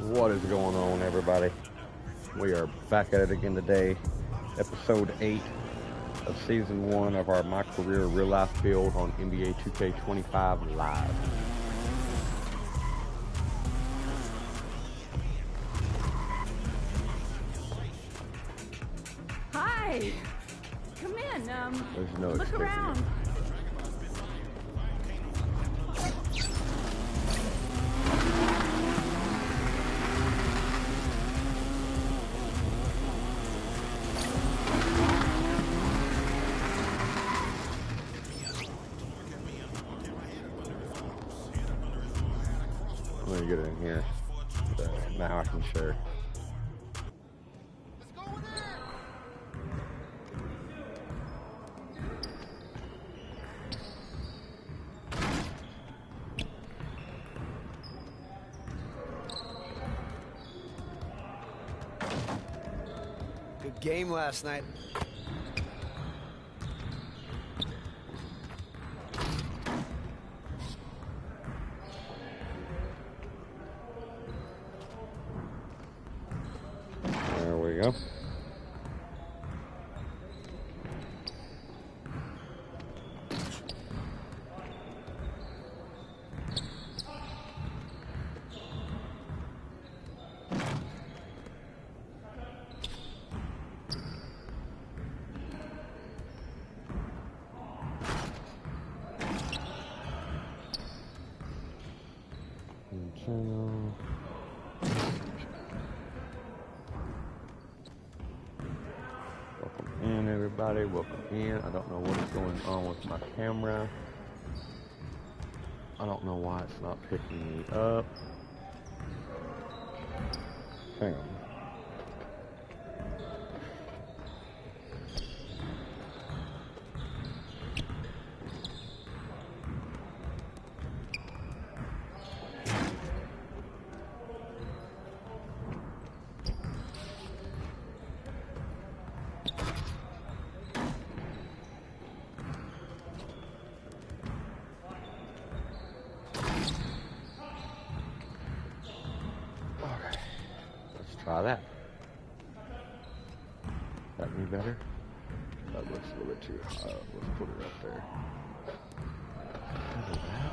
What is going on, everybody? We are back at it again today. Episode 8 of Season 1 of our My Career Real Life build on NBA 2K25 Live. Hi! Come in, There's no look around. Let me get it in here. Now I can share. Good game last night. There we go. Channel. Welcome in, everybody. Welcome in. I don't know what is going on with my camera. I don't know why it's not picking me up. Hang on. Try that. That any better? That looks a little bit too high. Let's put it up there. Because of that?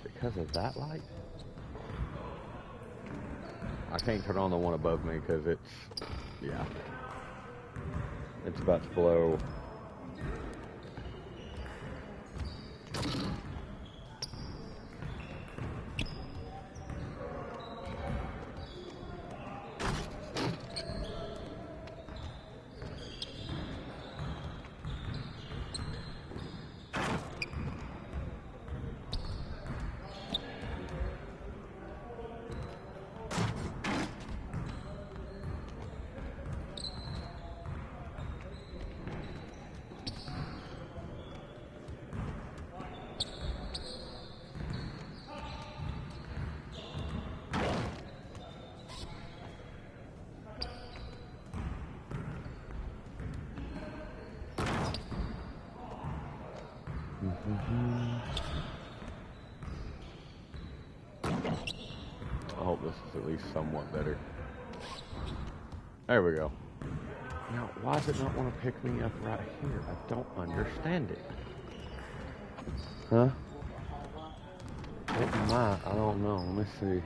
Because of that light? I can't turn on the one above me because it's, yeah. It's about to blow. I hope this is at least somewhat better. There we go. Now, why does it not want to pick me up right here? I don't understand it. Huh? It might. I don't know. Let me see.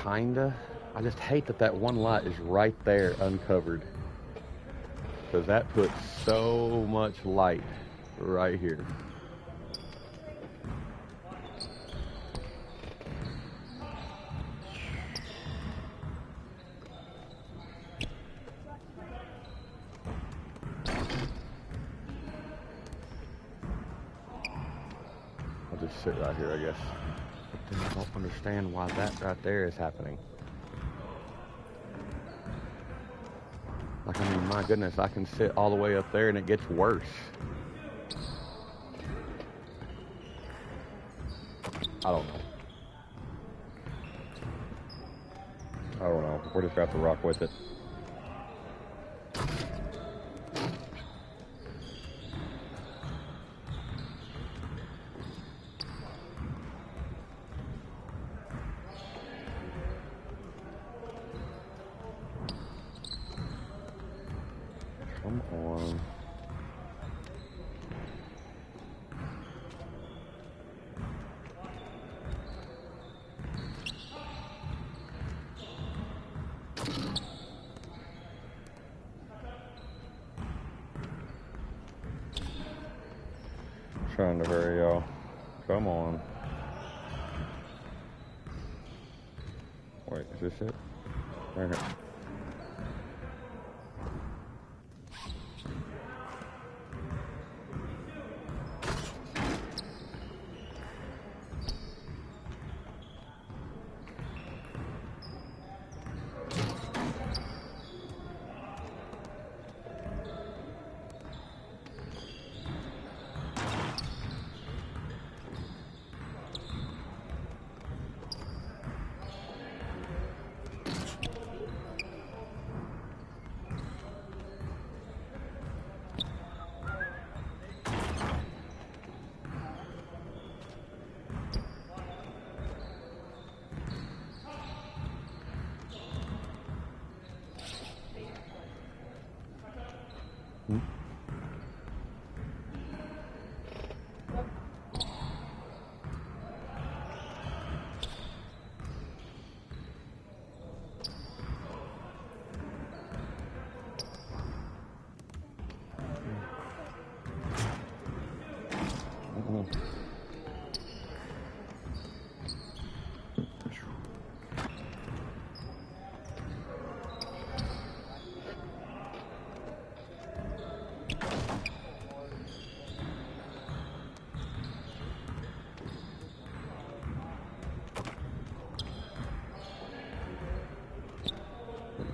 Kinda. I just hate that that one light is right there uncovered. Because that puts so much light right here. I'll just sit right here, I guess. But then I don't understand why that right there is happening. Like, I mean, my goodness, I can sit all the way up there and it gets worse. I don't know. I don't know. We're just going to have to rock with it. Come on. Trying to hurry, y'all. Come on. Wait, is this it? Okay.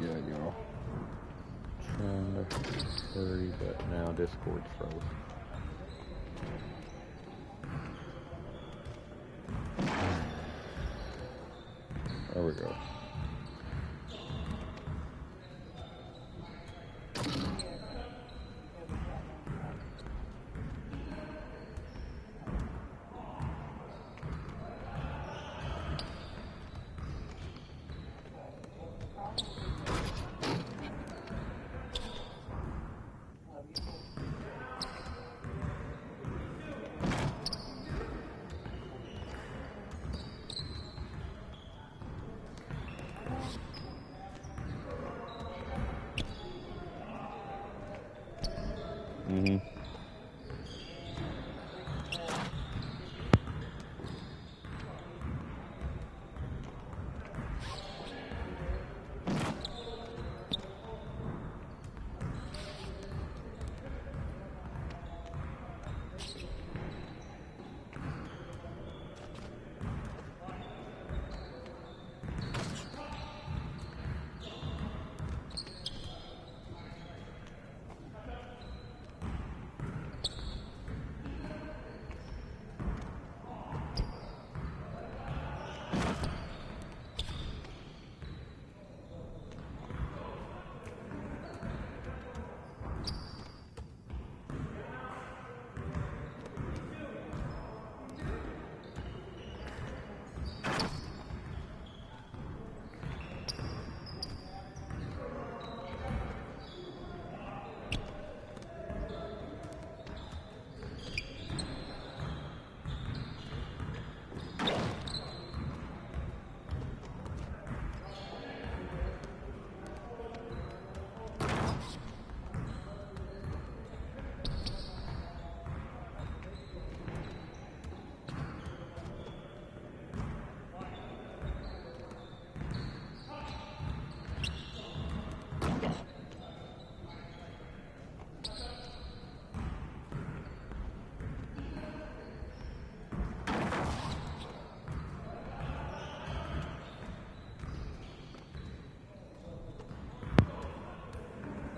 Yeah, y'all. Trying to hurry, but now Discord's froze. There we go.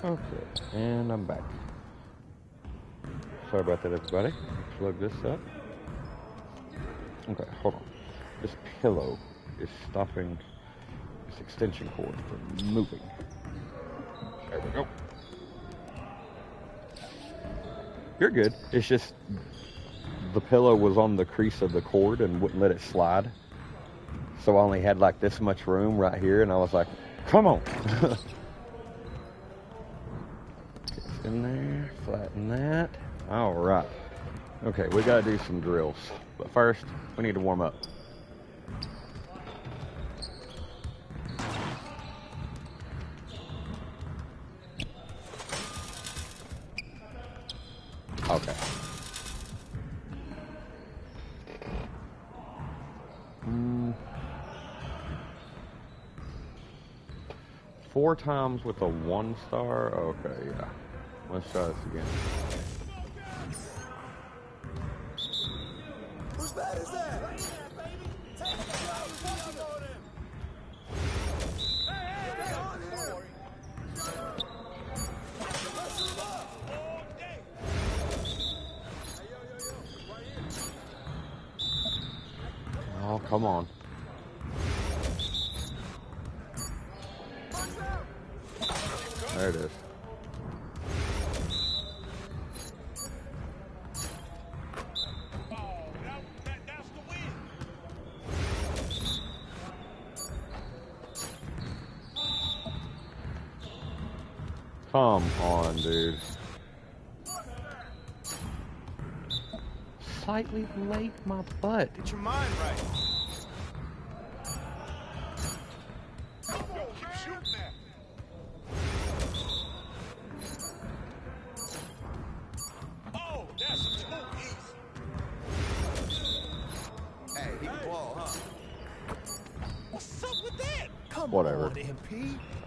Okay, and I'm back. Sorry about that, everybody. Plug this up. Okay, hold on. This pillow is stopping. It's extension cord for moving. There we go. You're good. It's just the pillow was on the crease of the cord and wouldn't let it slide. So I only had like this much room right here, and I was like, come on. It's in there, flatten that. All right. Okay, we gotta do some drills. But first, we need to warm up. Okay. 4 times with a 1 star? Okay, yeah. Let's try this again. Whose bat is that? Oh, come on. There it is. Come on, dude. Slightly late, my butt. Get your mind right. Whatever.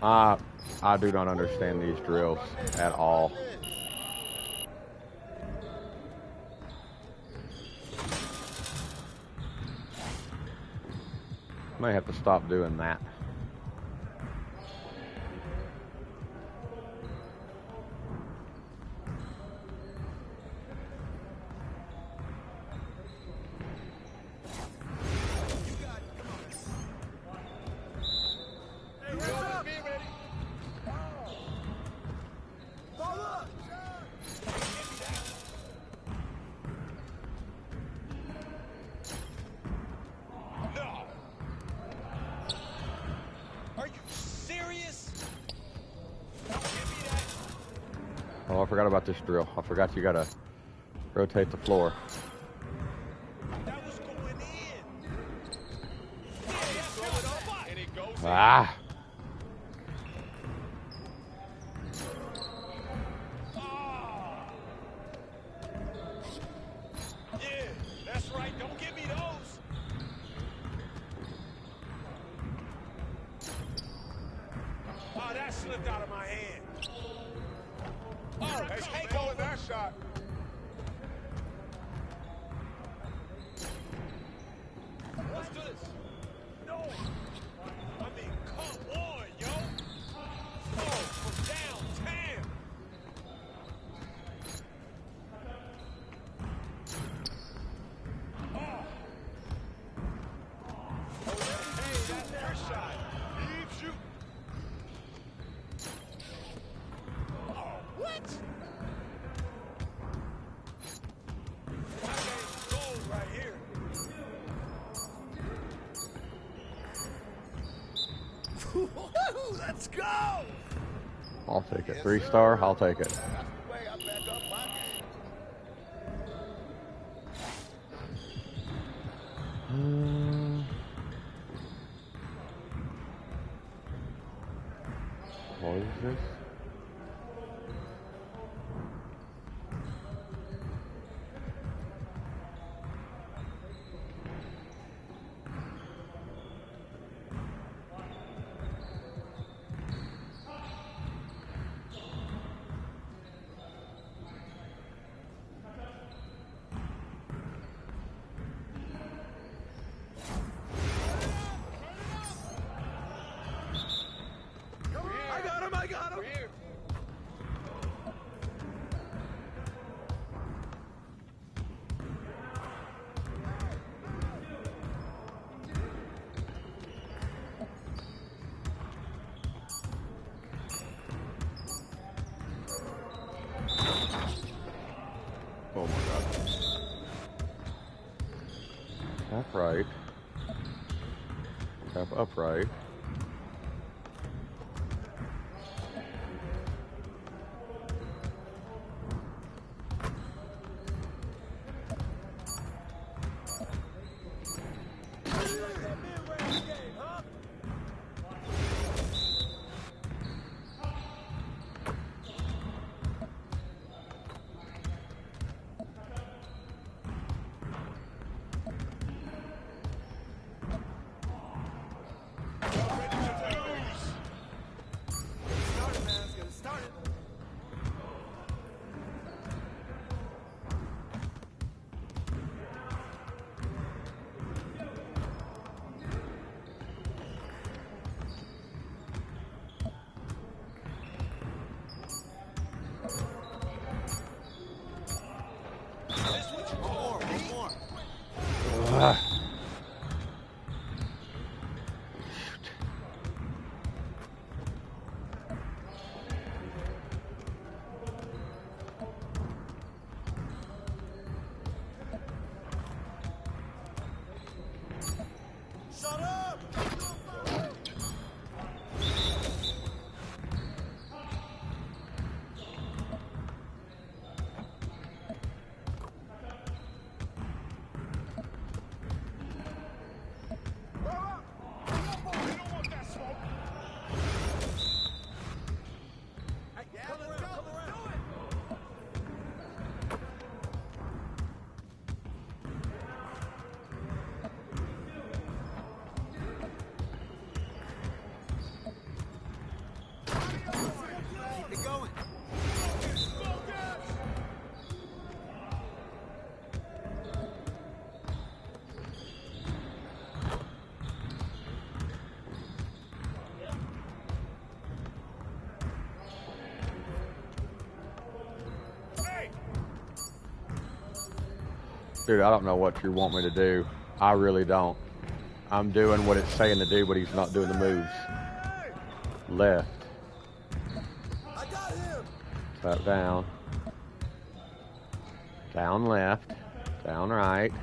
I do not understand these drills at all. May have to stop doing that. Oh, I forgot about this drill. I forgot you gotta rotate the floor. That was going in. Ah! Yeah, that's right. Don't give me those. Oh, that slipped out of my hand. Oh, hey, take over that shot. Let's do this. No. I mean, come on, yo. Oh, from downtown. Oh. Hey, that's their shot. Leaves you. Oh, what? That game's gold right here. Let's go! I'll take it. 3-star, I'll take it. That's the way I back up my game. What is this? I got him! right. Tap up right. Dude, I don't know what you want me to do. I really don't. I'm doing what it's saying to do, but he's not doing the moves. Left. I got him. Tap down. Down left. Down right.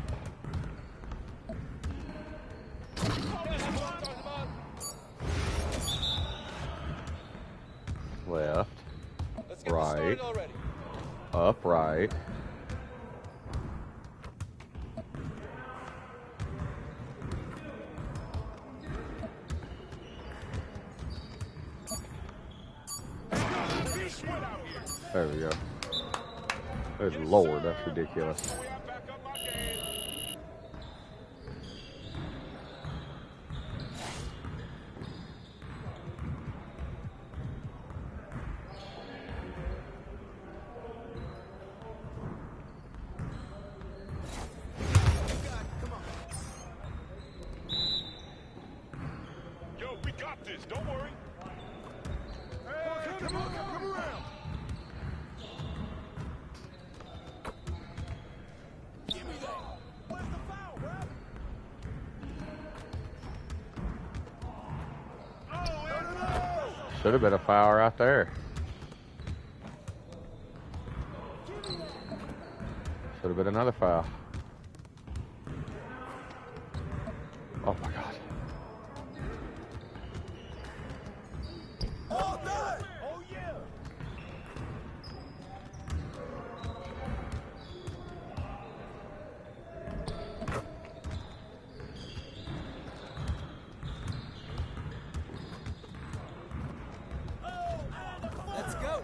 Left. Right. Up right. There we go. Good Lord, that's ridiculous. Yo, we got this. Don't worry. Hey, come around. Give me that. Where's the foul, bro? Oh, no. Should have been a foul right there. Should have been another foul. Oh my God. All done. Oh, yeah. Let's go.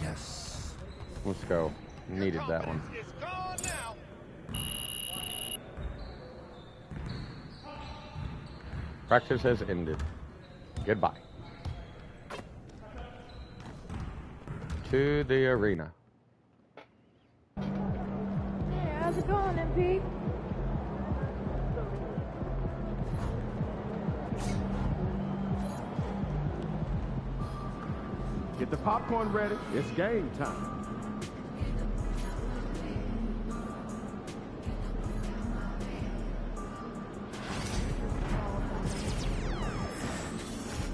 Yes. Let's go. Needed that one. It's gone now. Practice has ended. Goodbye. To the arena. Hey, how's it going, MP? Get the popcorn ready. It's game time.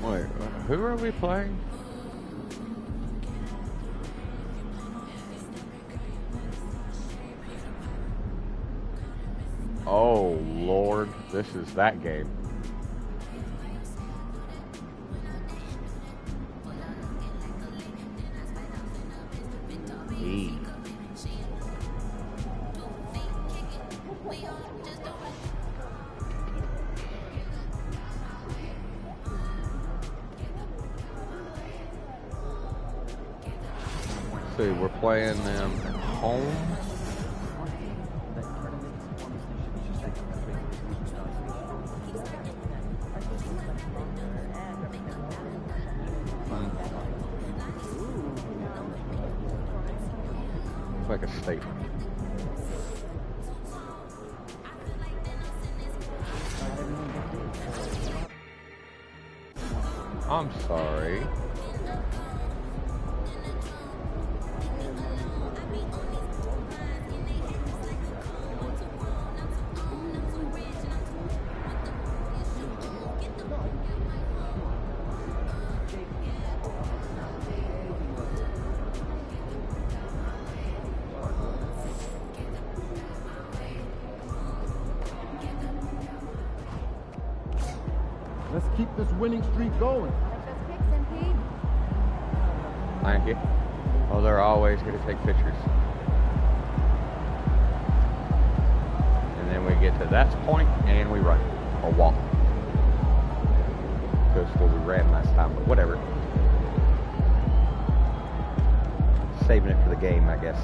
Wait, who are we playing? Oh, Lord. This is that game. E. See, we're playing them at home. It's like a statement. I'm sorry. Let's keep this winning streak going. Thank you. Oh, they're always going to take pictures. And then we get to that point and we run or walk. Goes where we ran last time, but whatever. Saving it for the game, I guess.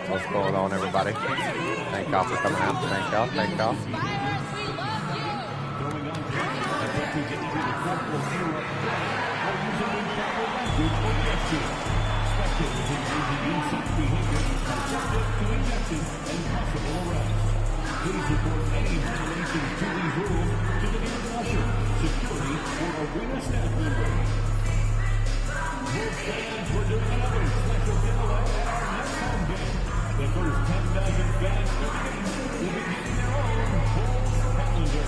What's going on, everybody? Thank y'all for coming out. Thank y'all. Thank y'all. Please report any violations to these rules to the nearest usher, security, or arena staff member. Most fans, we're doing another special giveaway at our next home game. The first 10,000 fans to the game will be getting their own Bulls calendar.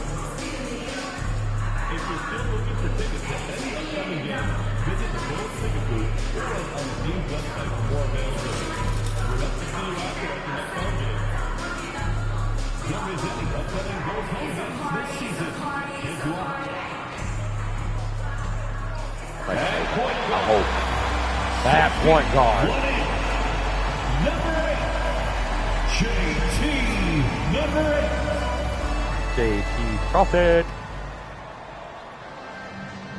If you're still looking for tickets to any upcoming game, visit the Bulls ticket booth or on the team's website for more availability. We're up to see you out there at the next home game. There is any upcoming Bulls home games this season. Good luck. I hope. That point guard. Number 8. JT, number 8. JT Profit.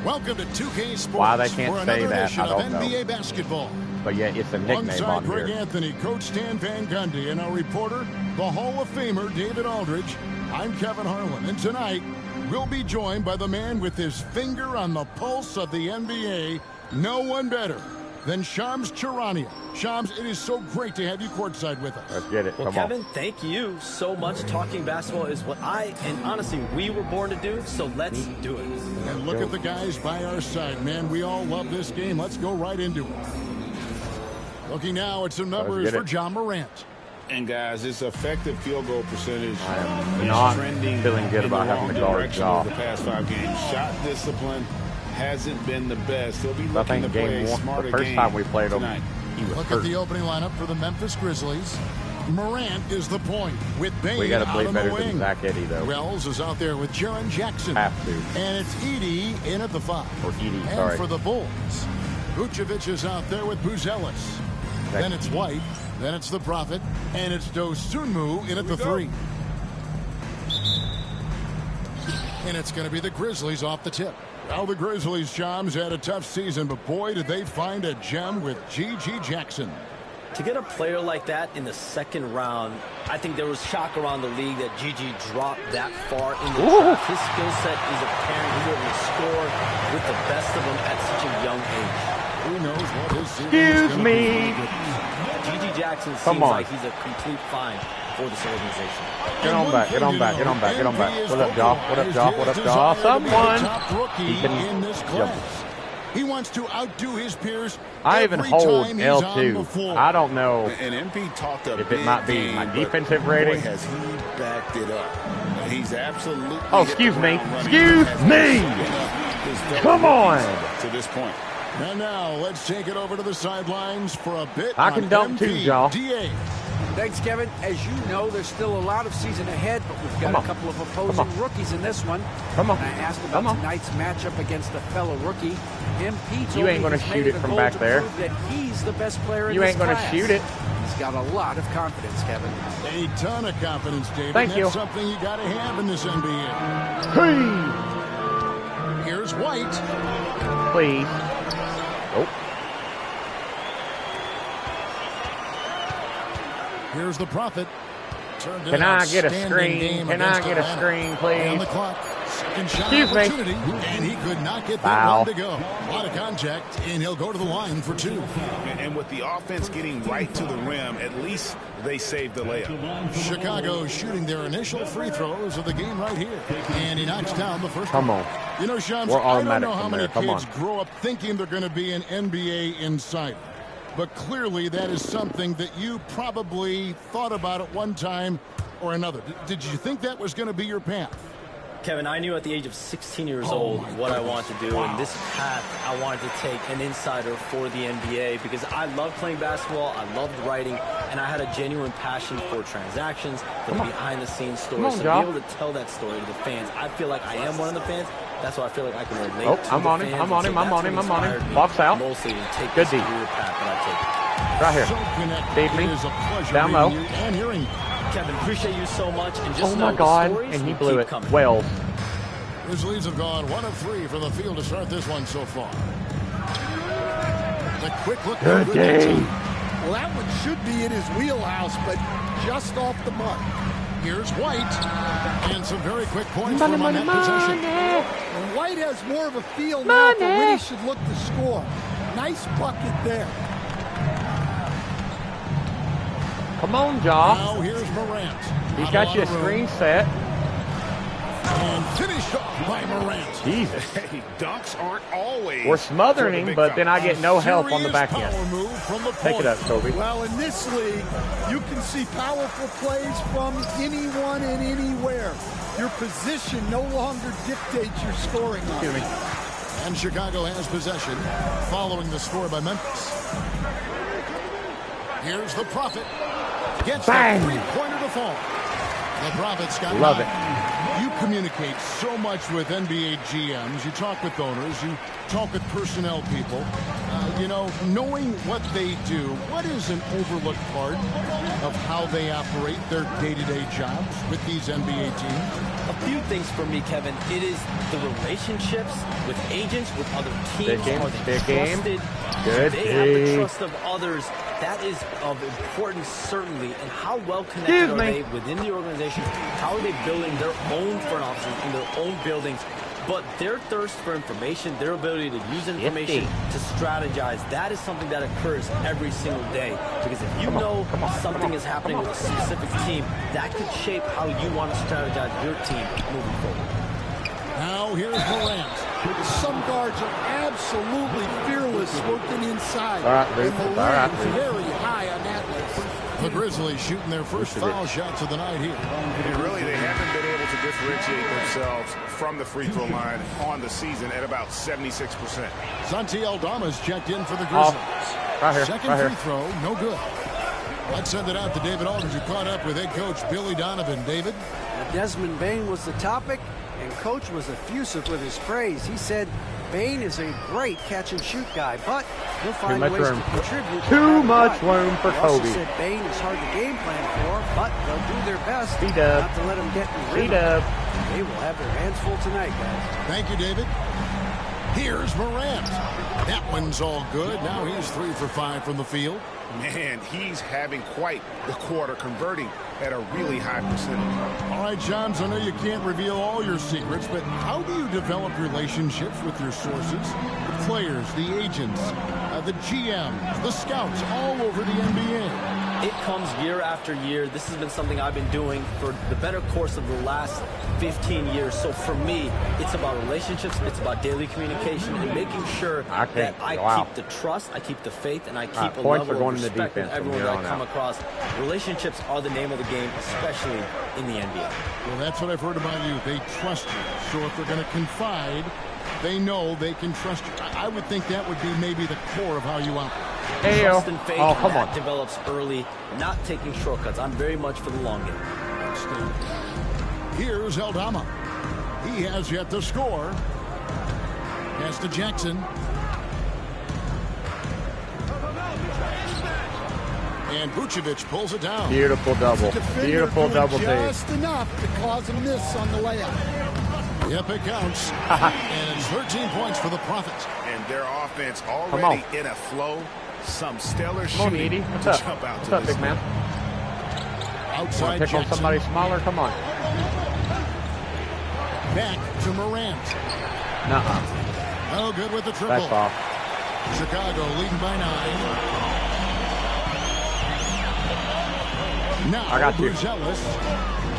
Welcome to 2K Sports. Why they can't for say another that, edition I don't of know. NBA basketball. But yeah, it's a nickname Alongside on Greg here. Anthony, Coach Stan Van Gundy, and our reporter, the Hall of Famer David Aldridge, I'm Kevin Harlan. And tonight, we'll be joined by the man with his finger on the pulse of the NBA. No one better than Shams Charania. Shams, it is so great to have you courtside with us. Let's get it. Well, Come Kevin, on. thank you so much. Talking basketball is what and honestly, we were born to do, so let's do it. And look at the guys by our side, man. We all love this game. Let's go right into it. Looking now at some numbers for John Morant. And guys, this effective field goal percentage I am is not trending feeling good in about the having wrong to guard direction Ja. over the past 5 games. Shot discipline hasn't been the best. He'll be I looking to think play game a one, smarter the first game time we played him, tonight. he was Look hurt. at the opening lineup for the Memphis Grizzlies. Morant is the point with Bane We got to out play on the better wing. than Zach Eddy, though. Wells is out there with Jaren Jackson. Have to. And it's Edey in at the 5. Or Edey, and sorry. for the Bulls, Vucevic is out there with Buzelis. Then it's White. Then it's the Prophet. And it's Dosunmu in at the 3. And it's going to be the Grizzlies off the tip. Well, the Grizzlies, Shams, had a tough season, but boy, did they find a gem with G.G. Jackson. To get a player like that in the second round, I think there was shock around the league that Gigi dropped that far in the draft. His skill set is apparent. He's able to score with the best of them at such a young age. Who knows what his season is Excuse me. Gigi Jackson Come seems on. like he's a complete find for this organization. Get on back, get on back, get on back, get on back. What up, y'all? What up, y'all? What up, y'all? Someone. He He can in this jump. class. He wants to outdo his peers. I even every hold time he's on the L2. floor. I don't know And MP talked a if big it might be game, my but defensive boy, rating. has he backed it up. He's He's absolutely. Oh, excuse me. Excuse me. Come on. To this point. And now let's take it over to the sidelines for a bit. I can dunk too, y'all. Thanks, Kevin. As you know, there's still a lot of season ahead, but we've got a couple of opposing rookies in this one. Come on. And I asked about tonight's matchup against a fellow rookie. MP You ain't going to shoot it from back there. That he's the best player You in ain't this going to class. shoot it. He's got a lot of confidence, Kevin. A ton of confidence, David. Thank you. That's something you got to have in this NBA. Hey. Here's White. Please. Nope. Here's the Prophet. Can I get a screen? Can I get a screen, please? Excuse me. And he could not get that one to go. A lot of contact, and he'll go to the line for 2. And with the offense getting right to the rim, at least they saved the layup. Chicago shooting their initial free throws of the game right here. And he knocks down the first one. Come on. You know, Shams, We're I don't automatic know how from many there. Come kids on. grow up thinking they're going to be an NBA insider. But clearly that is something that you probably thought about at one time or another. Did you think that was going to be your path? Kevin, I knew at the age of 16 years old what I wanted to do, and this path I wanted to take an insider for the NBA because I loved playing basketball, I loved writing, and I had a genuine passion for transactions, for the behind-the-scenes stories, to be able to tell that story to the fans. I feel like I am one of the fans. That's why I feel like I can relate to I'm the on fans. him. I'm on him. I'm on him. I'm on him. Box out. Mostly to take Good this deep. career path that I took. Right here. So connected. Feed me. It is a pleasure Down low. meeting you and hearing you. Kevin, appreciate you so much, and just Oh know my God! the stories And he will blew keep it. coming. Well. Grizzlies have gone 1 of 3 from the field to start this one so far. The quick look. Good game. Well, that one should be in his wheelhouse, but just off the mark. Here's White. And some very quick points from on that possession. And White has more of a feel now for when he should look to score. Nice bucket there. Come on, Ja. Now here's Morant. He's got you a screen set. And finished off by Morant. Jesus. Hey, dunks aren't always. We're smothering him, but then I get no help on the back end. Power move from the Take it up, Toby. Well, in this league, you can see powerful plays from anyone and anywhere. Your position no longer dictates your scoring. Excuse me. And Chicago has possession following the score by Memphis. Here's the Prophet. Gets Bang. the three-pointer to fall. The Prophet's got Love it. You communicate so much with NBA GMs. You talk with owners. You talk with personnel people. You know, knowing what they do, what is an overlooked part of how they operate their day-to-day jobs with these NBA teams? A few things for me, Kevin. It is the relationships with agents, with other teams. Are they trusted? Good Do they have the D. trust of others? That is of importance, certainly. And how well connected are they within the organization? How are they building their own front offices in their own buildings? But their thirst for information, their ability to use information to strategize, that is something that occurs every single day. Because if you know something is happening with a specific team, that could shape how you want to strategize your team moving forward. Now here's Morant. Some guards are absolutely fearless working inside. All right, and Luke. All Morant right, is Luke. very high on that list. The Grizzlies shooting their first foul shots of the night here. And really, they haven't been able to differentiate themselves from the free throw line on the season at about 76%. Santi Aldama's checked in for the Grizzlies. Right here. Second Right free here. throw, no good. Let's send it out to David Aldridge, who caught up with head coach Billy Donovan. David? Desmond Bane was the topic, and Coach was effusive with his praise. He said Bane is a great catch-and-shoot guy, but he'll find much ways room. to contribute. Too much room for He also Kobe. said Bane is hard to game plan for, but they'll do their best B-dub. not to let him get in rhythm. B-dub. They will have their hands full tonight, guys. Thank you, David. Here's Morant. That one's all good. Now he's 3 for 5 from the field. Man, he's having quite the quarter, converting at a really high percentage. All right, Johns, I know you can't reveal all your secrets, but how do you develop relationships with your sources, the players, the agents? the GMs, the scouts all over the NBA. It comes year after year. This has been something I've been doing for the better course of the last 15 years. So for me, it's about relationships, it's about daily communication, and making sure that I keep the trust, I keep the faith, and I keep a level of respect with everyone that I come across. Relationships are the name of the game, especially in the NBA. Well, that's what I've heard about you. They trust you. So if they're going to confide, they know they can trust you. I would think that would be maybe the core of how you operate. Trust and faith that develops early, not taking shortcuts. I'm very much for the long game. Here's Eldama. He has yet to score. Pass to Jackson. And Vucevic pulls it down. Beautiful double. Beautiful double team. Just enough to cause a miss on the layup. Yep, it counts. And it's 13 points for the Profits. And their offense already in a flow. Some stellar shooting. What's up? What's up, big man? Outside pick on somebody smaller? Come on. Back to Morant. Nuh-uh. No good with the triple. That's off. Chicago leading by 9. Now, I got you.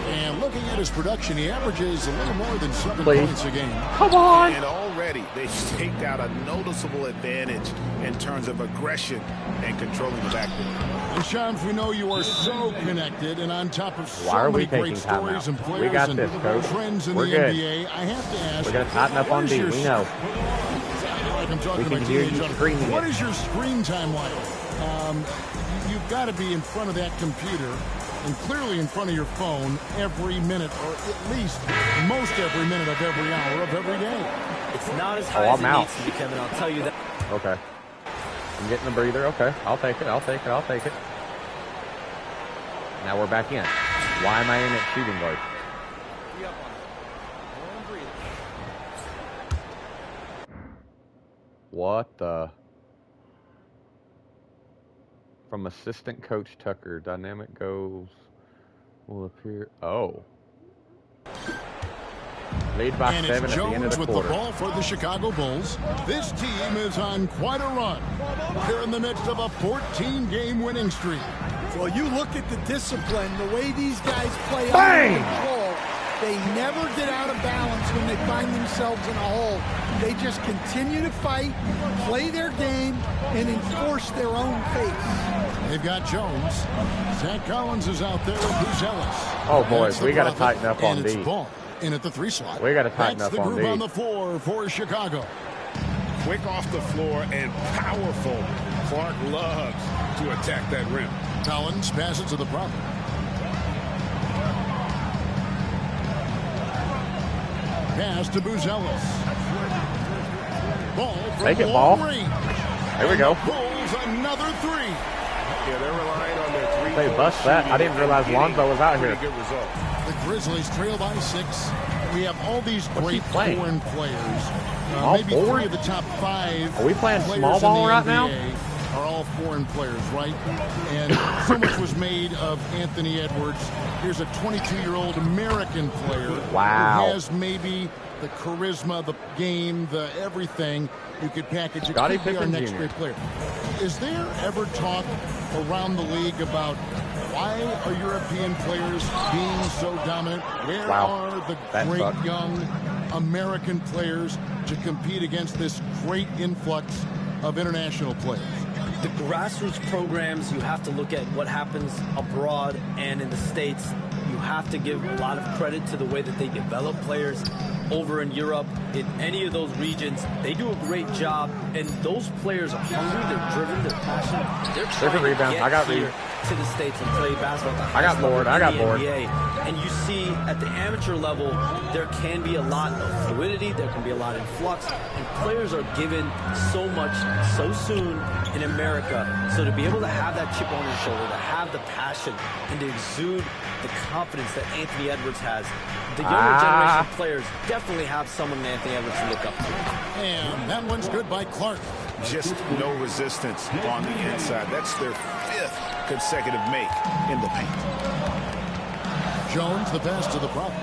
And looking at his production, he averages a little more than 7 points a game. Come on! And already they've staked out a noticeable advantage in terms of aggression and controlling the backcourt. And Shams, we know you are so connected and on top of so many great stories and players and trends in the NBA. I have to ask, we're going to tighten up on D. We know. Like I'm talking we can hear you screaming. What is your screen time like? You've got to be in front of that computer and clearly in front of your phone every minute, or at least most every minute of every hour of every day. It's not as high as it needs to be, Kevin. I'll tell you that. Okay. I'm getting a breather. Okay. I'll take it. I'll take it. I'll take it. Now we're back in. Why am I in at shooting guard? What the? From assistant coach Tucker, dynamic goals will appear. Oh. Lead by 7 at the end of the with quarter. The ball for the Chicago Bulls. This team is on quite a run. They're in the midst of a 14-game winning streak. Well, you look at the discipline, the way these guys play under control. They never get out of balance when they find themselves in a hole. They just continue to fight, play their game, and enforce their own pace. They've got Jones. Zach Collins is out there with Buzelis. Oh, boys, we got to tighten up on D. In at the 3 slot. We got to tighten up on D. That's the group on the floor for Chicago. Quick off the floor and powerful. Clark loves to attack that rim. Collins passes to the Prophet. Pass to Buzelis. Ball from Take it, ball. range. There we go. Pulls another 3. Yeah, they're relying on their 3. They bust that. I didn't realize Lonzo was out here. Good result. The Grizzlies trail by 6. We have all these great foreign players. Maybe 3 of the top 5. Are we playing small ball right now? Are all foreign players, right? And so much was made of Anthony Edwards. Here's a 22-year-old American player who has maybe the charisma, the game, the everything. You could package it. Could be our next great player. Is there ever talk around the league about why are European players being so dominant? Where are the great young American players to compete against this great influx of international players? The grassroots programs, you have to look at what happens abroad and in the States. You have to give a lot of credit to the way that they develop players over in Europe. In any of those regions, they do a great job, and those players are hungry, they're driven, they're passionate. They're trying to get here to the States and play basketball. I got bored. And you see at the amateur level, there can be a lot of fluidity, there can be a lot of flux, and players are given so much so soon in America. So to be able to have that chip on your shoulder, to have the passion, and to exude the confidence that Anthony Edwards has, the younger generation of players definitely have someone Anthony Edwards to look up to. And that one's good by Clark. Just no resistance on the inside. That's their 5th consecutive make in the paint. Jones, the pass to the Prophet.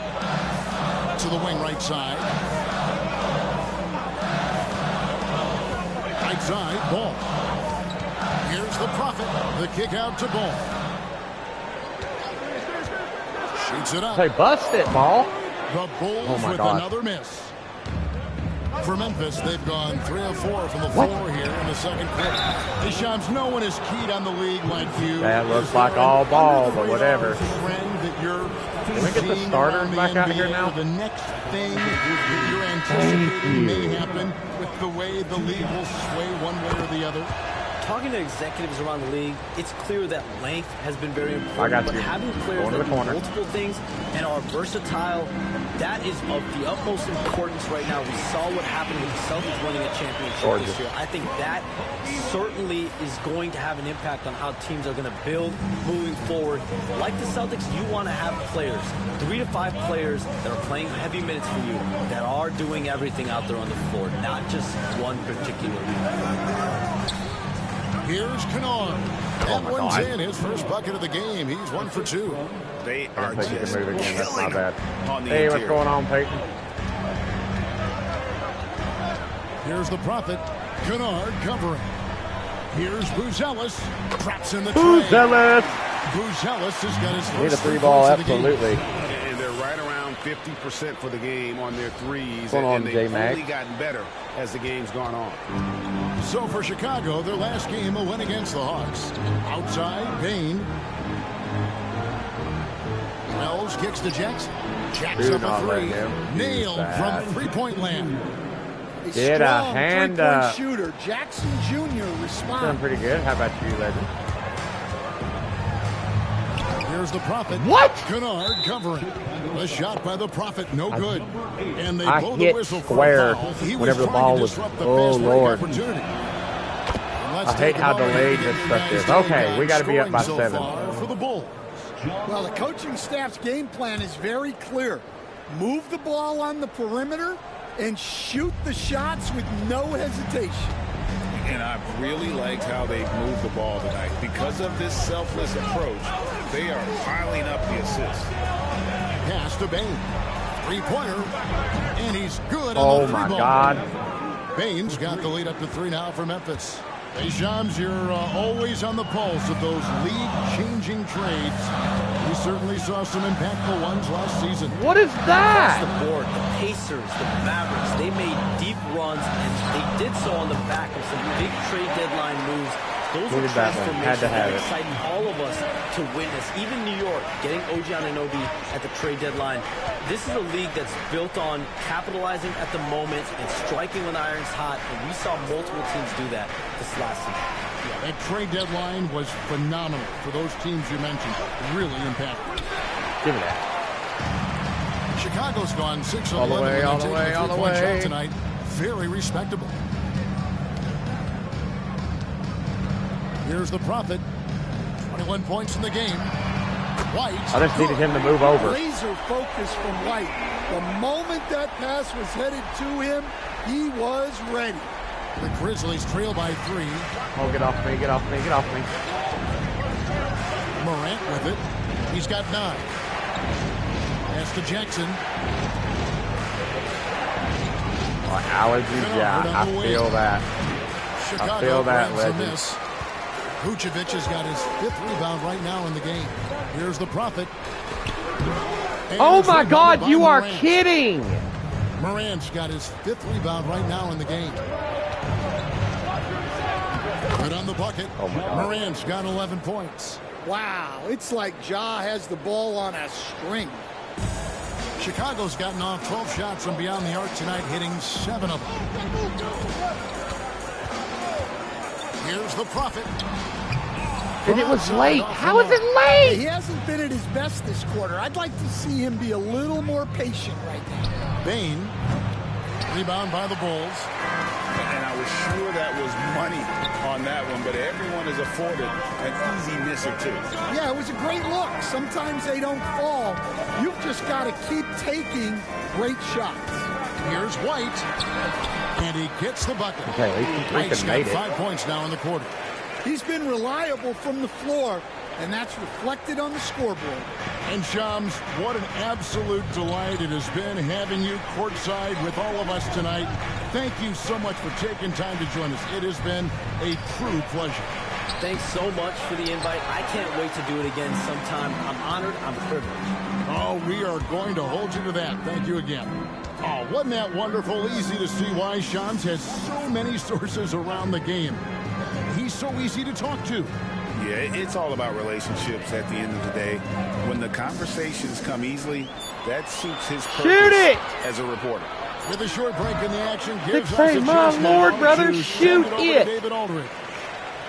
To the wing right side. Right side, ball. Here's the Prophet. The kick out to Ball. Shoots it up. Hey, bust it, Ball. The Bulls with another miss. For Memphis, they've gone 3 of 4 from the floor here in the second quarter. Hey, Shams, no one is keyed on the league like you. That looks like all ball, but whatever. Trend that you're Can we get the starters back out of here now? The next thing that you're anticipating may happen with the way the league will sway one way or the other. Talking to executives around the league, it's clear that length has been very important. I got but you. having players that do multiple things and are versatile, that is of the utmost importance right now. We saw what happened with the Celtics winning a championship this year. I think that certainly is going to have an impact on how teams are going to build moving forward. Like the Celtics, you want to have players, 3 to 5 players that are playing heavy minutes for you, that are doing everything out there on the floor, not just one particular league. Here's Kennard. That one's in. His first bucket of the game. He's 1 for 2. They are just killing That's not bad. on the Hey, interior. what's going on, Peyton? Here's the Prophet. Kennard covering. Here's Buzelis. Traps in the tray. Buzelis. Buzelis has got his Need a first 3 ball, points of the game. absolutely. And they're right around 50% for the game on their threes. What's going on, and they've J-Mac? only gotten better as the game's gone on. So for Chicago, their last game, a win against the Hawks. Outside, Bain. Wells kicks to Jackson. Jackson Dude, up a not 3. letting him Nailed use that. from three-point land. Get a hand up. Shooter. Jackson Jr. Doing responds. pretty good. How about you, legend? Here's the Prophet. What? Kennard covering. A shot by the Prophet, no good. And they I blow the hit whistle square for a foul. He whenever was the ball trying to was. disrupt the Oh, fast break Lord. opportunity. I hate how delayed this stuff is. Okay, we got to be up by 7. For the Bulls. Well, the coaching staff's game plan is very clear. Move the ball on the perimeter and shoot the shots with no hesitation. And I really liked how they moved the ball tonight. Because of this selfless approach, they are piling up the assists. Pass to Bain. Three-pointer. And he's good on Oh, the 3 my ball. God. Bain's got the lead up to 3 now for Memphis. Hey, Shams, you're always on the pulse of those league-changing trades. We certainly saw some impactful ones last season. What is that? Across the board, the Pacers, the Mavericks, they made deep runs, and they did so on the back of some big trade deadline moves. Those were Look at that one. Had transformations to have that it. excited all of us to witness. Even New York, getting OG Anunoby at the trade deadline. This is a league that's built on capitalizing at the moment and striking when the iron's hot, and we saw multiple teams do that this last season. That trade deadline was phenomenal for those teams you mentioned. Really impactful. Give me that. Chicago's gone 6 of All the 11 way, when all they the take way, all the three-point shot way. tonight. Very respectable. Here's the Prophet. 21 points in the game. White. I just needed him to move over. Laser focus from White. The moment that pass was headed to him, he was ready. The Grizzlies trail by 3. Oh, get off me, get off me, get off me. Morant with it. He's got 9. Pass to Jackson. Allergies, yeah, I feel that. Chicago I feel that, grabs a legend. miss. Vucevic has got his 5th rebound right now in the game. Here's the Prophet. And Oh it's my rebounded God, by you are Morant. kidding! Morant's got his 5th rebound right now in the game. Good on the bucket. Oh my God. Morant's got 11 points. Wow, it's like Ja has the ball on a string. Chicago's gotten off 12 shots from beyond the arc tonight, hitting 7 of them. Here's the Prophet. And it was late. How is it late? He hasn't been at his best this quarter. I'd like to see him be a little more patient right now. Bain. Rebound by the Bulls. And I was sure that was money on that one, but everyone is afforded an easy misser too. Yeah, it was a great look. Sometimes they don't fall. You've just got to keep taking great shots. Here's White. And he gets the bucket. Okay, at least he White's freaking got made it. 5 points now in the quarter. He's been reliable from the floor, and that's reflected on the scoreboard. And Shams, what an absolute delight it has been having you courtside with all of us tonight. Thank you so much for taking time to join us. It has been a true pleasure. Thanks so much for the invite. I can't wait to do it again sometime. I'm honored. I'm privileged. Oh, we are going to hold you to that. Thank you again. Oh, wasn't that wonderful? Easy to see why Shams has so many sources around the game. He's so easy to talk to. Yeah, it's all about relationships at the end of the day. When the conversations come easily, that suits his purpose as a reporter. With a short break in the action, gives us Say, a my chance Lord, now brother, to shoot send over it. to David Aldridge.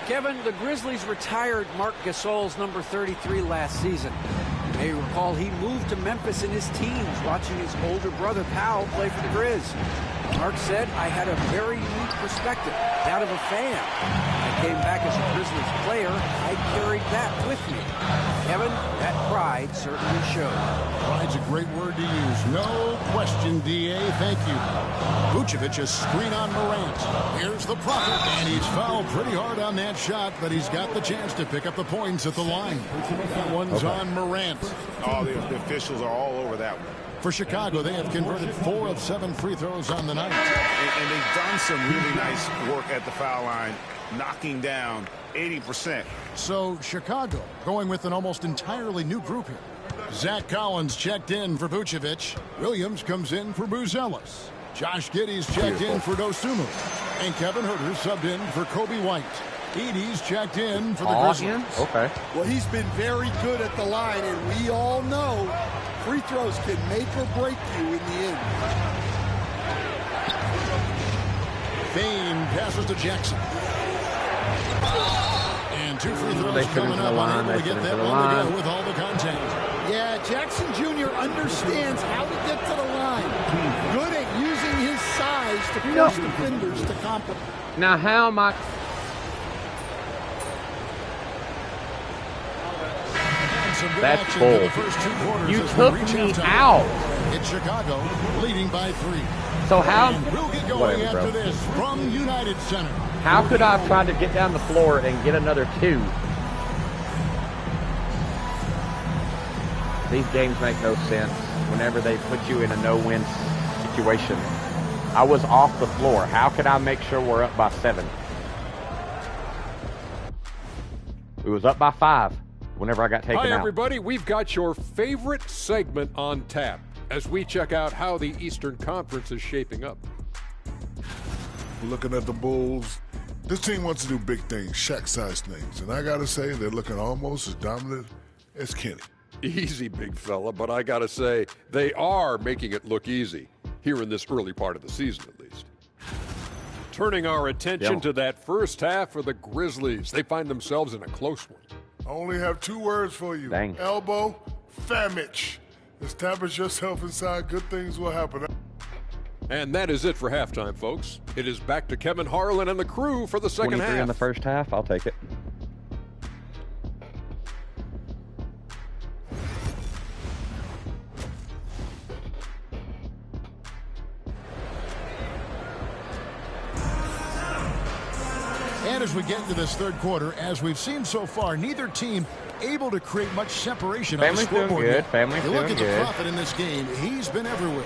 Kevin, the Grizzlies retired Marc Gasol's number 33 last season. You may recall he moved to Memphis in his teens, watching his older brother Powell play for the Grizz. Mark said, I had a very unique perspective, that of a fan. I came back as a Grizzlies player. I carried that with me. Kevin, that pride certainly showed. Pride's a great word to use. No question, D.A. Thank you. Vucevic, a screen on Morant. Here's the prophet, and he's fouled pretty hard on that shot, but he's got the chance to pick up the points at the line. That one's on Morant. Oh, the officials are all over that one. For Chicago, they have converted 4 of 7 free throws on the night. And they've done some really nice work at the foul line, knocking down 80%. So Chicago going with an almost entirely new group here. Zach Collins checked in for Vucevic. Williams comes in for Buzelis. Josh Giddey's checked in for Dosunmu. And Kevin Huerter subbed in for Kobe White. Edie's checked in for the Grizzlies. Okay. Well, he's been very good at the line, and we all know free throws can make or break you in the end. Bane passes to Jackson. And 2 free throws They coming up, unable to get that one to go with all the contact. Yeah, Jackson Jr. understands how to get to the line. Good at using his size to force defenders to compliment. Now, how am I? That's bull. You took me out. It's Chicago leading by 3. So how? We'll get going Whatever, after bro. this from United Center. How could I have tried to get down the floor and get another 2? These games make no sense whenever they put you in a no-win situation. I was off the floor. How could I make sure we're up by 7? We was up by 5 whenever I got taken out. Hi, everybody. We've got your favorite segment on tap as we check out how the Eastern Conference is shaping up. Looking at the Bulls, this team wants to do big things, Shaq-sized things. And I got to say, they're looking almost as dominant as Kenny. Easy, big fella, but I got to say, they are making it look easy, here in this early part of the season at least. Turning our attention to that first half of the Grizzlies. They find themselves in a close one. I only have 2 words for you. Dang. Elbow, famage. Establish yourself inside, good things will happen. And that is it for halftime, folks. It is back to Kevin Harlan and the crew for the second 23 half. in the first half. I'll take it. And as we get into this third quarter, as we've seen so far, neither team able to create much separation on the Family's doing scoreboard. good. Family's you look doing at the good. prophet in this game, he's been everywhere.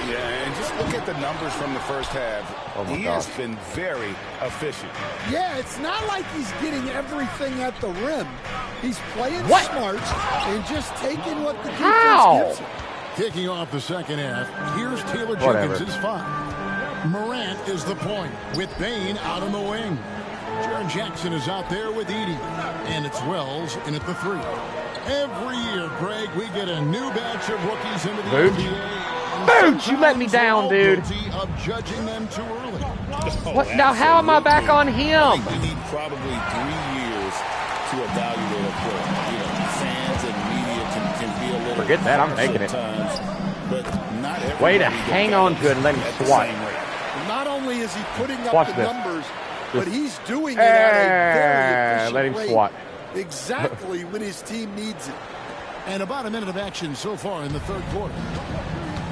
Yeah, and just look at the numbers from the first half. Oh my He gosh. has been very efficient. Yeah, it's not like he's getting everything at the rim. He's playing What? smart and just taking what the defense How? gives him. Kicking off the second half, here's Taylor Whatever. Jenkins' 5. Morant is the point, with Bane out on the wing. Jaren Jackson is out there with Edie. And it's Wells in at the 3. Every year, Greg, we get a new batch of rookies into the Booch. NBA. Booch, you let me down, dude. Guilty of judging them too early. What? Now, how am I back on him? We need probably 3 years to evaluate a player. You know, fans and media can be a little... Forget that, I'm taking it. sometimes, but not everybody Way to goes hang on to it and let him at the swat. same rate. Not only is he putting up Watch the this. numbers, Just- but he's doing it at a very efficient let him rate. swat. Exactly when his team needs it. And about a minute of action so far in the third quarter.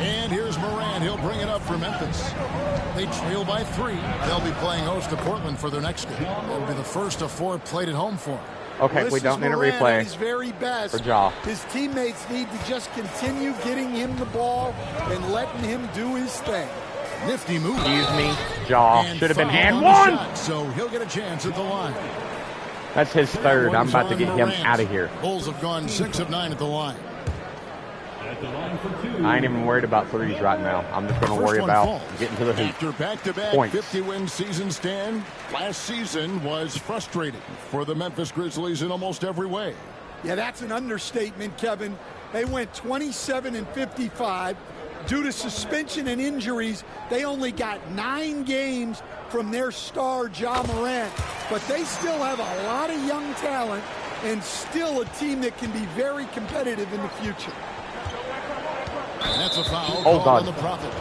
And here's Morant. He'll bring it up for Memphis. They trail by 3. They'll be playing host to Portland for their next game. It'll be the first of 4 played at home for them. Okay, This we is don't need a Morant replay at his very best. for Ja. His teammates need to just continue getting him the ball and letting him do his thing. Nifty move. Excuse me, Ja. And Should have been foul and on the one. shot, so he'll get a chance at the line. That's his third. I'm about to get him out of here. Bulls have gone 6 of 9 at the line. I ain't even worried about threes right now. I'm just going to worry about getting to the hoop. After back-to-back 50-win season stand, last season was frustrating for the Memphis Grizzlies in almost every way. Yeah, that's an understatement, Kevin. They went 27 and 55. Due to suspension and injuries, they only got 9 games from their star, Ja Morant. But they still have a lot of young talent and still a team that can be very competitive in the future. And that's a foul. Oh, God. On the Prophet.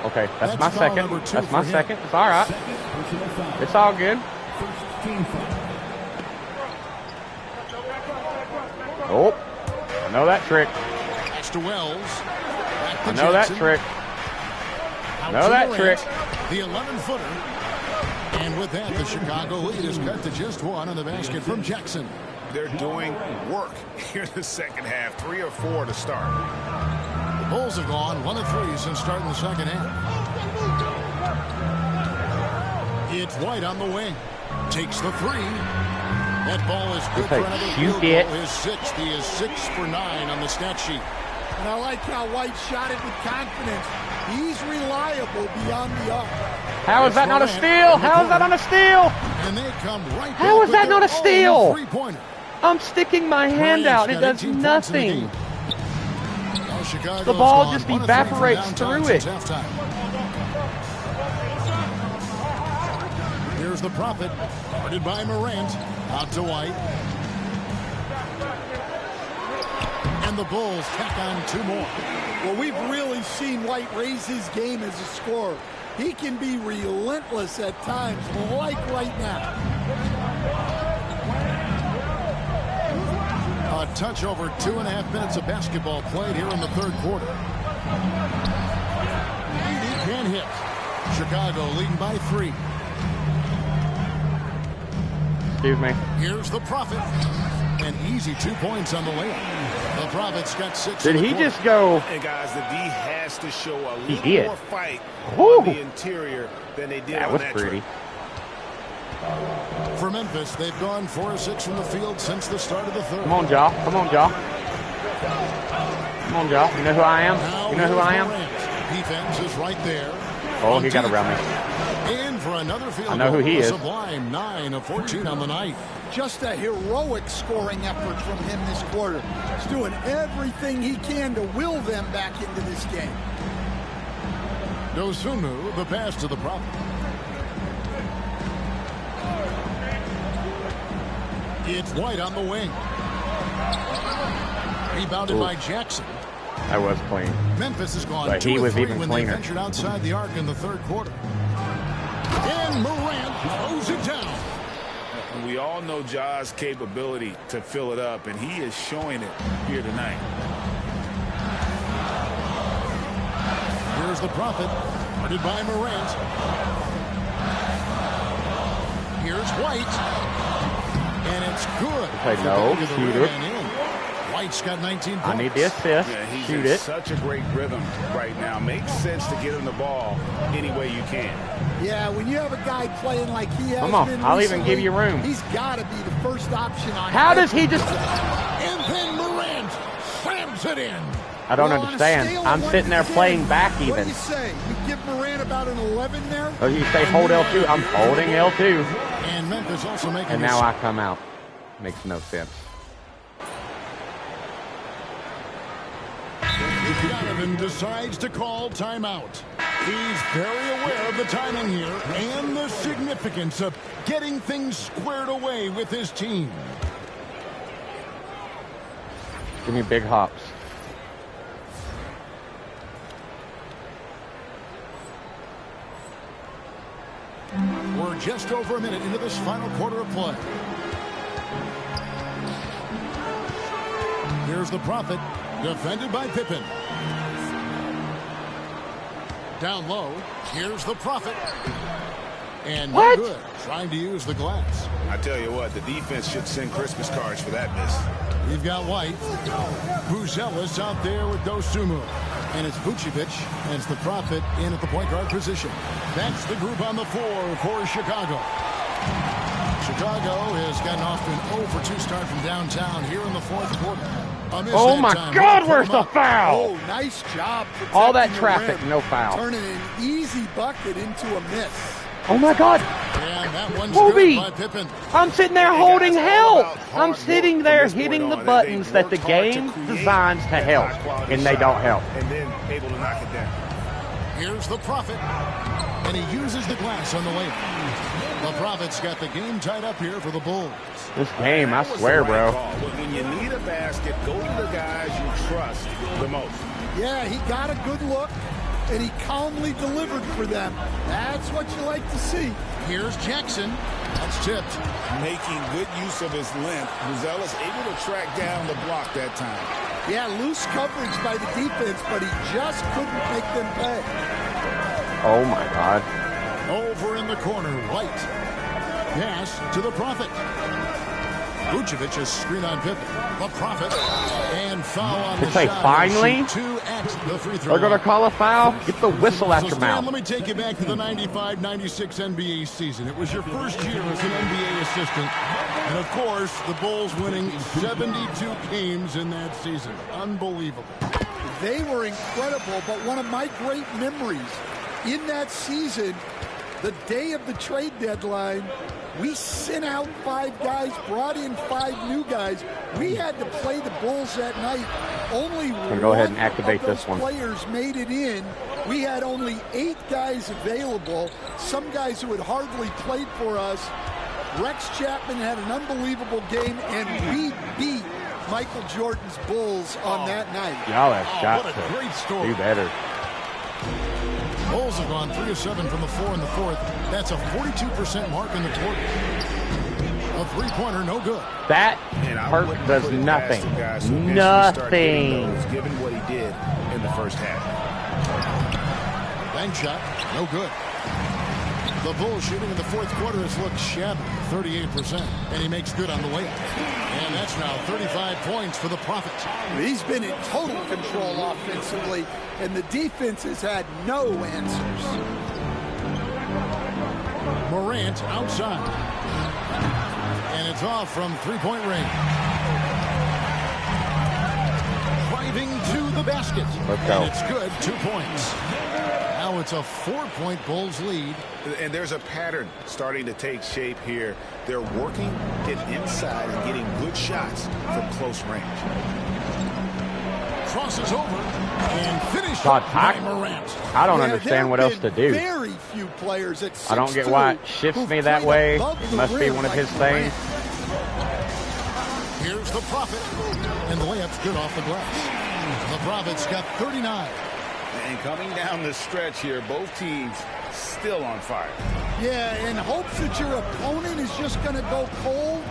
Okay, that's my second. That's my second. It's all right. It's all good. Oh, I know that trick. Pass to Wells. I know that trick. I know that trick. The 11-footer. And with that, the Chicago lead is cut to just 1 on the basket from Jackson. They're doing work here in the second half. 3 or 4 to start. The Bulls have gone 1 of 3 since starting the second half. It's White on the wing. Takes the 3. That ball is good for another field goal. His 6th. He is 6 for 9 on the stat sheet. And I like how White shot it with confidence. He's reliable beyond the arc. How is that not a steal? How is that not a steal? And they come right How is that not a steal? Three-pointer. I'm sticking my hand out. It does nothing. The ball just evaporates through it. Here's the Prophet, guarded by Morant, out to White. And the Bulls tack on 2 more. Well, we've really seen White raise his game as a scorer. He can be relentless at times, like right now. A touch over 2.5 minutes of basketball played here in the third quarter. He can't hit. Chicago leading by 3. Excuse me. Here's the Prophet. An easy 2 points on the layup. The Prophet's got 6. Did he just go? Hey guys, the D has to show a He little did. more fight Woo. on the interior than they did That on was that pretty. For Memphis, they've gone 4 of 6 from the field since the start of the third. Come on, Ja. Come on, Ja. Come on, Ja. You know who I am? You know who I am? Defense is right there. Oh, he got around me. And for another field I know who he is. Sublime 9 of 14 on the night. Just a heroic scoring effort from him this quarter. He's doing everything he can to will them back into this game. Dosunmu, the pass to the Prophet. It's White on the wing. Rebounded by Jackson. I was clean. Memphis has gone But 2 he of was 3 even when cleaner. they ventured outside the arc in the third quarter. And Morant throws it down. And we all know Ja's capability to fill it up, and he is showing it here tonight. Here's the Prophet, guarded by Morant. Here's White. And it's good. Okay, no, shoot it. White's got 19 points. I need the assist. Yeah, he's Shoot in it. such a great rhythm right now. Makes sense to get him the ball any way you can. Yeah, when you have a guy playing like he has Come on, been I'll recently, even give you room. He's got to be the first option on. How does he just? And then Morant slams it in. I don't Well, on a understand. scale of I'm 1 sitting to there 10, playing back What do even. you say? You give Morant about an 11 there? Oh, you say hold L2. I'm holding L2. And Memphis also making And now I come out. Makes no sense. Donovan decides to call timeout. He's very aware of the timing here and the significance of getting things squared away with his team. Give me big hops. We're just over a minute into this final quarter of play. Here's the Prophet, defended by Pippen. Down low, here's the Prophet. And no good, trying to use the glass. I tell you what, the defense should send Christmas cards for that miss. We've got White. Buzelis out there with Dosunmu. And it's Vucevic, and it's the Prophet in at the point guard position. That's the group on the floor for Chicago. Chicago has gotten off to an 0 for 2 start from downtown here in the fourth quarter. Oh my God, where's the foul? Oh, nice job. All that protecting the traffic, rim, no foul. Turning an easy bucket into a miss. Oh my God. And that one's Booby. good by Pippen. I'm sitting there holding help. I'm sitting there hitting the buttons that the game designs to help, and they don't help. And then able to knock it down. Here's the Prophet, and he uses the glass on the layup. The Prophet's got the game tied up here for the Bulls. This game, I swear, bro. When you need a basket, go to the guys you trust the most. Yeah, he got a good look, and he calmly delivered for them. That's what you like to see. Here's Jackson. That's tipped. Making good use of his length, Buzel is able to track down the block that time. Yeah, loose coverage by the defense, but he just couldn't make them pay. Oh my God. Over in the corner, White. Pass to the Prophet. Vucevic is screen on Pippen. The Prophet. And foul on the Say, shot. finally? 2 at the free throw. They're going to call a foul? Get the whistle out So your Stan, mouth. let me take you back to the 95-96 NBA season. It was your first year as an NBA assistant. And, of course, the Bulls winning 72 games in that season. Unbelievable. They were incredible, but one of my great memories in that season, the day of the trade deadline, we sent out 5 guys, brought in 5 new guys. We had to play the Bulls that night. Only one go ahead and activate of those this one. players made it in. We had only 8 guys available, some guys who had hardly played for us. Rex Chapman had an unbelievable game, and we beat Michael Jordan's Bulls on that night. Y'all have got what a great story. to do better. Bulls have gone 3 of 7 from the floor in the fourth. That's a 42% mark in the quarter. A three-pointer, no good. That part does nothing. Nothing. Given what he did in the first half. Bank shot, no good. The Bulls shooting in the fourth quarter has looked shabby, 38%, and he makes good on the layup. And that's now 35 points for the Prophet. He's been in total control offensively, and the defense has had no answers. Morant outside. And it's off from three-point range. Driving to the basket. Let's go. And it's good, 2 points. Now it's a 4-point Bulls lead. And there's a pattern starting to take shape here. They're working it inside and getting good shots from close range. Crosses over and finished God, by Morant. I don't understand what else to do. Very few players at 6'2" I don't get why it shifts me that way. It must be one of his things. Here's the Prophet. And the layup's good off the glass. The Prophet's got 39. And coming down the stretch here, both teams still on fire. Yeah, in hopes that your opponent is just going to go cold.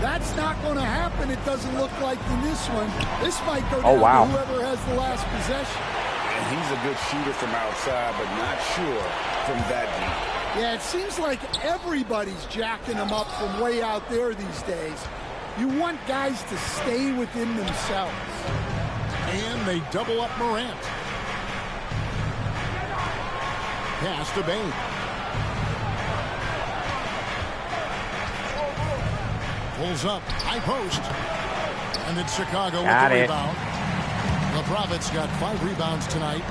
That's not going to happen, it doesn't look like in this one. This might go down to whoever has the last possession. And he's a good shooter from outside, but not sure from that deep. Yeah, it seems like everybody's jacking them up from way out there these days. You want guys to stay within themselves. And they double up Morant. Pass to Bain. Pulls up, high post. And it's Chicago with the rebound. The Prophet's got 5 rebounds tonight.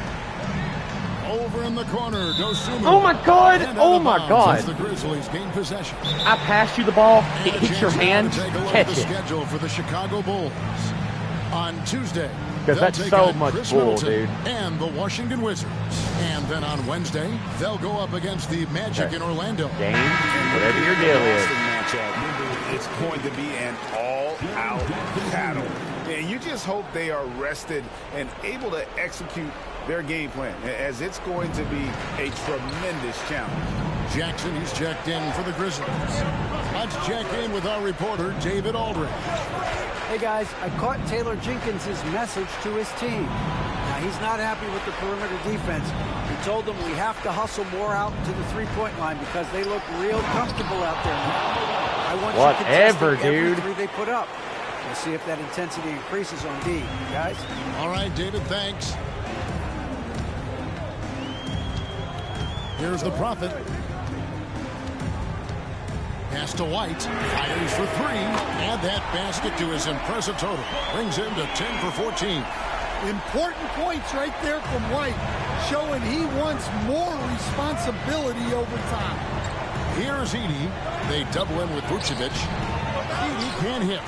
Over in the corner, Dosunmu. Oh my God! Oh my God! The Grizzlies gain possession. I passed you the ball. It hits your hand. Catch it. Schedule for the Chicago Bulls on Tuesday. Because that's so much bull, dude. And the Washington Wizards. And then on Wednesday, they'll go up against the Magic in Orlando. Game, whatever your deal is. It's going to be an all-out battle. And you just hope they are rested and able to execute their game plan, as it's going to be a tremendous challenge. Jackson, he's checked in for the Grizzlies. Let's check in with our reporter, David Aldridge. Hey guys, I caught Taylor Jenkins' message to his team. Now he's not happy with the perimeter defense. He told them we have to hustle more out to the three-point line because they look real comfortable out there now. I want whatever, you contesting dude. every three they put up. We'll see if that intensity increases on D, guys. All right, David, thanks. Here's the Prophet. Pass to White. Fires for three. Add that basket to his impressive total. Brings him to 10 for 14. Important points right there from White, showing he wants more responsibility over time. Here's Edey. They double him with Vucevic. Edey can't hit.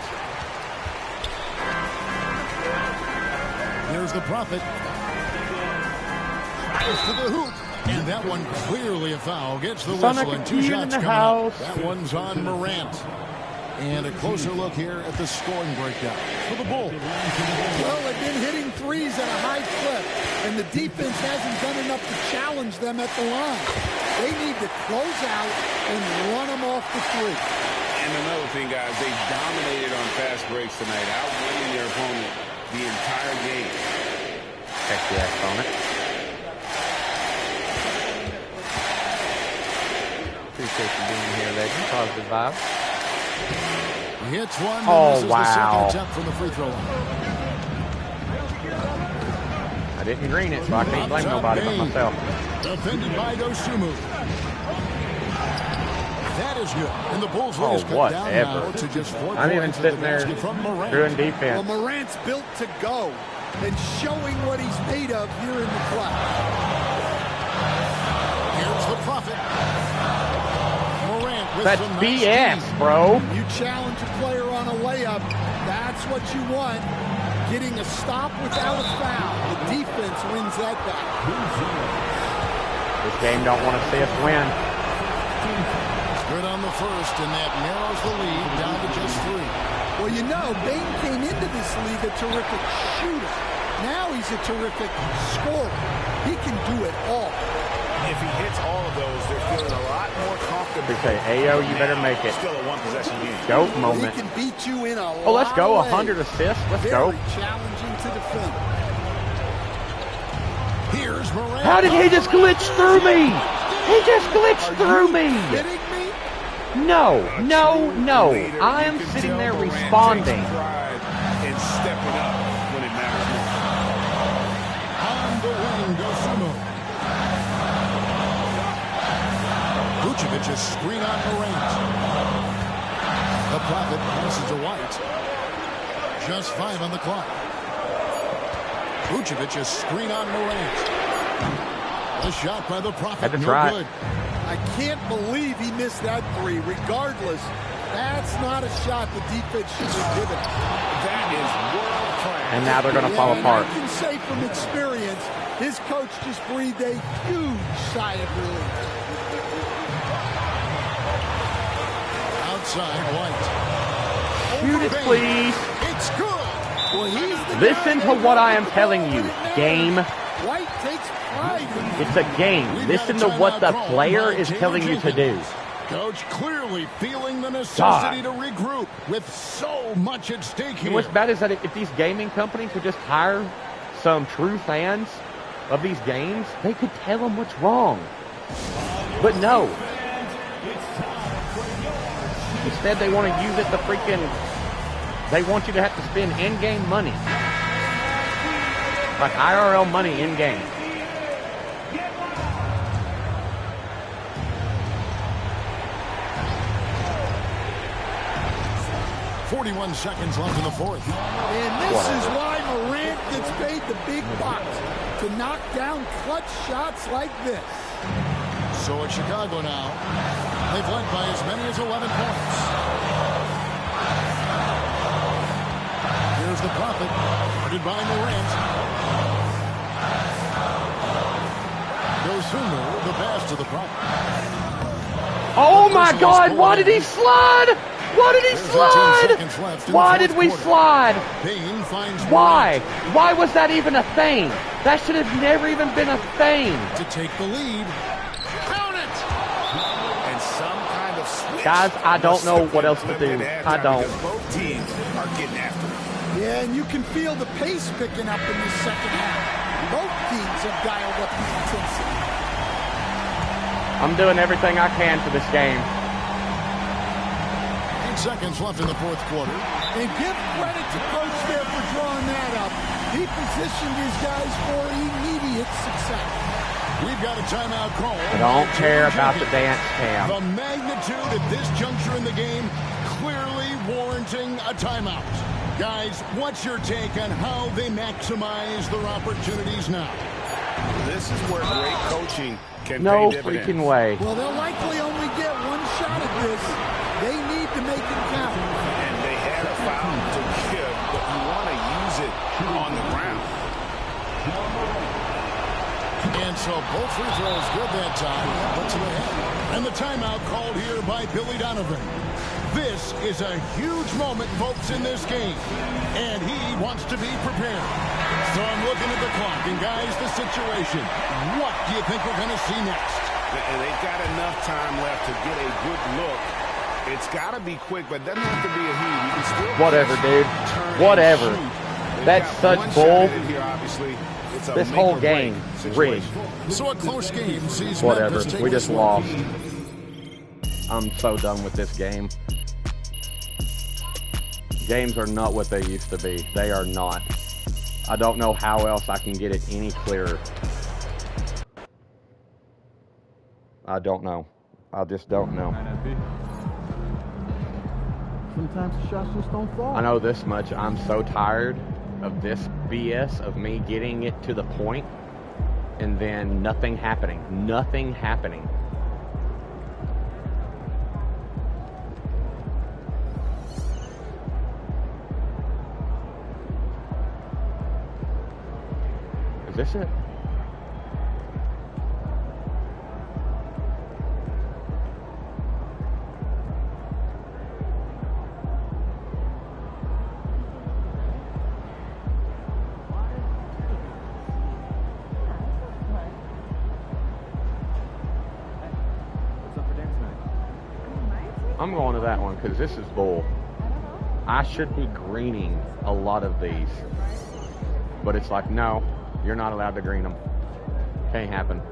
Here's the Prophet. Tries to the hoop. And that one clearly a foul. Gets the whistle and 2 shots coming up. That one's on Morant. And a closer look here at the scoring breakdown for the Bulls. Well, they've been hitting threes at a high clip, and the defense hasn't done enough to challenge them at the line. They need to close out and run them off the three. And another thing, guys, they dominated on fast breaks tonight, outwinning their opponent the entire game. Check the opponent. Appreciate you being here, legend. Positive vibe. Hits one. Oh, wow. The second attempt from the free throw line. I didn't green it, so I can't blame nobody but myself. Defended by Dosunmu. That is good. And the Bulls lead is cut down now to just 4 I'm even sitting there doing defense. Well, Morant's built to go and showing what he's made of here in the clutch. Here's the Prophet. That's BS, bro. You challenge a player on a layup. That's what you want. Getting a stop without a foul. The defense wins that back. This game don't want to see us win. Good on the first, and that narrows the lead down to just 3. Well, you know, Bane came into this league a terrific shooter. Now he's a terrific scorer. He can do it all. If he hits all of those, they're feeling a lot more comfortable. They say, Ayo, you better make it. Still a one-possession game. Goat moment. He can beat you in a Oh, let's go. lot of 100 ways. assists. Let's Very go. challenging to defend. Here's Morant. How did he just glitch through me? He just glitched through me. Kidding me? No. I am sitting there responding. And stepping up when it matters most. On the wing, Dosunmu. Vucevic is screen on Morant. The Prophet passes to White. Just 5 on the clock. Vucevic is screen on Morant. A shot by the Prophet. Had to no try. good. I can't believe he missed that three. Regardless, that's not a shot the defense should be given. That is world class. And now they're going to fall apart. I can say from experience, his coach just breathed a huge sigh of relief. Outside, White. Shoot it, please. It's good. Well, he's the Listen to what I am telling you, game. White takes pride in it. It's a game. Listen to what the player is telling you to do. Coach clearly feeling the necessity to regroup with so much at stake here. And what's bad is that if these gaming companies would just hire some true fans of these games, they could tell them what's wrong. But no. Instead, they want to use it to freaking... They want you to have to spend in-game money. Like IRL money in-game. .41 seconds left in the fourth. And this is why Morant gets paid the big bucks, to knock down clutch shots like this. So it's Chicago now. They've led by as many as 11 points. Here's the Prophet, guarded by Morant. Dosunmu, the pass to the Prophet. Oh my God, why did he slide? Why did he slide? Why did we slide? Why? Why was that even a thing? That should have never even been a thing. To take the lead. Count it! And some kind of switch. Guys, I don't know what else to do. I don't. Both teams are getting after it. Yeah, and you can feel the pace picking up in this second half. Both teams have dialed up the intensity. I'm doing everything I can for this game. 8 seconds left in the fourth quarter. And give credit to Coach there for drawing that up. He positioned his guys for immediate success. We've got a timeout call. I don't care about the dance cam. The magnitude at this juncture in the game clearly warranting a timeout. Guys, what's your take on how they maximize their opportunities now? This is where great coaching can No pay dividends. freaking way. Well, they'll likely only get one shot at this. They need to make it count. And they had a foul to give, but you want to use it on the ground. And so both free throws good that time. That puts it ahead. And the timeout called here by Billy Donovan. This is a huge moment, folks, in this game. And he wants to be prepared. So I'm looking at the clock. And, guys, the situation. What do you think we're going to see next? And they've got enough time left to get a good look. It's got to be quick, but it doesn't have to be a heat. You can still Whatever, dude. Whatever. That's such bull. This whole game rigged. So a close game sees Whatever. Memphis take We just this lost. lead. I'm so done with this game. Games are not what they used to be. They are not. I don't know how else I can get it any clearer. I don't know. I just don't know. Sometimes the shots just don't fall. I know this much. I'm so tired of this BS of me getting it to the point and then nothing happening. Nothing happening. Is this it? I'm going to that one because this is bull. I should be greening a lot of these. But it's like, no, you're not allowed to green them. Can't happen.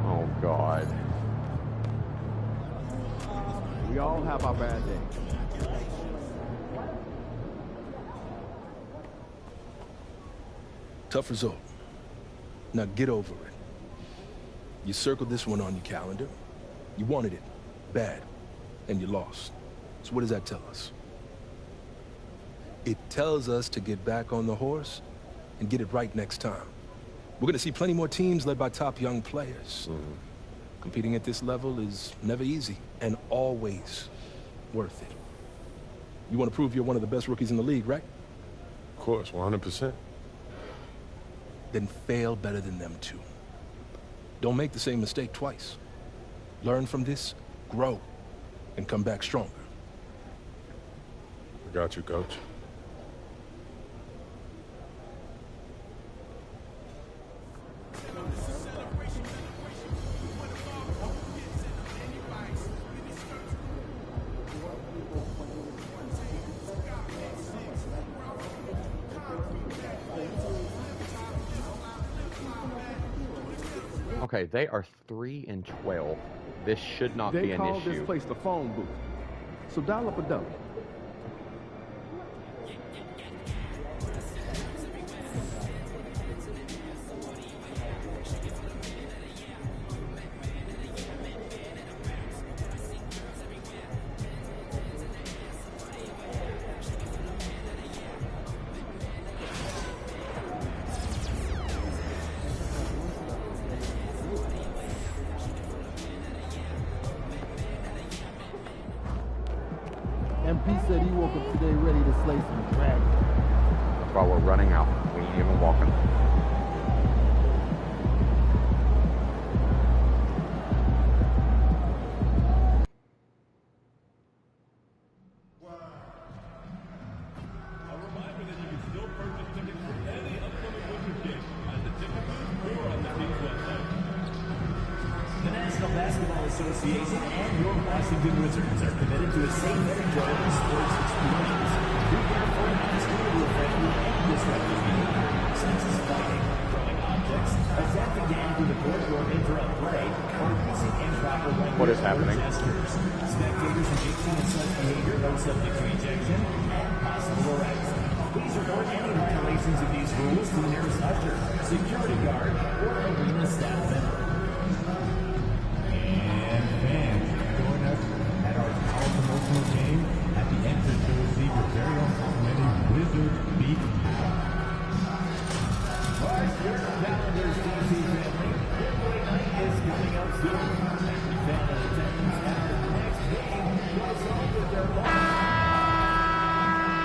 Oh, God. We all have our bad days. Tough result. Now get over it. You circled this one on your calendar. You wanted it bad, and you lost. So what does that tell us? It tells us to get back on the horse and get it right next time. We're going to see plenty more teams led by top young players. Competing at this level is never easy and always worth it. You want to prove you're one of the best rookies in the league, right? Of course, 100%. Then fail better than them too. Don't make the same mistake twice. Learn from this, grow, and come back stronger. I got you, Coach. Okay, they are 3-12. This should not be They an call issue. this place the phone booth. So dial up a double. MP said he woke up today ready to slay some dragons. That's why we're running out. We ain't even walking. The National Basketball Association and your Washington Wizards are committed to a safe and enjoyable sports experience. Prepare for an school-friendly and disruptive behavior, such as fighting, throwing objects, attacking gang through the court or interrupt play, or using improper language What is happening? or gestures. Spectators engaging in such behavior are subject to ejection and possible fluoresce. Please report any violations of these rules to the nearest usher, security guard, or arena staff member. And fans, join us at our power promotional game at the entrance to receive your very own complimentary Wizard Beat Power. Our spirit calendars, DC family. Giveaway night is coming up soon. Every fan in attendance at the next game goes home with their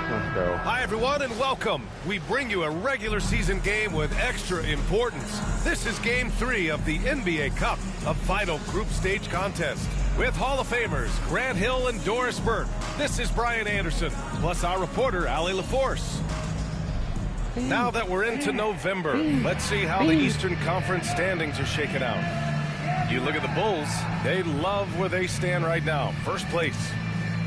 Let's go. Hi, everyone, and welcome. We bring you a regular season game with extra importance. This is Game 3 of the NBA Cup, a final group stage contest. With Hall of Famers Grant Hill and Doris Burke. This is Brian Anderson, plus our reporter, Allie LaForce. Now that we're into November, let's see how the Eastern Conference standings are shaking out. You look at the Bulls, they love where they stand right now, first place.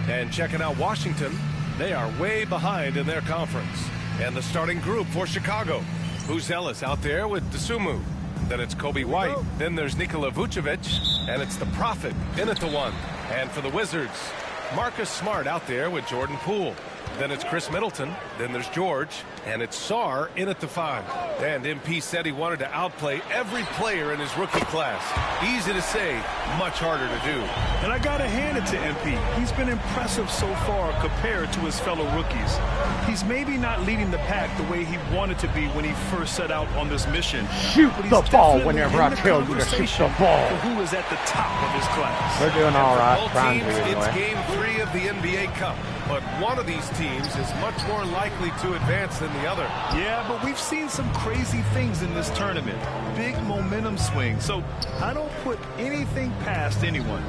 And checking out Washington, they are way behind in their conference. And the starting group for Chicago, Buzelis out there with Dosunmu. Then it's Kobe White. Then there's Nikola Vucevic. And it's the Prophet in at the 1. And for the Wizards, Marcus Smart out there with Jordan Poole. Then it's Chris Middleton. Then there's George. And it's Sarr in at the 5. And MP said he wanted to outplay every player in his rookie class. Easy to say, much harder to do. And I gotta hand it to MP. He's been impressive so far compared to his fellow rookies. He's maybe not leading the pack the way he wanted to be when he first set out on this mission. Shoot the ball whenever I tell you to shoot the ball. For who is at the top of his class. We're doing all right. Both teams, it's Game 3 of the NBA Cup. But one of these teams is much more likely to advance than the other. Yeah, but we've seen some crazy things in this tournament. Big momentum swings. So I don't put anything past anyone.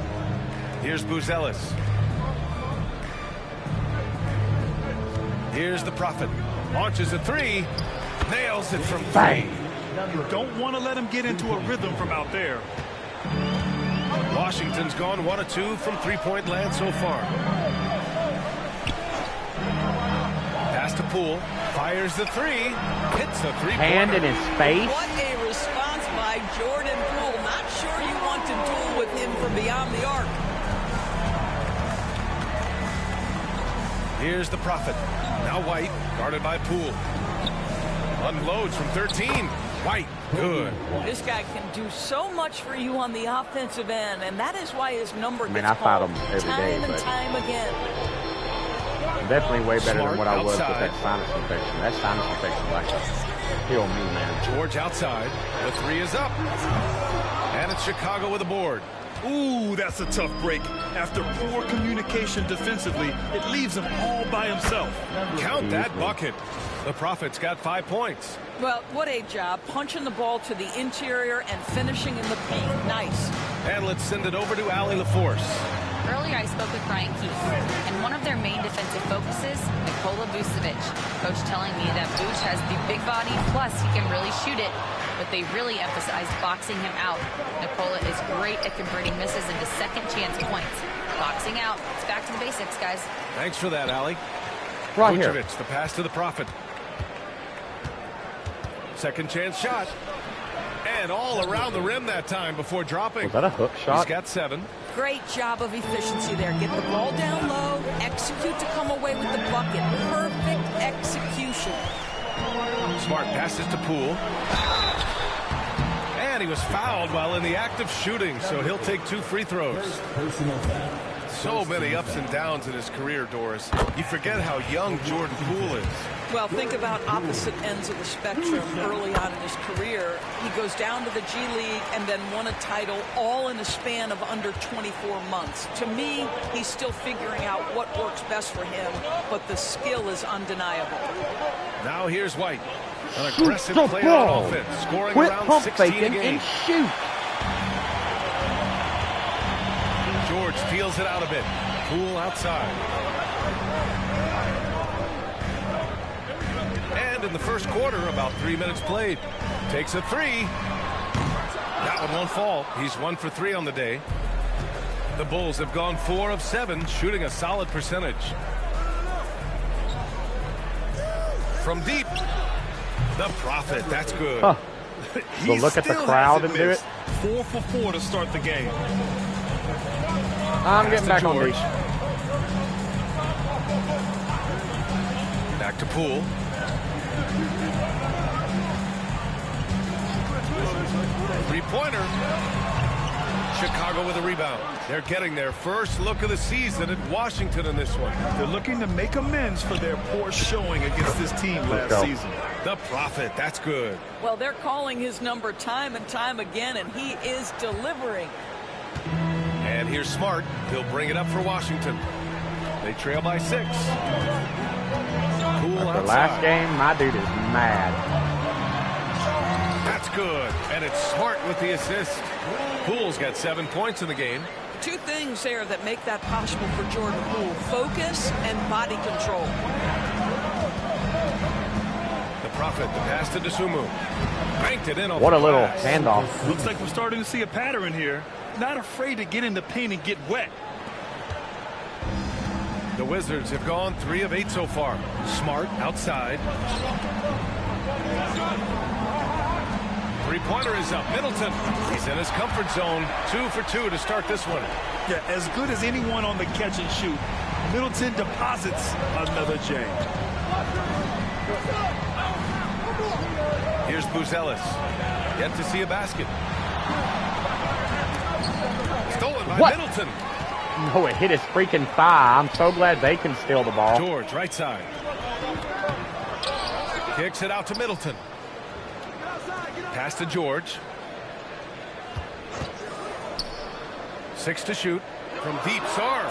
Here's Buzelis. Here's the Prophet. Launches a 3. Nails it from 3. You don't want to let him get into a rhythm from out there. Washington's gone 1 of 2 from three-point land so far. Pass to Poole. Fires the 3. Hits the 3-pointer. Hand in his face. What a response by Jordan Poole. Not sure you want to duel with him from beyond the arc. Here's the Prophet. Now White, guarded by Poole. Unloads from 13. White, good. This guy can do so much for you on the offensive end, and that is why his number gets I fight called him every day, time and but time again. I'm definitely way better than what I was with outside. that sinus infection. That sinus infection like killed me, man. George outside. The 3 is up. And it's Chicago with a board. Ooh, that's a tough break. After poor communication defensively, it leaves him all by himself. Count that bucket. The Prophet's got 5 points. Well, what a job. Punching the ball to the interior and finishing in the paint. Nice. And let's send it over to Allie LaForce. Earlier, I spoke with Brian Keefe, and one of their main defensive focuses, Nikola Vucevic. Coach telling me that Vuce has the big body, plus he can really shoot it, but they really emphasized boxing him out. Nikola is great at converting misses into second chance points. Boxing out. It's back to the basics, guys. Thanks for that, Allie. Right Vucevic, here. the pass to the Prophet. Second chance shot. And all around the rim that time before dropping. Was that a hook shot? He's got 7. Great job of efficiency there. Get the ball down low, execute to come away with the bucket. Perfect execution. Smart passes to Poole. And he was fouled while in the act of shooting, so he'll take 2 free throws. Personal foul. So many ups and downs in his career, Doris. You forget how young Jordan Poole is. Well, think about opposite ends of the spectrum early on in his career. He goes down to the G League and then won a title all in a span of under 24 months. To me, he's still figuring out what works best for him, but the skill is undeniable. Now here's White. An aggressive player on offense, scoring around 16 a game. And shoot. George feels it out a bit. Poole outside. And in the first quarter, about 3 minutes played. Takes a 3. That one won't fall. He's 1 for 3 on the day. The Bulls have gone 4 of 7, shooting a solid percentage. From deep, the Prophet. That's good. Huh. So look at the crowd and do it. 4 for 4 to start the game. I'm getting back on these. Back to Poole. Three-pointer. Chicago with a rebound. They're getting their first look of the season at Washington in this one. They're looking to make amends for their poor showing against this team last season. The Prophet, that's good. Well, they're calling his number time and time again, and he is delivering. And here's Smart. He'll bring it up for Washington. They trail by 6. Poole outside. The last game, my dude is mad. That's good. And it's Smart with the assist. Poole's got 7 points in the game. Two things there that make that possible for Jordan Poole: focus and body control. The Prophet, the pass to Dosunmu. Banked it in. What a little handoff. Looks like we're starting to see a pattern here. Not afraid to get in the paint and get wet. The Wizards have gone 3 of 8 so far. Smart outside. Three-pointer is up. Middleton, he's in his comfort zone. 2 for 2 to start this one. Yeah, as good as anyone on the catch and shoot. Middleton deposits another gem. Here's Buzelis. Yet to see a basket. Stolen by Middleton. No, it hit his freaking thigh. I'm so glad they can steal the ball. George, right side. Kicks it out to Middleton. Pass to George. 6 to shoot from deep. Sarr.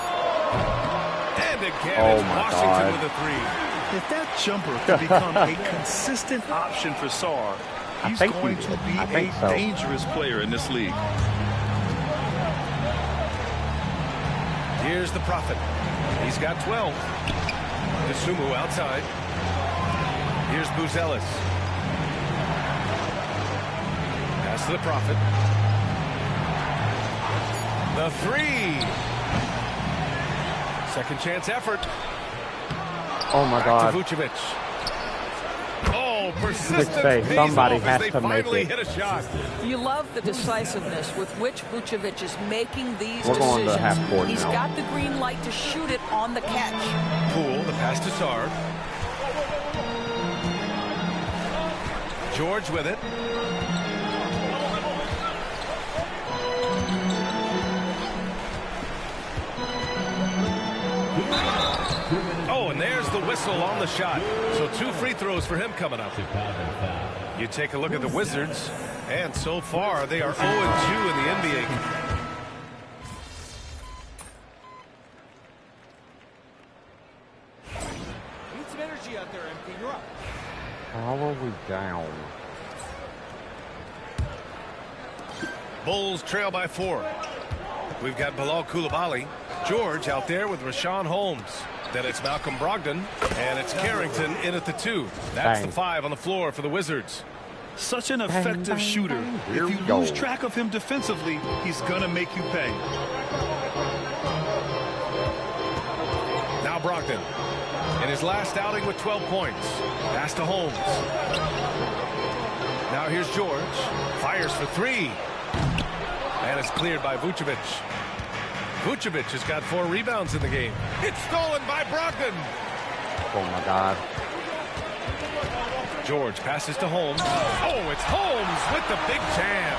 And again, it's Washington with a 3. If that jumper can become a consistent option for Sarr, he's going to be a dangerous player in this league. Here's the Prophet. He's got 12. Dosunmu outside. Here's Buzelis. Pass to the Prophet. The 3. Second chance effort. Oh my God. Back to Vucevic. Oh, persistent. Somebody as has they to make finally it. hit a shot. You love the decisiveness with which Vucevic is making these We're going decisions. to half court He's now. got the green light to shoot it on the catch. Poole, the pass to Sarr. George with it. Oh, and there's the whistle on the shot. So 2 free throws for him coming up. You take a look at the Wizards, and so far they are 0-2 in the NBA. Need some energy out there, MP. You're up. How are we down? Bulls trail by 4. We've got Bilal Coulibaly. George out there with Rashawn Holmes. Then it's Malcolm Brogdon, and it's Carrington in at the 2. That's the 5 on the floor for the Wizards. Such an effective shooter. If you lose track of him defensively, he's going to make you pay. Now Brogdon in his last outing with 12 points. Pass to Holmes. Now here's George. Fires for 3. And it's cleared by Vucevic. Vucevic has got 4 rebounds in the game. It's stolen by Brogdon. Oh my God. George passes to Holmes. Oh, it's Holmes with the big jam.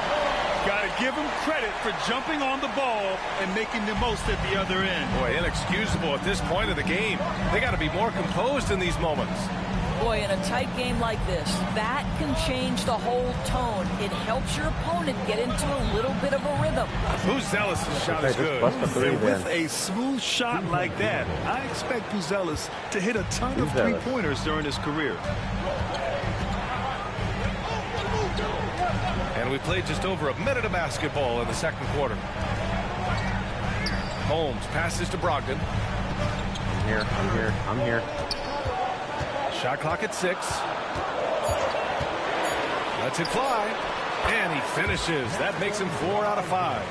Got to give him credit for jumping on the ball and making the most at the other end. Boy, inexcusable at this point of the game. They got to be more composed in these moments. Boy, in a tight game like this, that can change the whole tone. It helps your opponent get into a little bit of a rhythm. Buzelis' shot is good. And with a smooth shot like that, I expect Buzelis to hit a ton of three-pointers during his career. And we played just over a minute of basketball in the second quarter. Holmes passes to Brogdon. I'm here. Shot clock at 6. Lets it fly. And he finishes. That makes him 4 out of 5.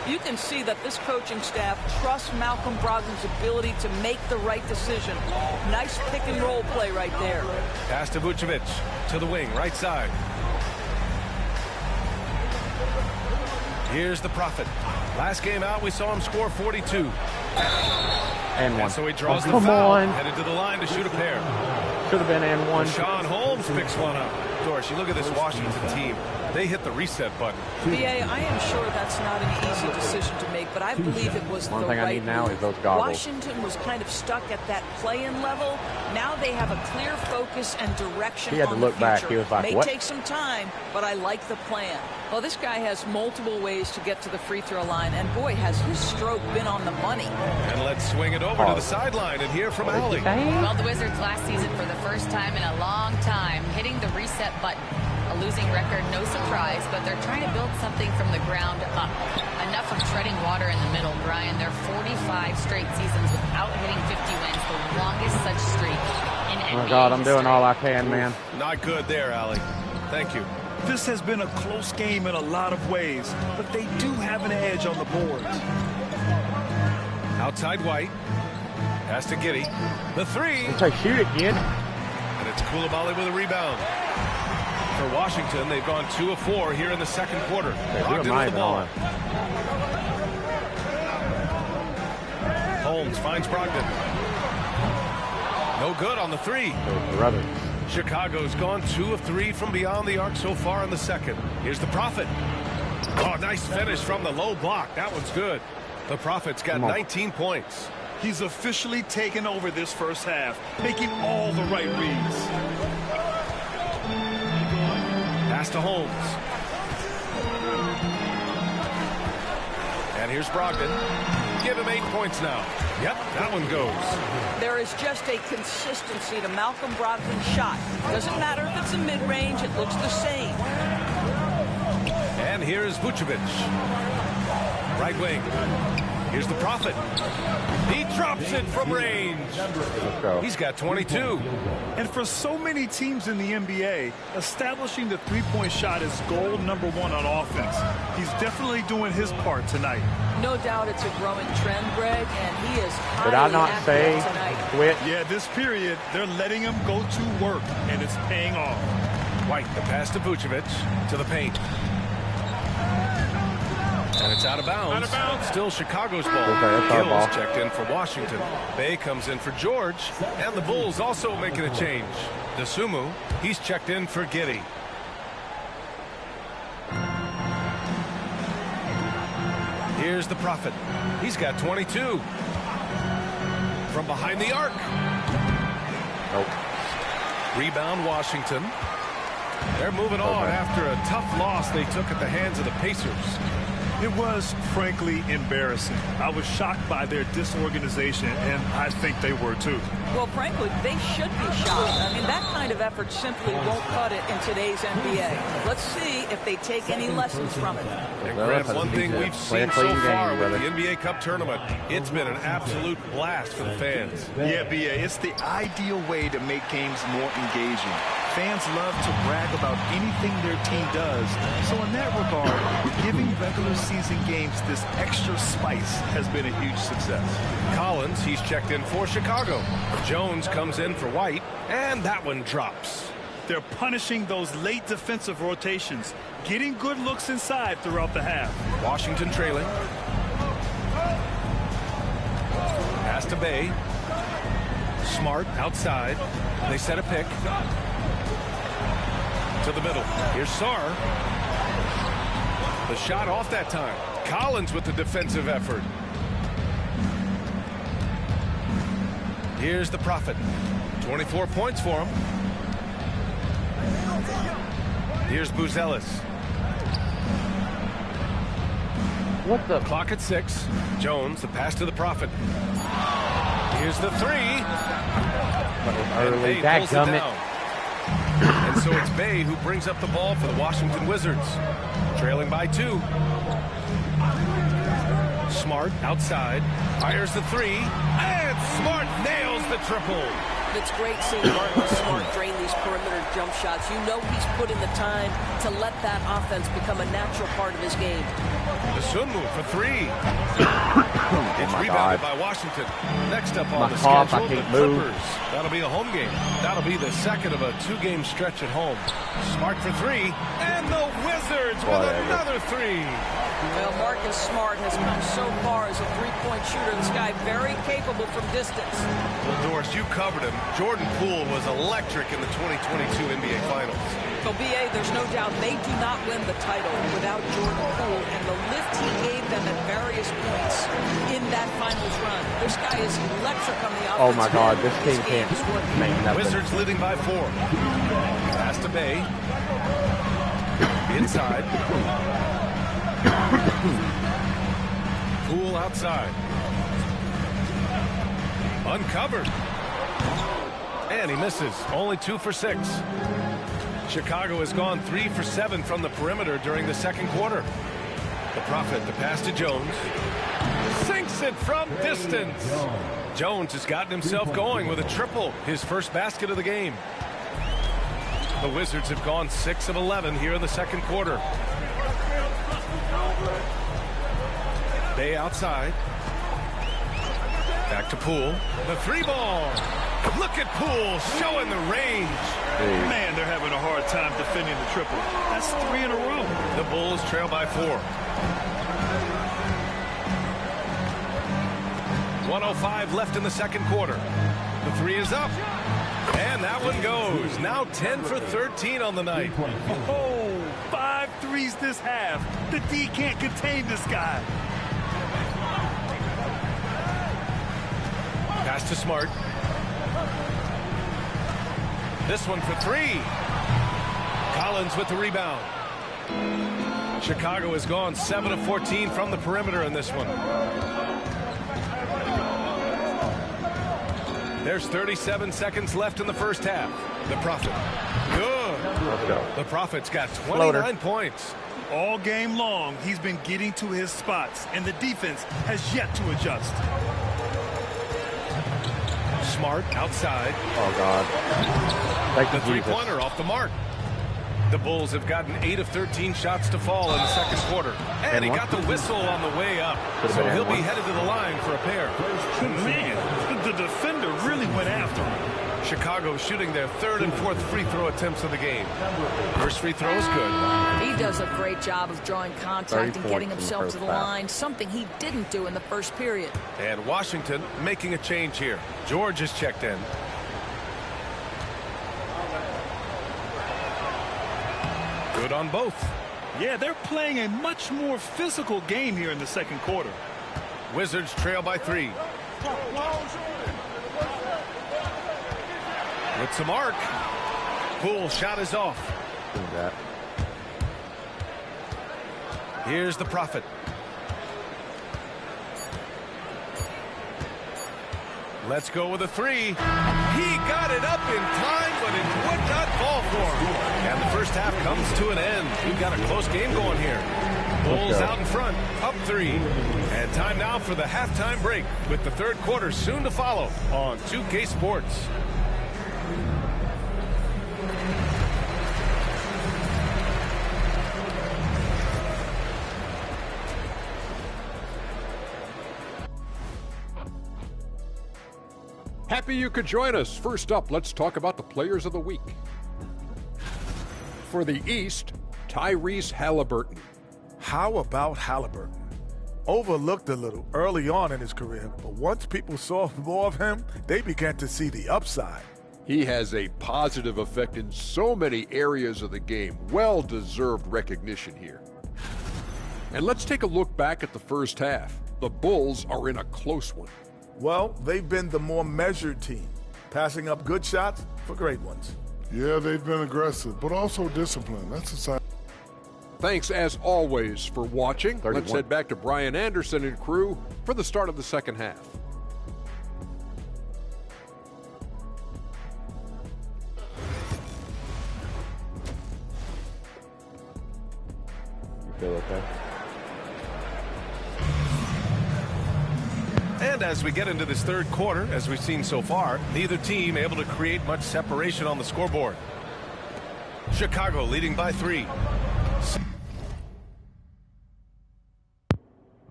You can see that this coaching staff trusts Malcolm Brogdon's ability to make the right decision. Nice pick and roll play right there. Pass to Vucevic to the wing, right side. Here's the Prophet. Last game out, we saw him score 42. And one. So he draws the come foul, on. headed to the line to shoot a pair. Should have been and one. Sean Holmes picks one up. Doris, you look at this Washington team. They hit the reset button. BA, I am sure that's not an easy decision to make, but I believe it was the right move. One thing I need now is those goggles. Washington was kind of stuck at that play-in level. Now they have a clear focus and direction. He had to on look the back. future. He was like, May what? take some time, but I like the plan. Well, this guy has multiple ways to get to the free throw line, and boy, has his stroke been on the money. And let's swing it over to the sideline and hear from Allie. Well, the Wizards last season, for the first time in a long time, hitting the reset button. A losing record, no surprise, but they're trying to build something from the ground up. Enough of treading water in the middle, Brian. They're 45 straight seasons without hitting 50 wins, the longest such streak in NBA Oh, God, I'm history. doing all I can, man. Not good there, Allie. Thank you. This has been a close game in a lot of ways, but they do have an edge on the boards. Outside White. Pass to Giddey. The three. Try shoot again. And it's Coulibaly with a rebound. For Washington, they've gone 2 of 4 here in the second quarter. Brogdon with the ball. Holmes finds Brogdon. No good on the three. Brother. Chicago's gone 2 of 3 from beyond the arc so far in the second. Here's the Prophet. Oh, nice finish from the low block. That one's good. The Prophet's got 19 points. He's officially taken over this first half, making all the right reads. Pass to Holmes. And here's Brogdon. Give him 8 points now. Yep, that one goes. There is just a consistency to Malcolm Brogdon's shot. Doesn't matter if it's a mid-range, it looks the same. And here's Vucevic. Right wing. Here's the Prophet. He drops it from range. He's got 22. And for so many teams in the NBA, establishing the three-point shot is goal number 1 on offense. He's definitely doing his part tonight. No doubt it's a growing trend, Greg, and he is Did I not say tonight. quit? Yeah, this period, they're letting him go to work, and it's paying off. White, the pass to Vucevic, to the paint. And it's out of bounds. Out of bounds. Still Chicago's ball. Okay, that's our ball. Gill's checked in for Washington. Bay comes in for George. And the Bulls also making a change. Dosunmu, he's checked in for Giddey. Here's the Prophet. He's got 22. From behind the arc. Nope. Rebound Washington. They're moving on after a tough loss they took at the hands of the Pacers. It was, frankly, embarrassing. I was shocked by their disorganization, and I think they were too. Well, frankly, they should be shocked. I mean, that kind of effort simply won't cut it in today's NBA. Let's see if they take any lessons from it. And Grant, one thing we've seen so far with the NBA Cup tournament, it's been an absolute blast for the fans. Yeah, B.A., it's the ideal way to make games more engaging. Fans love to brag about anything their team does. So in that regard, giving regular season games this extra spice has been a huge success. Collins, he's checked in for Chicago. Jones comes in for White, and that one drops. They're punishing those late defensive rotations, getting good looks inside throughout the half. Washington trailing. Pass to Bay. Smart outside. They set a pick. To the middle. Here's Sarr. The shot off that time. Collins with the defensive effort. Here's the Prophet. 24 points for him. Here's Buzelis. What the? Clock at 6. Jones, the pass to the Prophet. Here's the three. Early. Dadgummit. And so it's Bay who brings up the ball for the Washington Wizards. Trailing by 2. Smart outside. Fires the three. And Smart nails the triple. It's great seeing Marcus Smart drain these perimeter jump shots. You know he's put in the time to let that offense become a natural part of his game. Dosunmu for 3. It's rebounded by Washington. Next up on the schedule, the Clippers. That'll be a home game. That'll be the second of a 2-game stretch at home. Smart for 3. And the Wizards with another 3. Well, Marcus Smart has come so far as a three-point shooter. This guy very capable from distance. Well, Doris, you covered him. Jordan Poole was electric in the 2022 NBA Finals. So, B.A., there's no doubt they do not win the title without Jordan Poole and the lift he gave them at various points in that finals run. This guy is electric on the offense. Oh my God, this team can't make nothing. Wizards leading by 4. Pass to Bay. Inside. Poole outside. Uncovered. And he misses. Only 2 for 6. Chicago has gone 3 for 7 from the perimeter during the second quarter. The Prophet, the pass to Jones. Sinks it from distance. Jones has gotten himself going with a triple, his first basket of the game. The Wizards have gone 6 of 11 here in the second quarter. Bay outside. Back to Poole. The 3-ball. Look at Poole showing the range. Man, they're having a hard time defending the triple. That's 3 in a row. The Bulls trail by 4. 1:05 left in the second quarter. The 3 is up. And that one goes. Now 10 for 13 on the night. Oh, 5 threes this half. The D can't contain this guy. Pass to Smart. This one for 3. Collins with the rebound. Chicago has gone 7 of 14 from the perimeter in this one. There's 37 seconds left in the first half. The Prophet. Good. Let's go. The Prophet's got 29 points. All game long, he's been getting to his spots, and the defense has yet to adjust. Smart outside. Oh, God. Thank The you, Jesus. three-pointer off the mark. The Bulls have gotten 8 of 13 shots to fall in the second quarter. And he got the whistle on the way up. So he'll be headed to the line for a pair. Man, the defender really went after him. Chicago shooting their 3rd and 4th free throw attempts of the game. First free throw is good. He does a great job of drawing contact and getting himself to the line, something he didn't do in the first period. And Washington making a change here. George is checked in. Good on both. Yeah, they're playing a much more physical game here in the second quarter. Wizards trail by 3. With some arc. Poole shot is off. Here's the Prophet. Let's go with a 3. He got it up in time, but it would not fall for him. And the first half comes to an end. We've got a close game going here. Bulls out in front, up 3. And time now for the halftime break, with the third quarter soon to follow on 2K Sports. Happy you could join us. First up, let's talk about the players of the week. For the East, Tyrese Halliburton. How about Halliburton? Overlooked a little early on in his career, but once people saw more of him, they began to see the upside. He has a positive effect in so many areas of the game. Well-deserved recognition here. And let's take a look back at the first half. The Bulls are in a close one. Well, they've been the more measured team, passing up good shots for great ones. Yeah, they've been aggressive, but also disciplined. That's a sign. Thanks, as always, for watching. 31. Let's head back to Brian Anderson and crew for the start of the second half. You feel okay? And as we get into this third quarter, as we've seen so far, neither team able to create much separation on the scoreboard. Chicago leading by 3.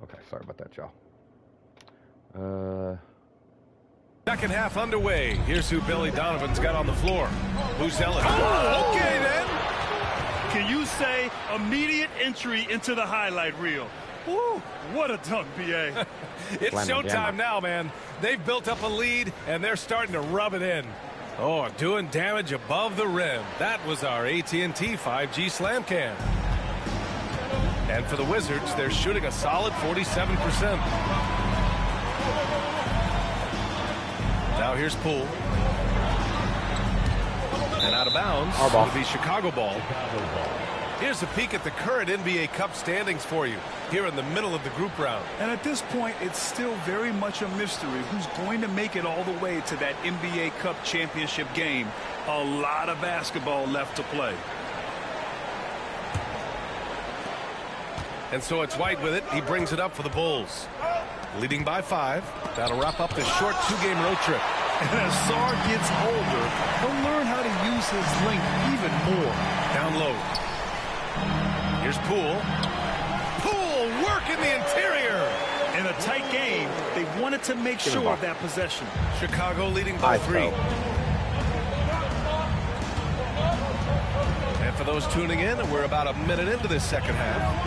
Okay, sorry about that, y'all. Second half underway. Here's who Billy Donovan's got on the floor. Who's Ellis? Oh, okay then. Can you say immediate entry into the highlight reel? Woo, what a dunk, B.A. It's showtime now, man. They've built up a lead, and they're starting to rub it in. Oh, doing damage above the rim. That was our AT&T 5G slam cam. And for the Wizards, they're shooting a solid 47%. Now here's Poole. And out of bounds, it'll be Chicago ball. Here's a peek at the current NBA Cup standings for you here in the middle of the group round. And at this point, it's still very much a mystery who's going to make it all the way to that NBA Cup championship game. A lot of basketball left to play. And so it's White with it. He brings it up for the Bulls. Leading by 5. That'll wrap up the short 2-game road trip. And as Sar gets older, he'll learn how to use his length even more. Down low. Here's Poole. Poole work in the interior. In a tight game, they wanted to make sure of that possession. Chicago leading by 3. And for those tuning in, we're about a minute into this second half.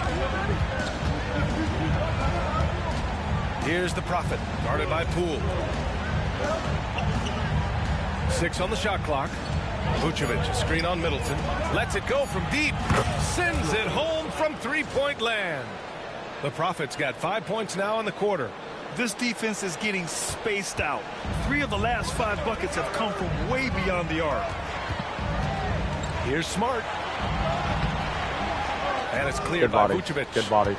Here's the Prophet, guarded by Poole. 6 on the shot clock. Vucevic, a screen on Middleton. Lets it go from deep. Sends it home from three-point land. The Prophet's got 5 points now in the quarter. This defense is getting spaced out. 3 of the last 5 buckets have come from way beyond the arc. Here's Smart. And it's cleared by Vucevic. Good bodies.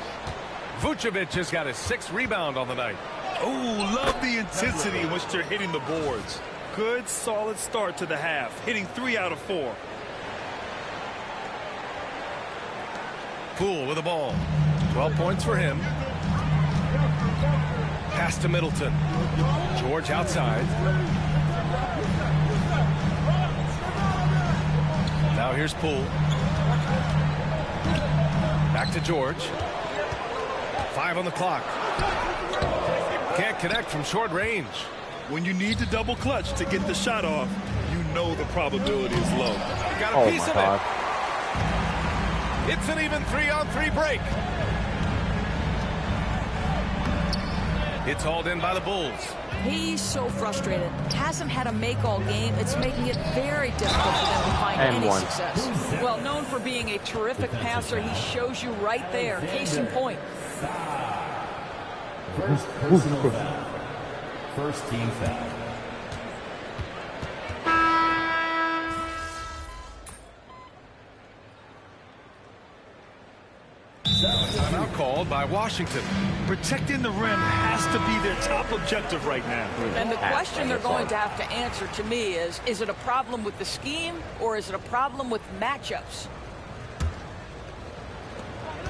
Vucevic has got his 6th rebound on the night. Oh, love the intensity in which they're hitting the boards. Good, solid start to the half, hitting 3 out of 4. Poole with the ball. 12 points for him. Pass to Middleton. George outside. Now here's Poole. Back to George. 5 on the clock. Can't connect from short range. When you need to double clutch to get the shot off, you know the probability is low. Got a piece of it. It's an even 3-on-3 break. It's hauled in by the Bulls. He's so frustrated. Hasn't had a make all game. It's making it very difficult for them to find any success. Well, known for being a terrific passer, he shows you right there. Case in point. First personal foul. First team foul. Timeout called by Washington. Protecting the rim has to be their top objective right now. And the question they're going to have to answer to me is it a problem with the scheme or is it a problem with matchups?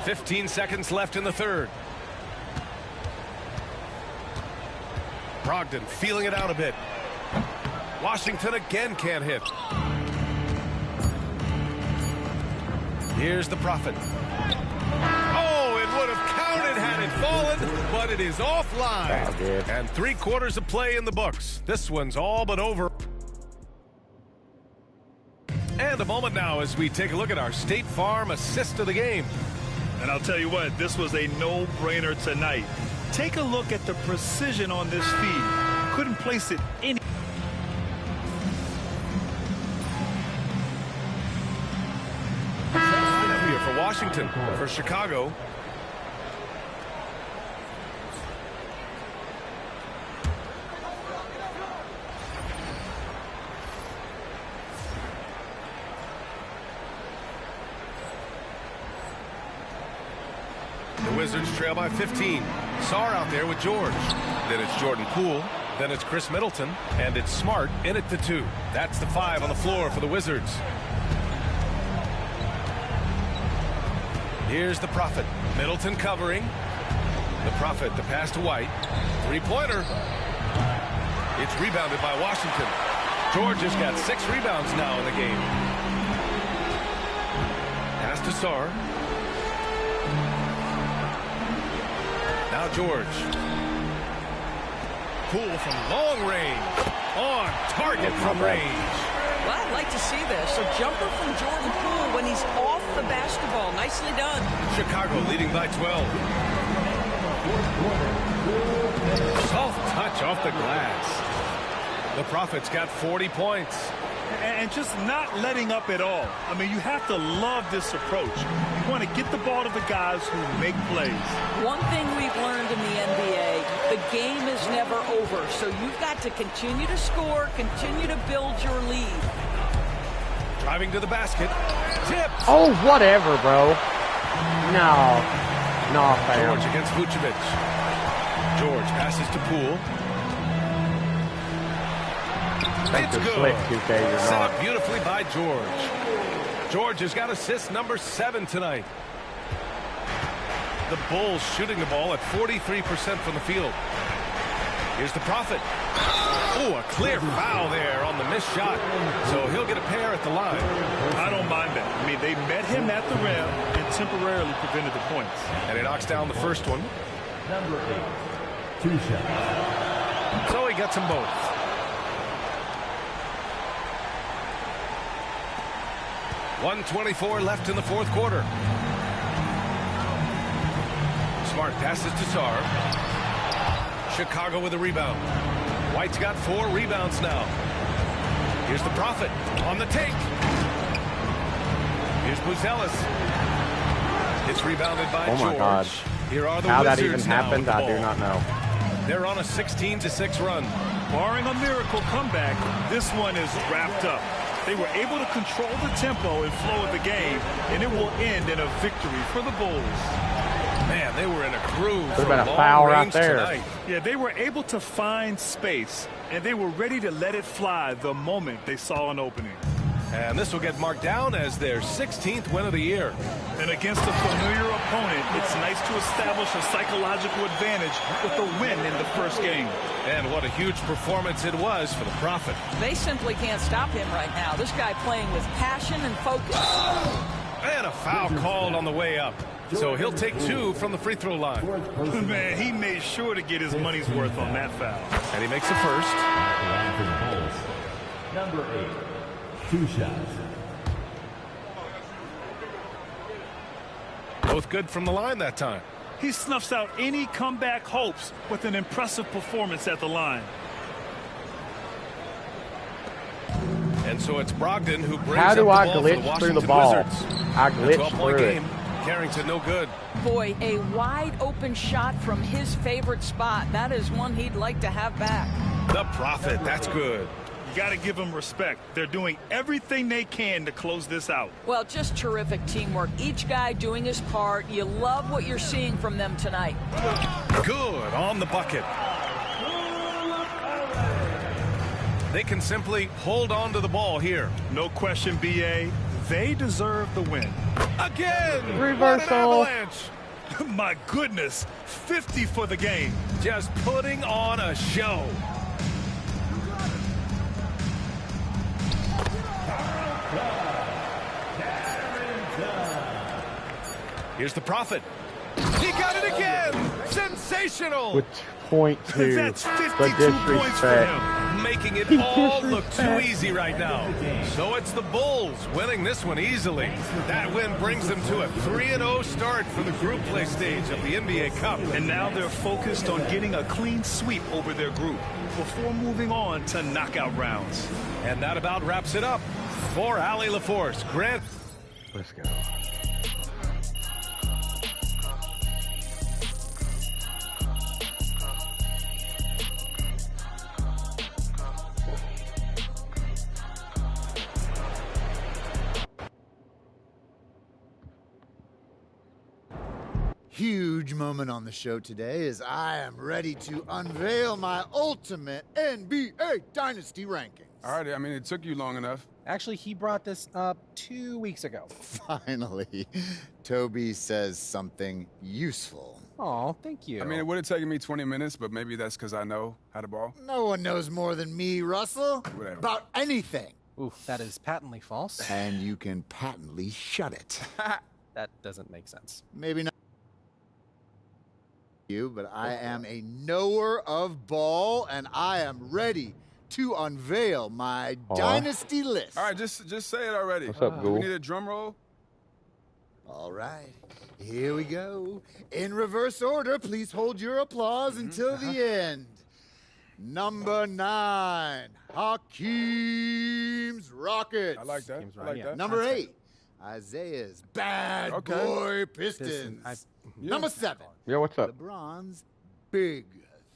15 seconds left in the third. Brogdon feeling it out a bit. Washington again can't hit. Here's the Prophet. Oh, it would have counted had it fallen, but it is offline. And 3/4 of play in the books. This one's all but over. And a moment now as we take a look at our State Farm assist of the game. And I'll tell you what, this was a no-brainer tonight. Take a look at the precision on this feed. Couldn't place it any. Here for Washington, for Chicago. The Wizards trail by 15. Sar out there with George. Then it's Jordan Poole. Then it's Chris Middleton. And it's Smart in at the 2. That's the 5 on the floor for the Wizards. Here's the Prophet. Middleton covering. The Prophet, the pass to White. 3-pointer. It's rebounded by Washington. George has got 6 rebounds now in the game. Pass to Sar. Now George. Poole from long range. On target from range. Well, I'd like to see this. A jumper from Jordan Poole when he's off the basketball. Nicely done. Chicago leading by 12. Soft touch off the glass. The Profits got 40 points. And just not letting up at all. I mean, you have to love this approach. You want to get the ball to the guys who make plays. One thing we've learned in the NBA, the game is never over. So you've got to continue to score, continue to build your lead. Driving to the basket. Tip. Oh, whatever, bro. No. No, fam. George against Vucevic. George passes to Poole. It's good. Set up beautifully by George. George has got assist number 7 tonight. The Bulls shooting the ball at 43% from the field. Here's the Prophet. Oh, a clear foul there on the missed shot. So he'll get a pair at the line. I don't mind that. I mean, they met him at the rim and temporarily prevented the points. And he knocks down the first one. Number 8, 2 shots. So he gets them both. .124 left in the fourth quarter. Smart passes to Sarr. Chicago with a rebound. White's got 4 rebounds now. Here's the Prophet on the take. Here's Buzelis. It's rebounded by George. Oh my God. Here are the How that Wizards even happened, now I do not know. They're on a 16-6 run. Barring a miracle comeback, this one is wrapped up. They were able to control the tempo and flow of the game, and it will end in a victory for the Bulls. Man, they were in a groove. Could have been a foul right there. Tonight. Yeah, they were able to find space, and they were ready to let it fly the moment they saw an opening. And this will get marked down as their 16th win of the year. And against a familiar opponent, it's nice to establish a psychological advantage with the win in the first game. And what a huge performance it was for the Prophet. They simply can't stop him right now. This guy playing with passion and focus. And a foul called on the way up. So he'll take 2 from the free throw line. Man, he made sure to get his money's worth on that foul. And he makes the first. Number 8, 2 shots. Both good from the line that time. He snuffs out any comeback hopes with an impressive performance at the line. And so it's Brogdon who brings How do up I the ball for the glitch Washington through the ball? Wizards. I A glitch 12-point through game. it. Carrington no good. Boy, a wide open shot from his favorite spot. That is one he'd like to have back. The Prophet, that's good. You got to give them respect. They're doing everything they can to close this out. Well, just terrific teamwork. Each guy doing his part. You love what you're seeing from them tonight. Good on the bucket. They can simply hold on to the ball here. No question, B.A. They deserve the win. Again! Reversal. What an avalanche! My goodness, 50 for the game. Just putting on a show. Here's the Prophet. He got it again! Sensational! With .2, That's 52 the points for disrespect. him. Making it all look too easy right now. So it's the Bulls winning this one easily. That win brings them to a 3-0 start for the group play stage of the NBA Cup. And now they're focused on getting a clean sweep over their group before moving on to knockout rounds. And that about wraps it up. For Allie LaForce, Grant. Let's go. Huge moment on the show today as I am ready to unveil my ultimate NBA Dynasty rankings. All right, I mean, it took you long enough. Actually, he brought this up 2 weeks ago. Finally, Toby says something useful. Oh, thank you. I mean, it would have taken me 20 minutes, but maybe that's because I know how to ball. No one knows more than me, Russell, Whatever. about anything. Ooh, that is patently false. And you can patently shut it. That doesn't make sense. Maybe not you, but I am a knower of ball, and I am ready to unveil my dynasty list. All right, just say it already. What's up, Ghoul? We need a drum roll. All right, here we go. In reverse order, please hold your applause until the end. Number 9, Hakeem's Rockets. I like that. I like that. Number 8, Isaiah's Bad Boy Pistons. Number 7, Yo, what's up? LeBron's Big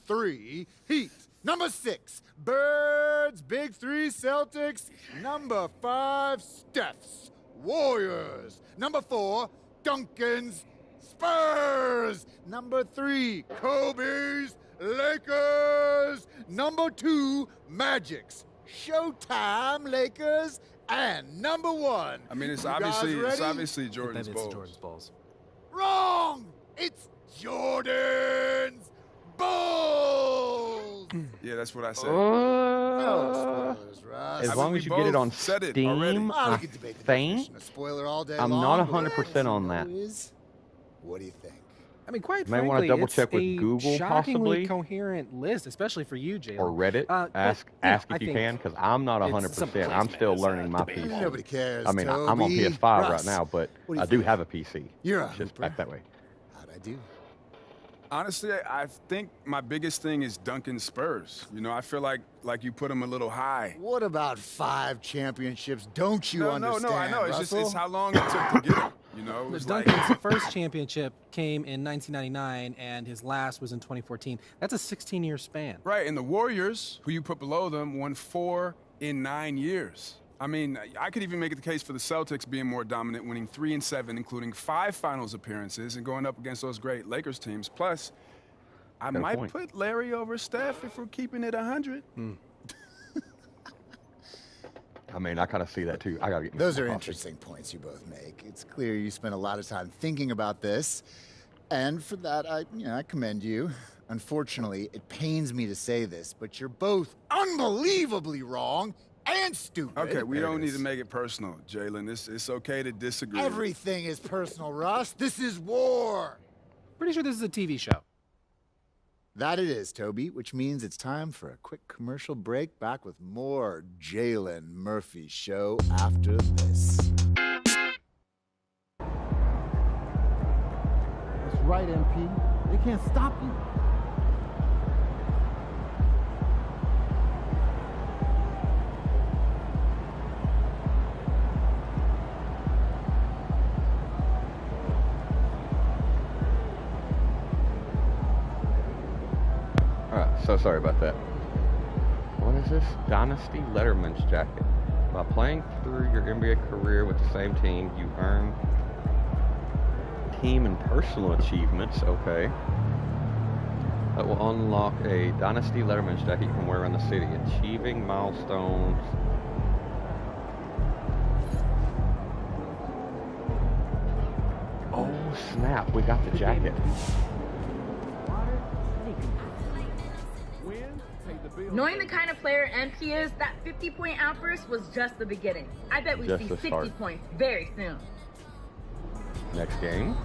3 Heat. Number 6, Birds Big 3 Celtics. Number 5, Steph's Warriors. Number 4, Duncan's Spurs. Number 3, Kobe's Lakers. Number 2, Magic's Showtime Lakers. And number 1. I mean, it's you guys ready? obviously Jordan's Bulls. Jordan's Bulls. Wrong! It's Jordan's Bulls! Yeah, that's what I said. No spoilers, Russ. As long as you get it on said it Steam, already. I we can debate the think definition of spoiler all day I'm long, not but 100% on that. what do you think? I mean, quite May wanna frankly, double it's check with a Google, shockingly possibly. coherent list, especially for you, Jalen. Or Reddit. But, ask yeah, if I you think can, because I'm not it's 100%. I'm still learning my debatable. PC. Nobody cares, I mean, I'm on Toby. PS5 right Russ, now, but what do you I do think? have a PC. You're a It's just hooper. back that way. How'd I do? Honestly, I think my biggest thing is Duncan Spurs. You know, I feel like you put him a little high. What about 5 championships? Don't you understand, No, I know. It's just Russell? it's how long it took to get him. You know, it was like Duncan's first championship came in 1999, and his last was in 2014. That's a 16-year span. right. And the Warriors, who you put below them, won 4 in 9 years. I mean, I could even make the case for the Celtics being more dominant, winning 3 and 7, including 5 finals appearances, and going up against those great Lakers teams. Plus, I Got a might point. put Larry over Steph if we're keeping it 100. I mean, I kind of see that too. I gotta get me Those some are coffee. interesting points you both make. It's clear you spent a lot of time thinking about this, and for that, I commend you. Unfortunately, it pains me to say this, but you're both unbelievably wrong and stupid. Okay, we There it don't need is. to make it personal, Jalen. It's okay to disagree. Everything is personal, Russ. This is war. Pretty sure this is a TV show. That it is, Toby, which means it's time for a quick commercial break. Back with more Jalen Murphy Show after this. That's right, MP. They can't stop you. So sorry about that. What is this? Dynasty Letterman's jacket. By playing through your NBA career with the same team, you earn team and personal achievements. Okay. That will unlock a Dynasty Letterman's jacket you can wear around the city. Achieving milestones. Oh, snap. We got the jacket. Knowing the kind of player MP is, that 50-point outburst was just the beginning. I bet we Just see the 60 start. points very soon. Next game.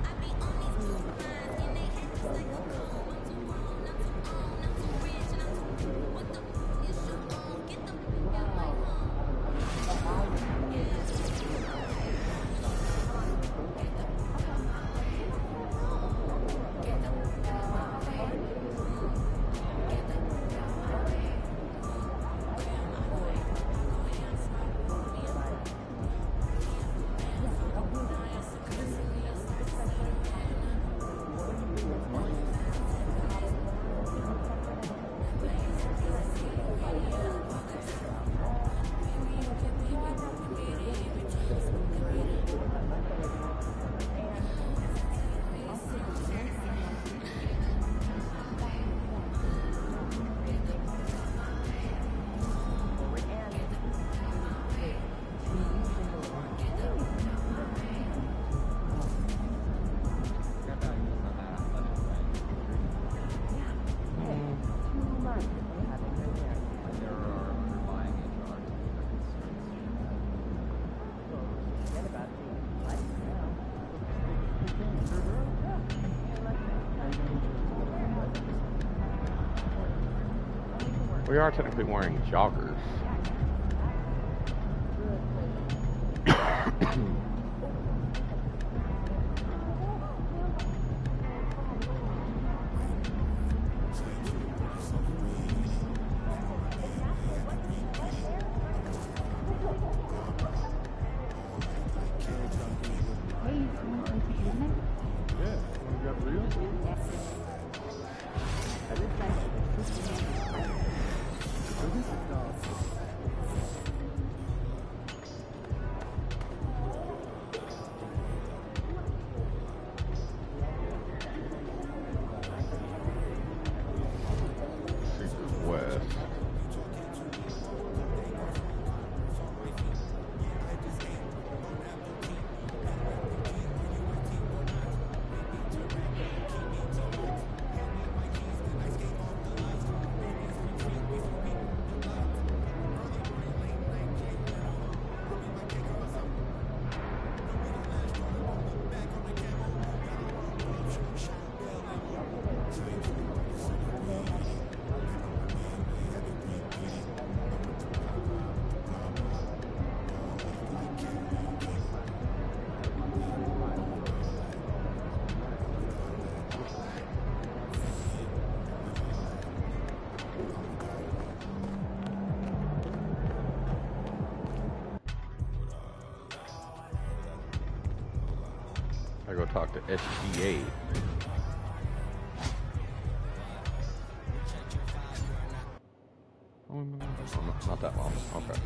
We are technically wearing joggers. I go talk to SGA. Oh, not that long. Okay.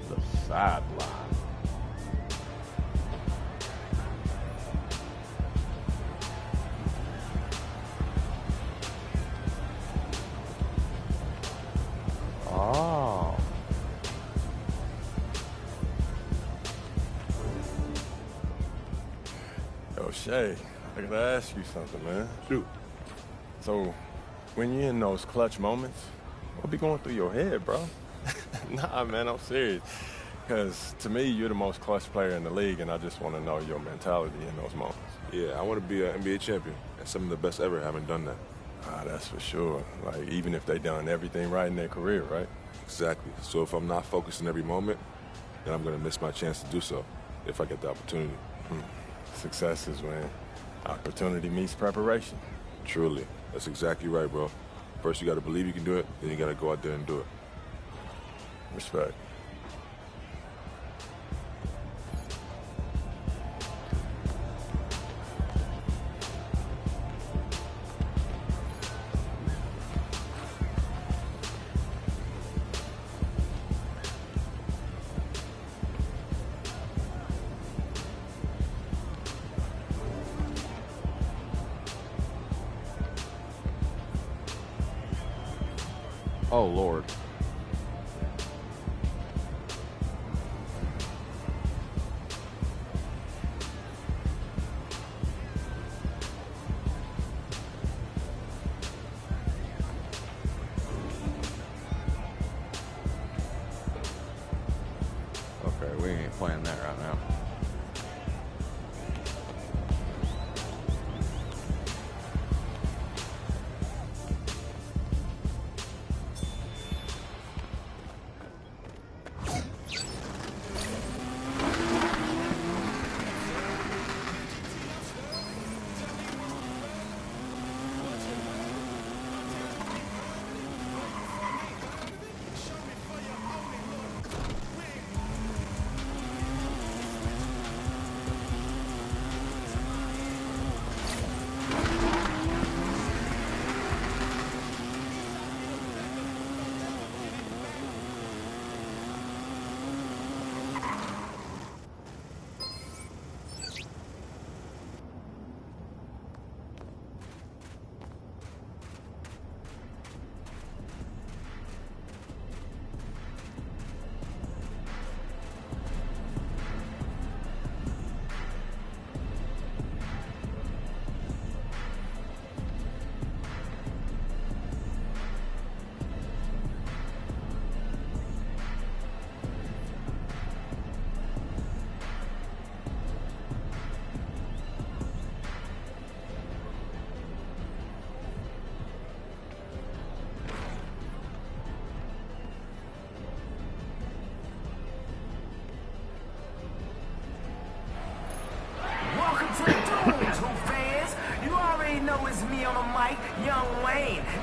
The sideline. Oh. Yo, Shay, I gotta ask you something, man. Shoot. So, when you're in those clutch moments, what be going through your head, bro? Nah, man, I'm serious. Because to me, you're the most clutch player in the league, and I just want to know your mentality in those moments. Yeah, I want to be an NBA champion, and some of the best ever haven't done that. Ah, that's for sure. Like, even if they done everything right in their career, right? Exactly. So if I'm not focused in every moment, then I'm going to miss my chance to do so if I get the opportunity. Success is when opportunity meets preparation. Truly. That's exactly right, bro. First, you got to believe you can do it, then you got to go out there and do it. Respect. Oh, Lord. Okay, we ain't playing that right now.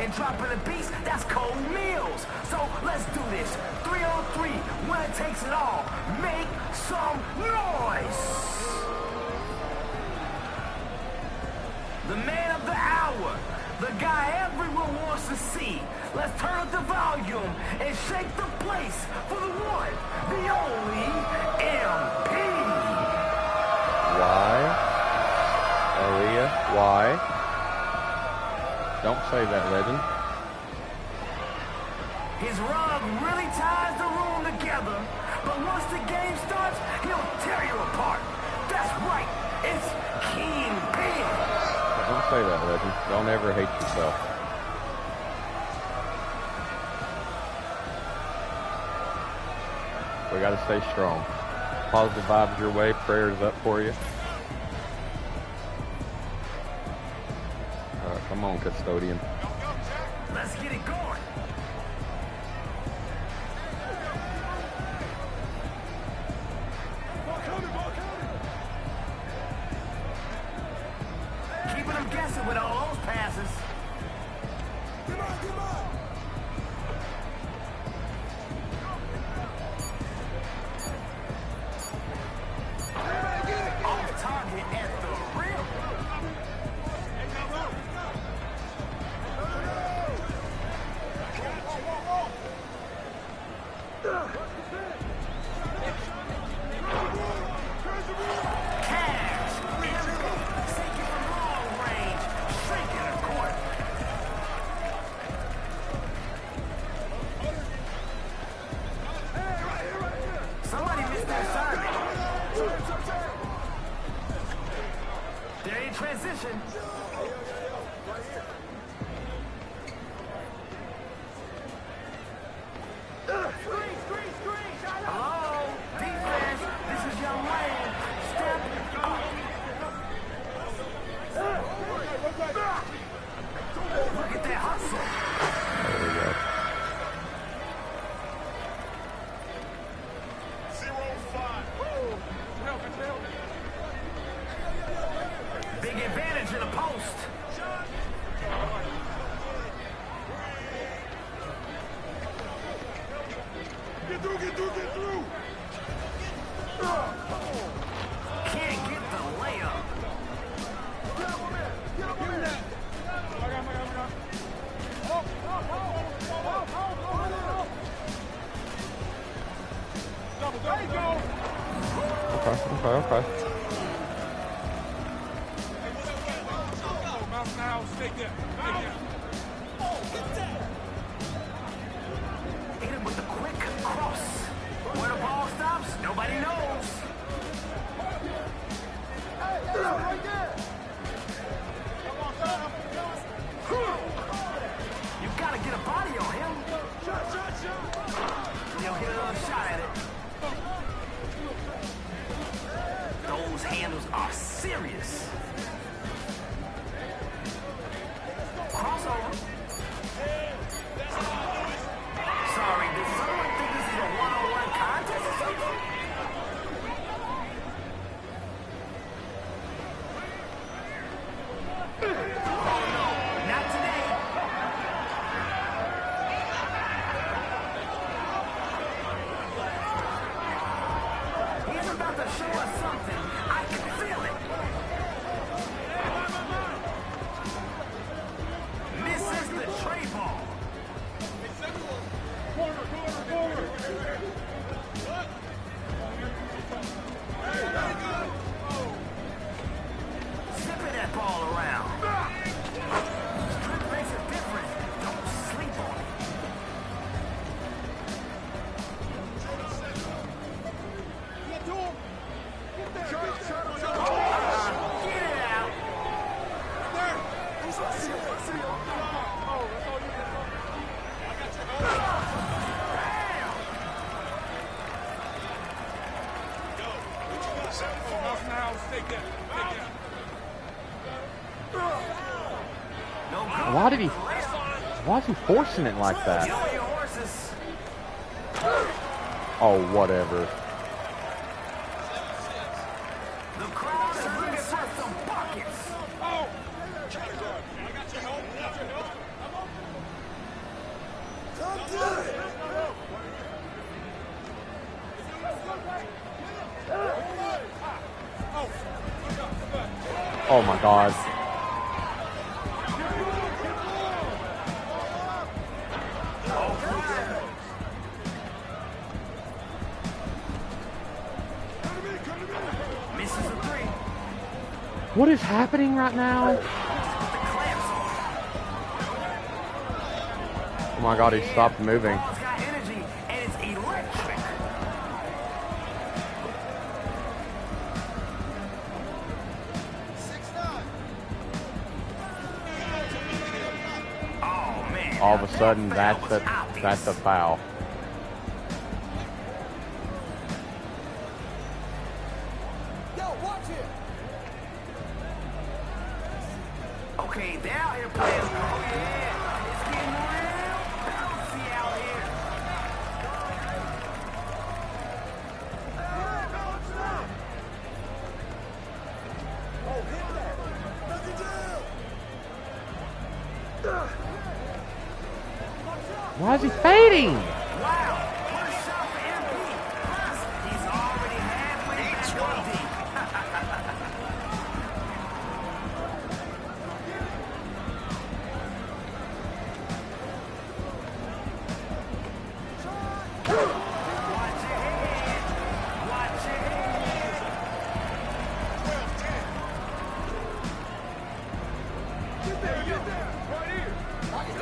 and dropping the beats, that's cold meals. So let's do this. 3-on-3, winner takes it all. Make some noise. The man of the hour, the guy everyone wants to see. Let's turn up the volume and shake the place for the one, the only MP. Why? Aaliyah, why? Don't say that, legend. His rug really ties the room together, but once the game starts, he'll tear you apart. That's right, it's Kingpin. Don't say that, legend. Don't ever hate yourself. We gotta stay strong. Positive vibes your way, prayers up for you. Come on, custodian. Let's get it going. Keeping them guessing with all those passes. Come on, come on. Off target at the rim. Somebody missed their assignment. They're in transition. Hello, defense. This is Young Wayne. Step up. Look at that hustle. There we go. Big advantage in the post. Get through, get through, get through. Can't get the layup. Okay. Hit him with the quick cross. Where the ball stops, nobody knows. You gotta get a body on him. He'll get another shot at it. Those handles are serious. Crossover. Sorry, does someone think this is a one-on-one contest or something? Oh no, not today. He's about to show us something. I can feel it. Misses the tray ball. Zipping that ball around. Strength makes a difference. Don't sleep on it. Get to him. Get there. Get it out. There. Why is he forcing it like that? Oh, whatever. The crowd is looking for some buckets. Oh my God. What is happening right now? Oh my God, he stopped moving. All of a sudden, that's a foul. Okay, they're out here playing. Oh yeah, it's getting real bouncy out here. Oh, hit that. Knock it down. Why is he fading? Wow, what a shot for MP. Plus, he's already halfway back on deep.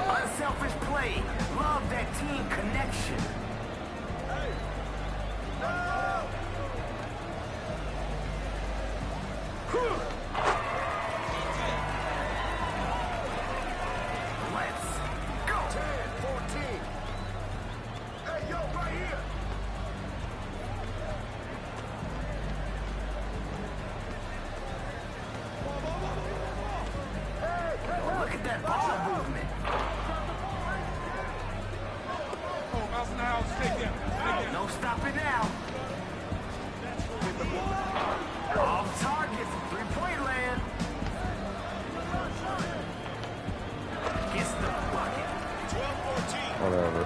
Unselfish play. Love that team connection. Let's go. 10, 14. Hey, yo, right here. Hey, look at that ball movement. No stopping now. Off target from three-point land. Gets the bucket. 12-14. Whatever.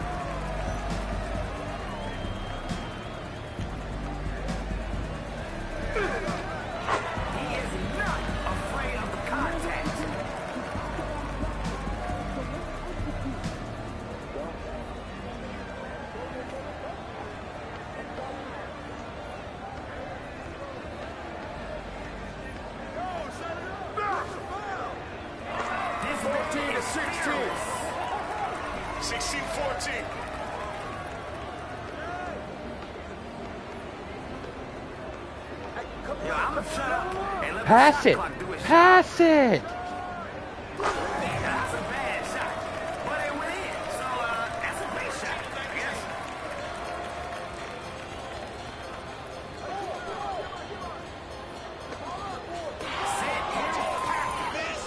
He is not afraid of the contact. This 15 to 16. 16-14. Yo, I'm gonna shut up and let Pass the it. shot clock do its Pass it. That's a bad shot, but it went in, so that's a big shot, I guess. Set him package.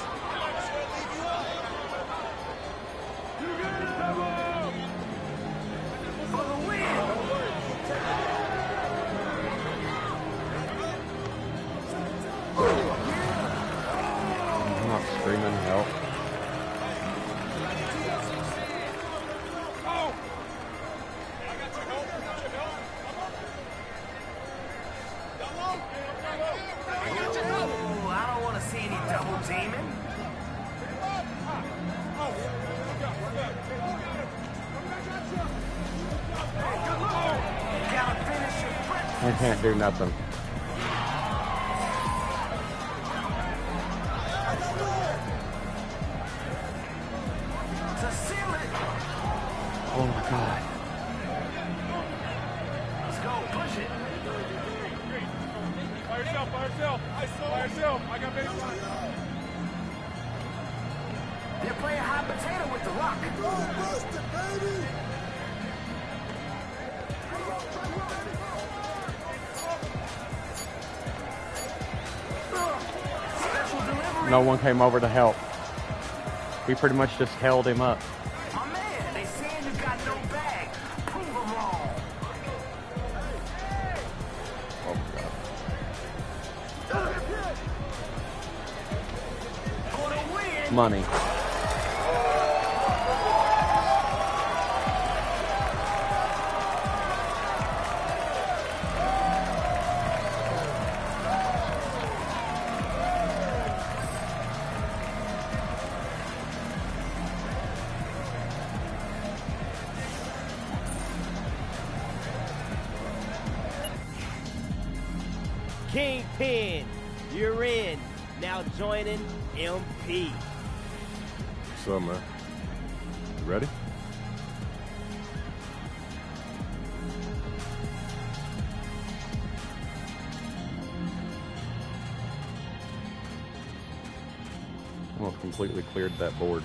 For the win. I'm not screaming help. Oh, I don't want to see any double teaming. Gotta finish your I can't do nothing. to seal it. Oh my God. Let's go, push it. By yourself, by yourself. By yourself. I got baseline. They're playing hot potato with the rock. Go, Buster, baby! Special delivery. No one came over to help. We pretty much just held him up. My man, they saying you got no bag. Prove them wrong. Oh my God. For the win. Money. Kingpin, you're in. Now joining MP. What's up, man? You ready? Almost completely cleared that board.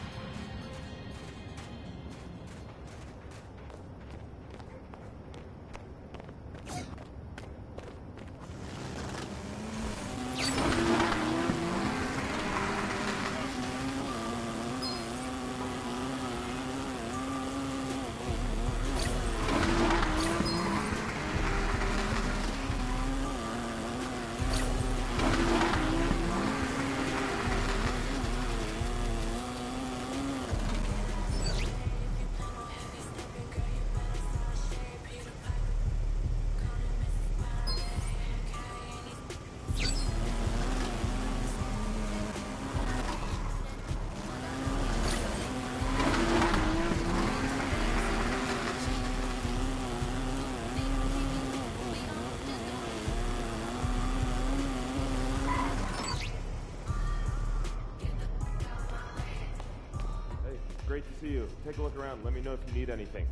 Great to see you. Take a look around. Let me know if you need anything.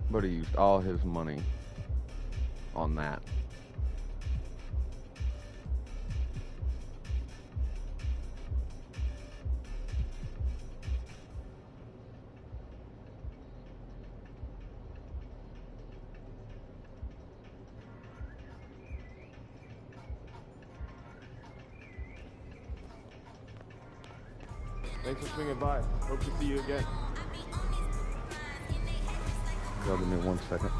But he used all his money on that. Thanks for swinging by. Hope to see you again. Give me 1 second.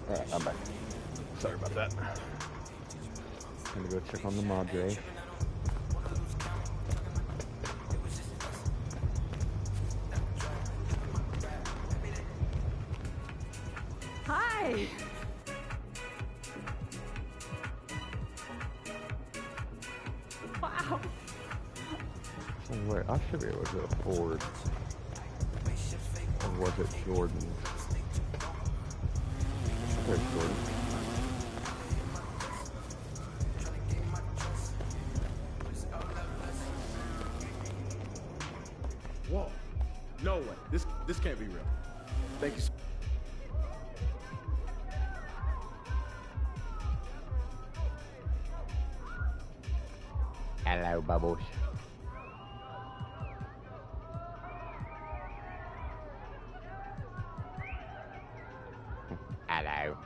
Alright, I'm back. Sorry about that. Gonna go check on the Madre. Hi. Wow. Oh, wait, I should be able to afford. Or was it Jordan? Where's Jordan? Whoa. No way. This can't be real. Thank you so Hello, Bubbles. Hello.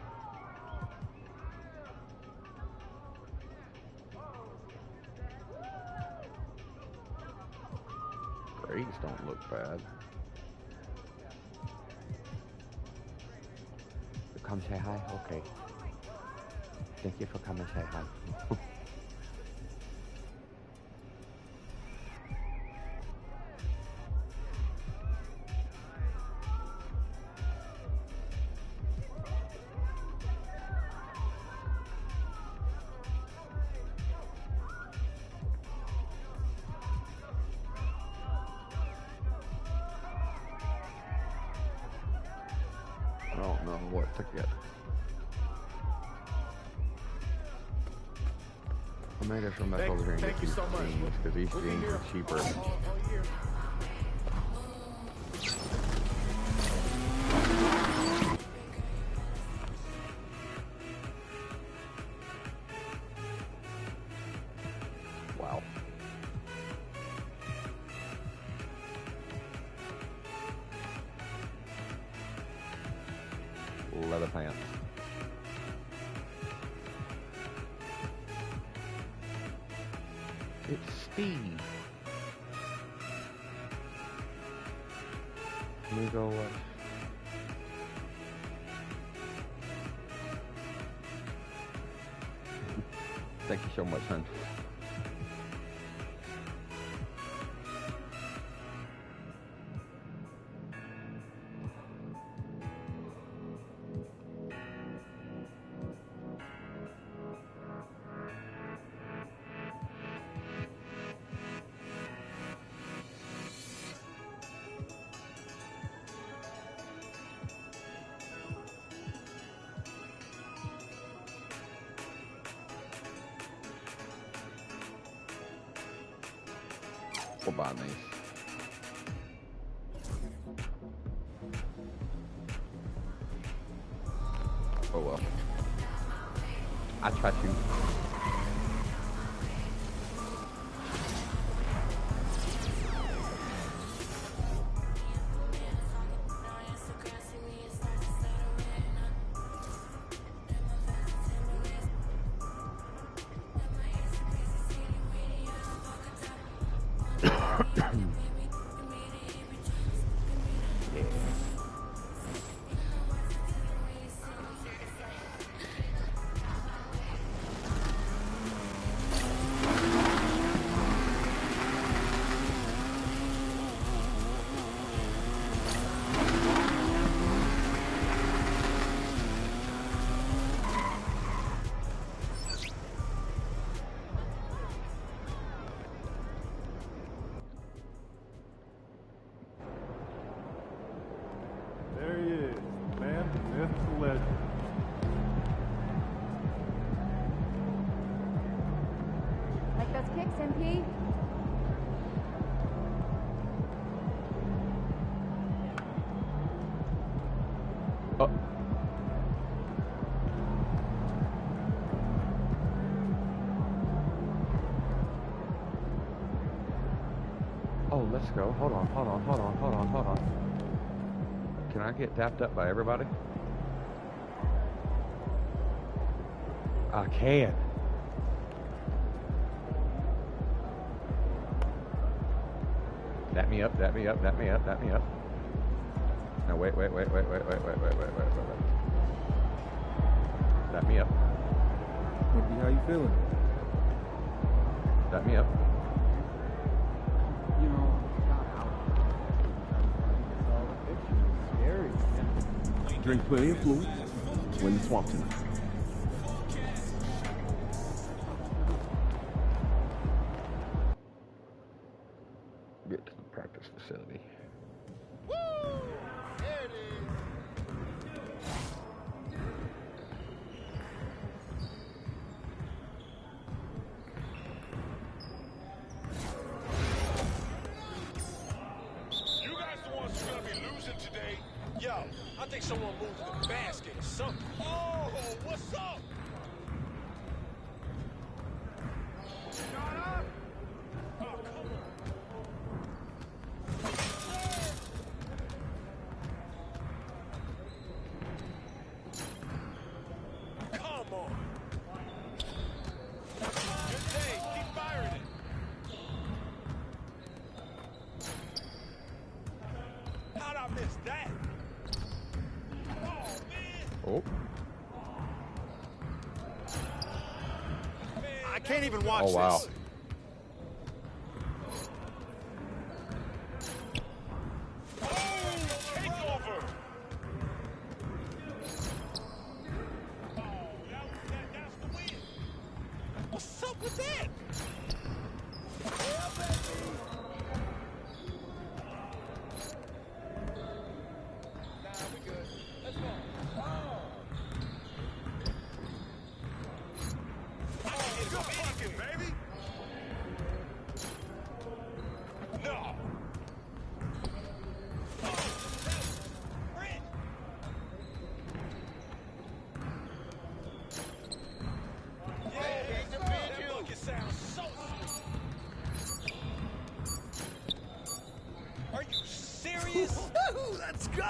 Grades don't look bad. Come say hi? Okay. Thank you for coming say hi. I don't know what to get. I may just run back over here and get these jeans, because these jeans are cheaper. Wow. Leather pants. It's Steve. Let me go watch. Thank you so much, hon. We'll buy these. Oh well. I trust you. There he is, man, myth, the legend. Like those kicks, MP? Oh. Oh, let's go. Hold on. Can I get tapped up by everybody? I can. Dap me up. No, wait. Dap me up. Maybe how you feeling? Dap me up. You know, it's scary. Drink plenty of fluids. Win the swamp tonight. Get to the practice facility. Yo, I think someone moved the basket or something. Oh, what's up? Shut up! Oh, come on. Good day. Keep firing it. How'd I miss that? Oh. I can't even watch Oh, wow. this. What's up with that? Let's go!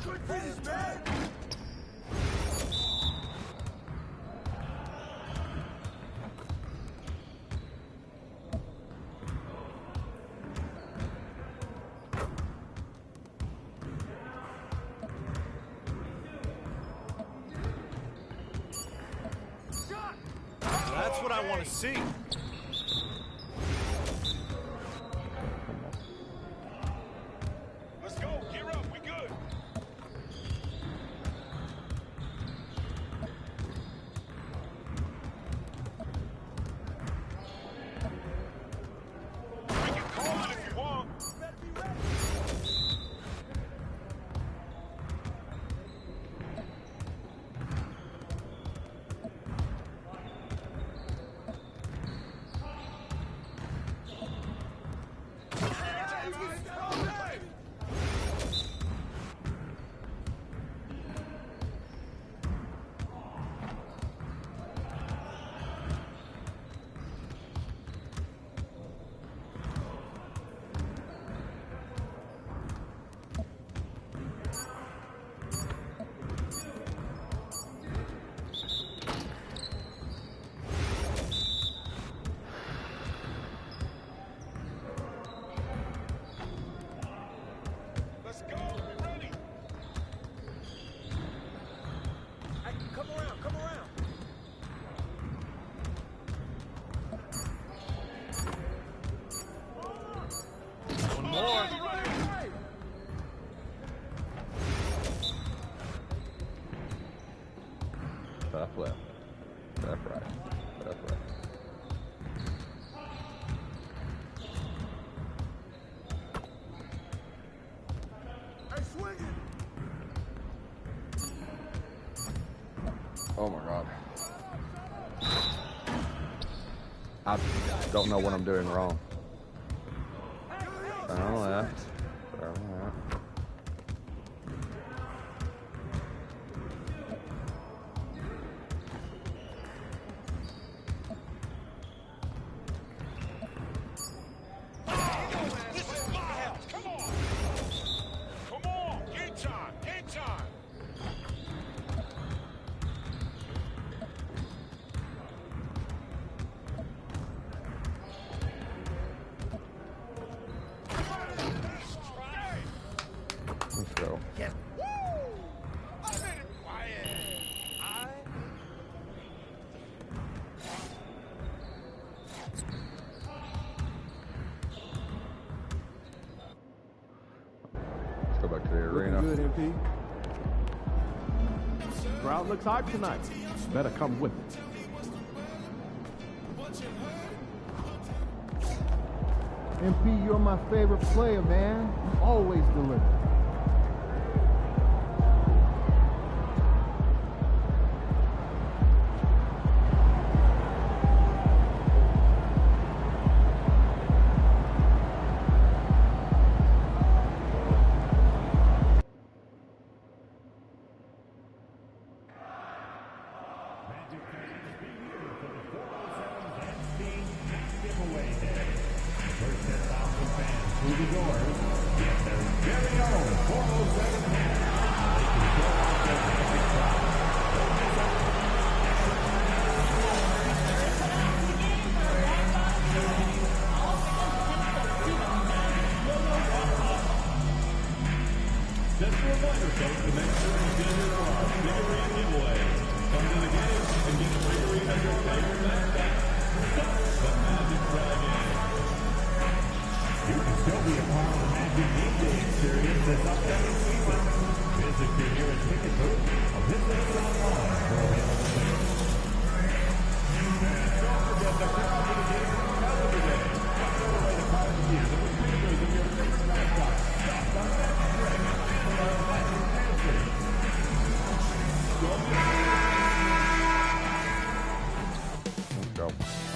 Good finish, man! That's what I want to see. Let's go. Gear up. We good. We can call it if you want. Better be ready. left. Left, right. Left, right. Oh my God. I don't know what I'm doing wrong. Turn left. Turn left. Let's go. Let's go back to the arena. Good, MP. Crowd looks hype tonight. Better come with it. MP, you're my favorite player, man. You always deliver.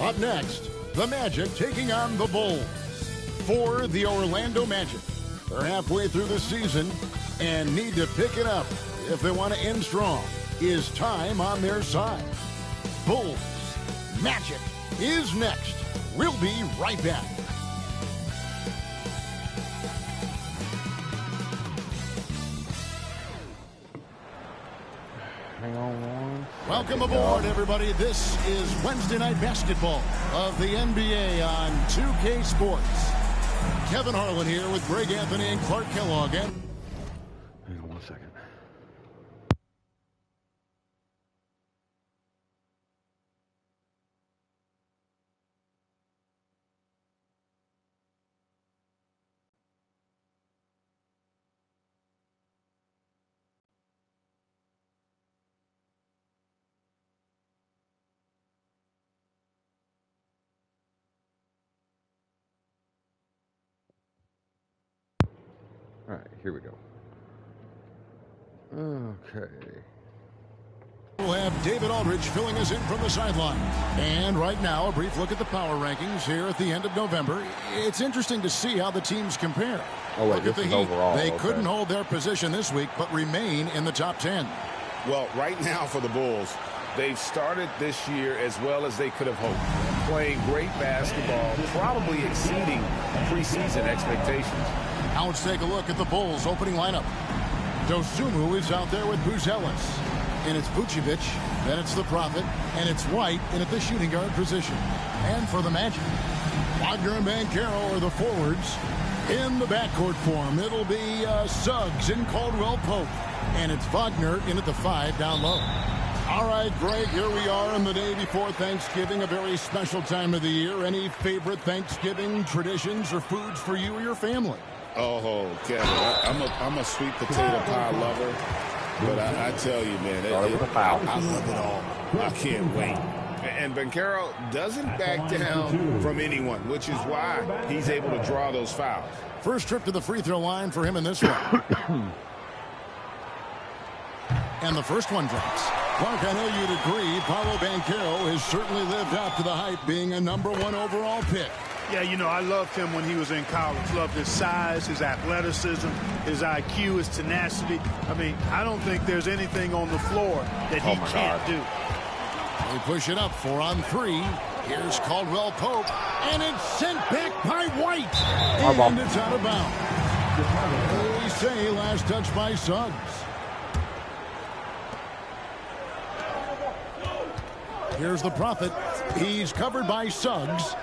Up next, the Magic taking on the Bulls. For the Orlando Magic, they're halfway through the season and need to pick it up if they want to end strong. Is time on their side? Bulls Magic is next. We'll be right back. Hang on one. Welcome aboard, everybody. This is Wednesday Night Basketball of the NBA on 2K Sports. Kevin Harlan here with Greg Anthony and Clark Kellogg. Hang on 1 second. All right, here we go. Okay. We'll have David Aldridge filling us in from the sideline. And right now, a brief look at the power rankings here at the end of November. It's interesting to see how the teams compare. Oh, wait, look at the this is Heat. overall. They okay. couldn't hold their position this week, but remain in the top 10. Well, right now for the Bulls, they've started this year as well as they could have hoped. Playing great basketball, probably exceeding preseason expectations. Now let's take a look at the Bulls' opening lineup. Dosunmu is out there with Buzelis. And it's Vucevic, then it's the Prophet, and it's White in at the shooting guard position. And for the Magic, Wagner and Banchero are the forwards. In the backcourt form, it'll be Suggs and Caldwell Pope. And it's Wagner in at the 5 down low. All right, Greg, here we are on the day before Thanksgiving, a very special time of the year. Any favorite Thanksgiving traditions or foods for you or your family? Oh, Kevin, I'm a sweet potato pie lover. But I tell you, man, I love it all. I can't wait. And Banchero doesn't back down from anyone, which is why he's able to draw those fouls. First trip to the free throw line for him in this one. And the first one drops. Mark, I know you'd agree, Paolo Banchero has certainly lived up to the hype, being a #1 overall pick. Yeah, you know, I loved him when he was in college. Loved his size, his athleticism, his IQ, his tenacity. I mean, I don't think there's anything on the floor that he can't do. They push it up 4 on 3. Here's Caldwell Pope, and it's sent back by White. And it's out of bounds. They say last touch by Suggs. Here's the Prophet. He's covered by Suggs.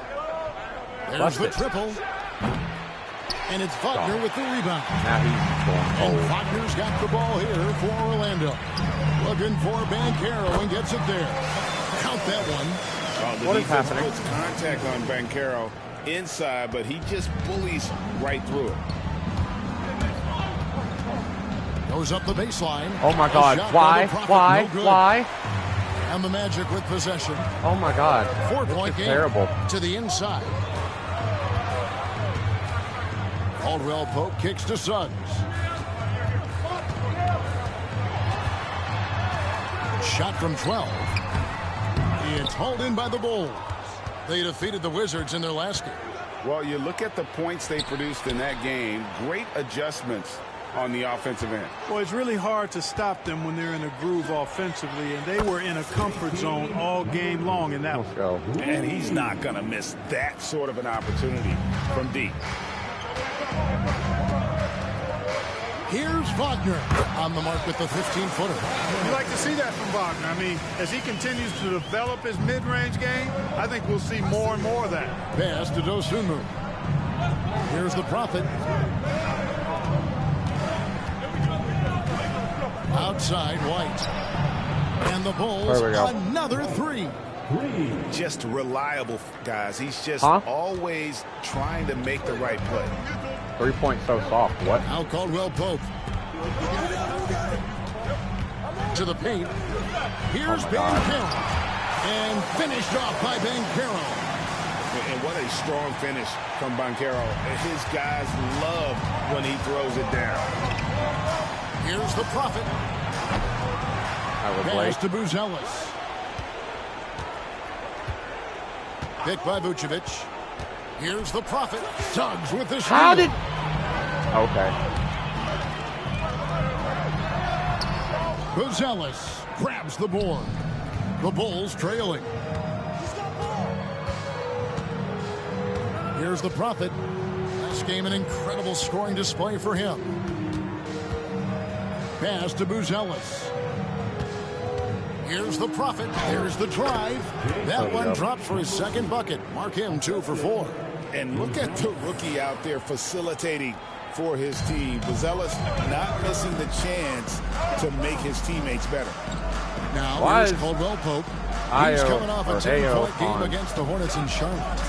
There's the triple. And it's Wagner with the rebound. Now he's going and Wagner's got the ball here for Orlando. Looking for Banchero and gets it there. Count that one. What is happening? Puts contact on Banchero inside, but he just bullies right through it. Goes up the baseline. Oh my God! Why? Why? No Why? And the Magic with possession. Oh my God! 4-point game. Terrible. To the inside. Caldwell Pope kicks to Suggs. Shot from 12. It's hauled in by the Bulls. They defeated the Wizards in their last game. Well, you look at the points they produced in that game. Great adjustments on the offensive end. Well, it's really hard to stop them when they're in a groove offensively, and they were in a comfort zone all game long in that one. And he's not going to miss that sort of an opportunity from deep. Here's Wagner on the mark with the 15-footer. You like to see that from Wagner. I mean, as he continues to develop his mid-range game, I think we'll see more and more of that. Pass to Dosunmu. Here's the Prophet. Outside White. And the Bulls, another 3. Just reliable, guys. He's just always trying to make the right play. 3 points so soft. What? Now Caldwell Pope. To the paint. Here's Banchero. And finished off by Banchero. And what a strong finish from Banchero. His guys love when he throws it down. Here's the Prophet. Pass to Buzelis. Picked by Vucevic. Here's the Prophet. Suggs with the steal. How did... Okay. Buzelis grabs the board. The Bulls trailing. Here's the Prophet. Last game, an incredible scoring display for him. Pass to Buzelis. Here's the Prophet. Here's the drive. That one dropped for his second bucket. Mark him 2 for 4. And look at the rookie out there facilitating for his team. Buzelis not missing the chance to make his teammates better. Now here's Caldwell Pope. He's coming off a 10-point game against the Hornets in Charlotte.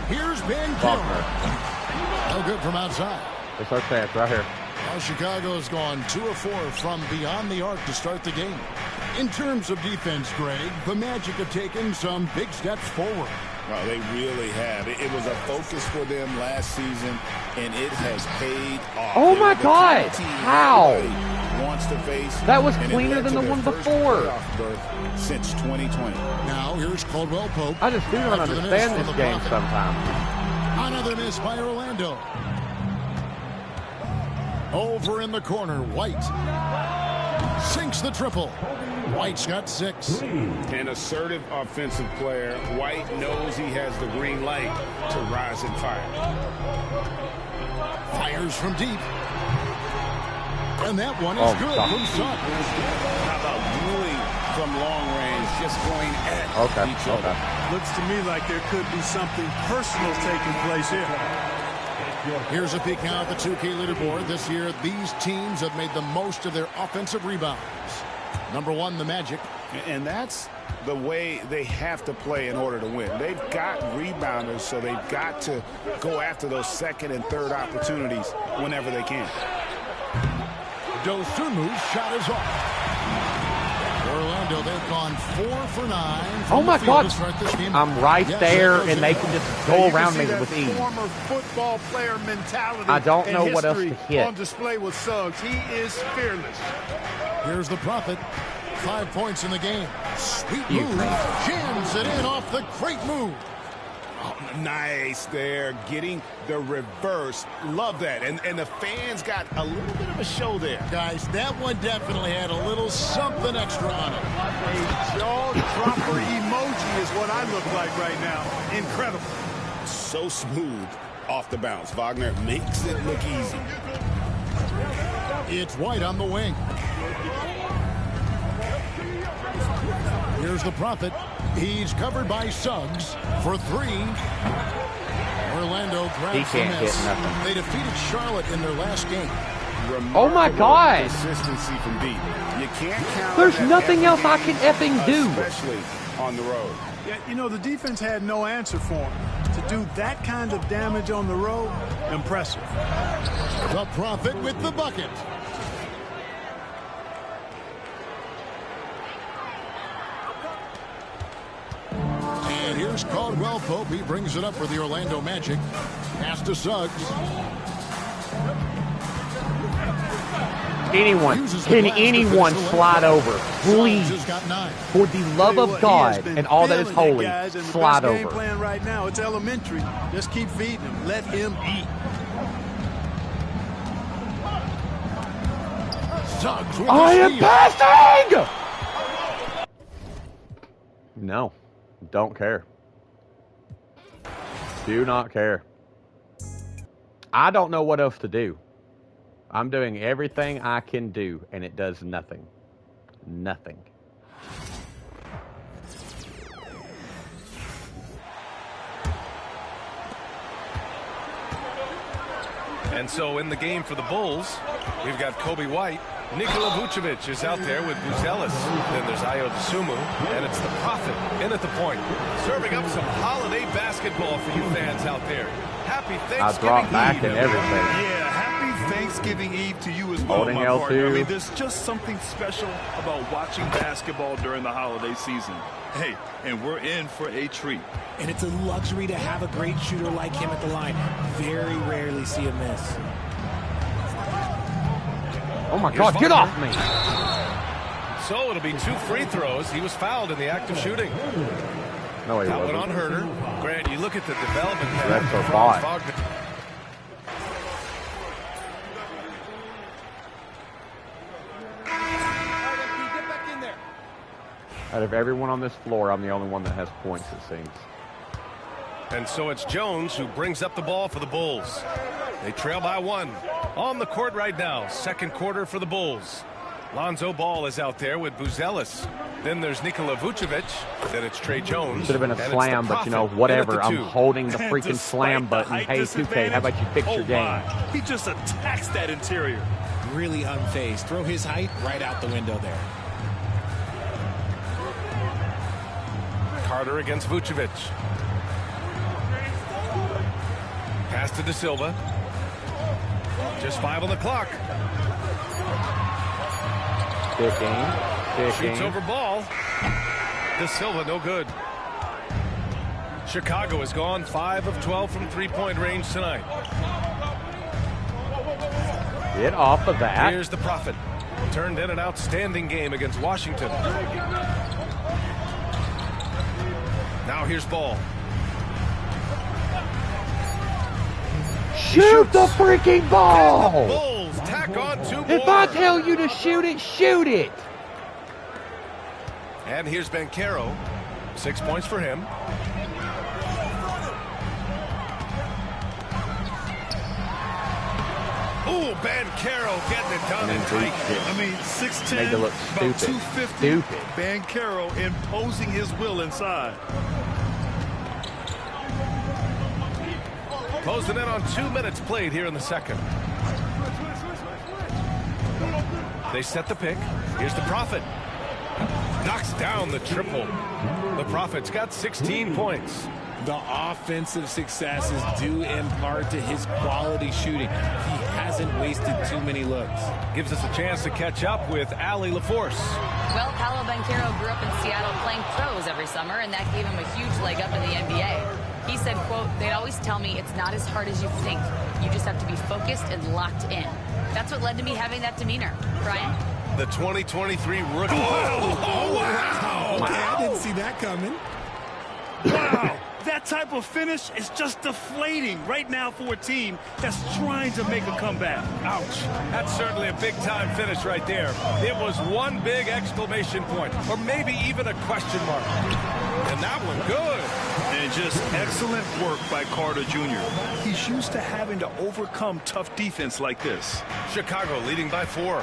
Here's Banchero. No good from outside. It's our chance right here. Now Chicago's gone 2 of 4 from beyond the arc to start the game. In terms of defense, Greg, the Magic have taken some big steps forward. Well, they really have. It was a focus for them last season, and it has paid off. Oh my God! How? Wants to face. That was cleaner than the one before. Since 2020. Now here's Caldwell Pope. I just do not understand this game sometimes. Another miss by Orlando. Over in the corner, White sinks the triple. White's got 6. An assertive offensive player. White knows he has the green light to rise and fire. Fires from deep. And that one is good from Suggs. How about dueling from long range, just going at each other. Looks to me like there could be something personal taking place here. Here's a peek now at the 2K leaderboard. This year, these teams have made the most of their offensive rebounds. Number 1, the Magic. And that's the way they have to play in order to win. They've got rebounders, so they've got to go after those second and third opportunities whenever they can. Dosunmu's shot is off. Orlando, they've gone 4 for 9. Oh my God! Game. I'm right there, and they can just go around me with ease. Former football player mentality. I don't know what else to hit. On display with Suggs. He is fearless. Here's the Prophet. 5 points in the game. Sweet move. Jams it in off the great move. Oh, nice there, getting the reverse. Love that. And the fans got a little bit of a show there. Guys, that one definitely had a little something extra on it. A jaw-dropper emoji is what I look like right now. Incredible. So smooth off the bounce. Wagner makes it look easy. It's White on the wing. Here's the Prophet. He's covered by Suggs for 3. Orlando grabs the miss. They defeated Charlotte in their last game. Oh my God! Consistency from deep. You can't count. There's nothing else I can effing do. Especially on the road. Yeah, you know, the defense had no answer for him. To do that kind of damage on the road, impressive. The Prophet with the bucket. And here's Caldwell Pope. He brings it up for the Orlando Magic. Pass to Suggs. Can anyone slide over? Please. For the love of God and all that is holy, slide over. Game plan right now, it's elementary. Just keep feeding him. Let him eat. Suggs with I am passing! No. Don't care. Do not care. I don't know what else to do. I'm doing everything I can do, and it does nothing. Nothing. And so in the game for the Bulls, we've got Kobe White. Nikola Vucevic is out there with Buzelis. Then there's Ayo Dosunmu, and it's the Prophet in at the point. Serving up some holiday basketball for you fans out there. Happy Thanksgiving I dropped back Eve, and everything. Yeah, happy Thanksgiving Eve to you as well, Holding my L2. partner. I mean, there's just something special about watching basketball during the holiday season. Hey, and we're in for a treat. And it's a luxury to have a great shooter like him at the line. Very rarely see a miss. Oh my God, get off me! So it'll be 2 free throws. He was fouled in the act of shooting. No, he that wasn't. one on Herter. Grant, you look at the development path. That's so for fine. Wagner. Out of everyone on this floor, I'm the only one that has points, it seems. And so it's Jones who brings up the ball for the Bulls. They trail by 1. On the court right now, second quarter for the Bulls. Lonzo Ball is out there with Buzelis. Then there's Nikola Vucevic. Then it's Trey Jones. Should have been a slam, but you know, whatever. I'm holding the freaking slam button. Hey, 2K, how about you fix your game? He just attacks that interior. Really unfazed. Throw his height right out the window there. Carter against Vucevic. Pass to De Silva. Just 5 on the clock. Shoots over ball. De Silva, no good. Chicago has gone 5 of 12 from three-point range tonight. Get off of that. Here's the Prophet. Turned in an outstanding game against Washington. Now here's Ball. Shoot the freaking ball! And the Bulls tack on 2 more. If I tell you to shoot it, shoot it! And here's Banchero. 6 points for him. Ooh, Banchero getting it done in tight. I mean, 6'10", look about stupid. 250. Banchero imposing his will inside. Closing in on 2 minutes played here in the second. They set the pick. Here's the Prophet. Knocks down the triple. The Prophet's got 16 points. The offensive success is due in part to his quality shooting. He has hasn't wasted too many looks. Gives us a chance to catch up with Allie LaForce. Well, Paolo Banchero grew up in Seattle playing pros every summer, and that gave him a huge leg up in the NBA. He said, quote, "They'd always tell me it's not as hard as you think. You just have to be focused and locked in." That's what led to me having that demeanor. Brian? The 2023 rookie. Oh, wow. Okay, I didn't see that coming. Wow. That type of finish is just deflating right now for a team that's trying to make a comeback. Ouch. That's certainly a big-time finish right there. It was one big exclamation point, or maybe even a question mark. And that one good. And just excellent work by Carter Jr. He's used to having to overcome tough defense like this. Chicago leading by 4.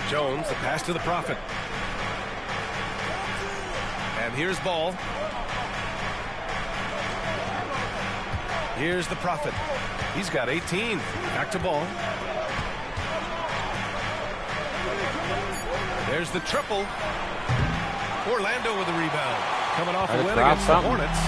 Jones, the pass to the Prophet. And here's Ball. Here's the Prophet. He's got 18. Back to Ball. There's the triple. Orlando with the rebound. Coming off a win against the Hornets.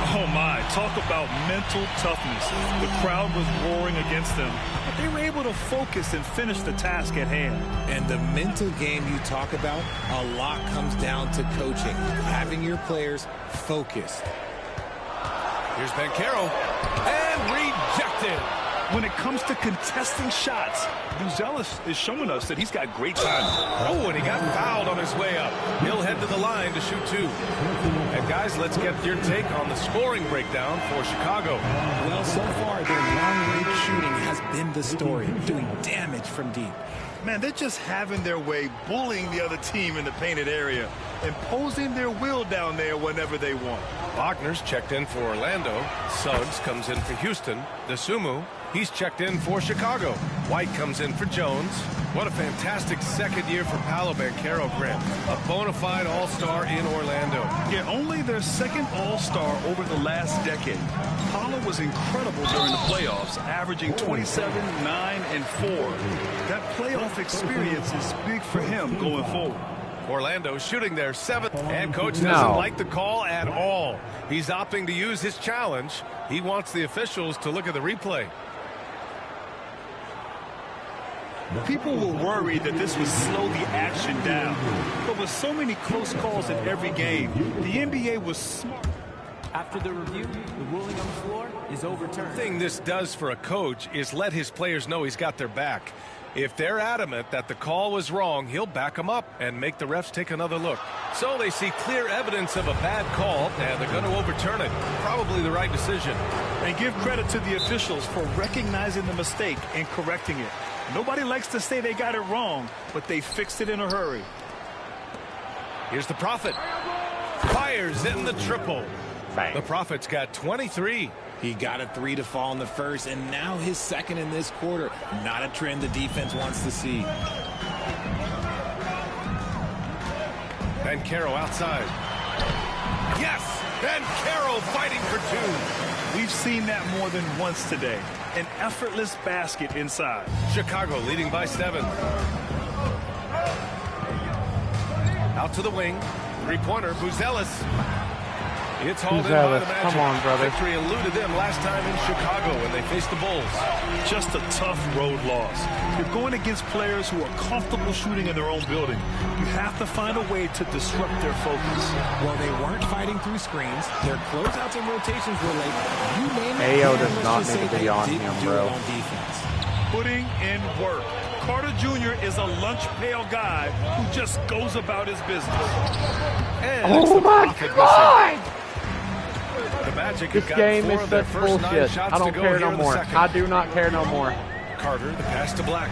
Oh my, talk about mental toughness. The crowd was roaring against them, but they were able to focus and finish the task at hand. And the mental game you talk about, a lot comes down to coaching, having your players focused. Here's Banchero, and rejected. When it comes to contesting shots, Buzelis is showing us that he's got great timing. Oh, and he got fouled on his way up. He'll head to the line to shoot 2. And guys, let's get your take on the scoring breakdown for Chicago. Well, so far, their long-range shooting has been the story, doing damage from deep. Man, they're just having their way, bullying the other team in the painted area, imposing their will down there whenever they want. Wagner's checked in for Orlando. Suggs comes in for Houston. DeSumo, he's checked in for Chicago. White comes in for Jones. What a fantastic second year for Paolo Banchero, Grant. A bona fide all-star in Orlando. Yeah, only their second all-star over the last decade. Paolo was incredible during the playoffs, averaging 27, 9, and 4. That playoff experience is big for him going forward. Orlando shooting their 7th, and coach doesn't like the call at all. He's opting to use his challenge. He wants the officials to look at the replay. People were worried that this would slow the action down. But with so many close calls in every game, the NBA was smart. After the review, the ruling on the floor is overturned. The thing this does for a coach is let his players know he's got their back. If they're adamant that the call was wrong, he'll back them up and make the refs take another look. So they see clear evidence of a bad call, and they're going to overturn it. Probably the right decision. And give credit to the officials for recognizing the mistake and correcting it. Nobody likes to say they got it wrong, but they fixed it in a hurry. Here's the Prophet. Fires in the triple. Bang. The Prophet's got 23. He got a 3 to fall in the first, and now his second in this quarter. Not a trend the defense wants to see. Banchero outside. Yes! Banchero fighting for 2. We've seen that more than once today. An effortless basket inside. Chicago leading by 7. Out to the wing. 3-pointer, Buzelis. It's hauled in by the Magic. Come on, brother. Victory eluded them last time in Chicago when they faced the Bulls. Just a tough road loss. You're going against players who are comfortable shooting in their own building. You have to find a way to disrupt their focus. Well, they weren't fighting through screens. Their closeouts and rotations were late. You name it. Ayo does not need to be on him, bro. On defense. Putting in work. Carter Jr. is a lunch pail guy who just goes about his business. And oh my God! The Magic this game is such bullshit. I don't care no more. I do not care no more. Carter, the pass to Black.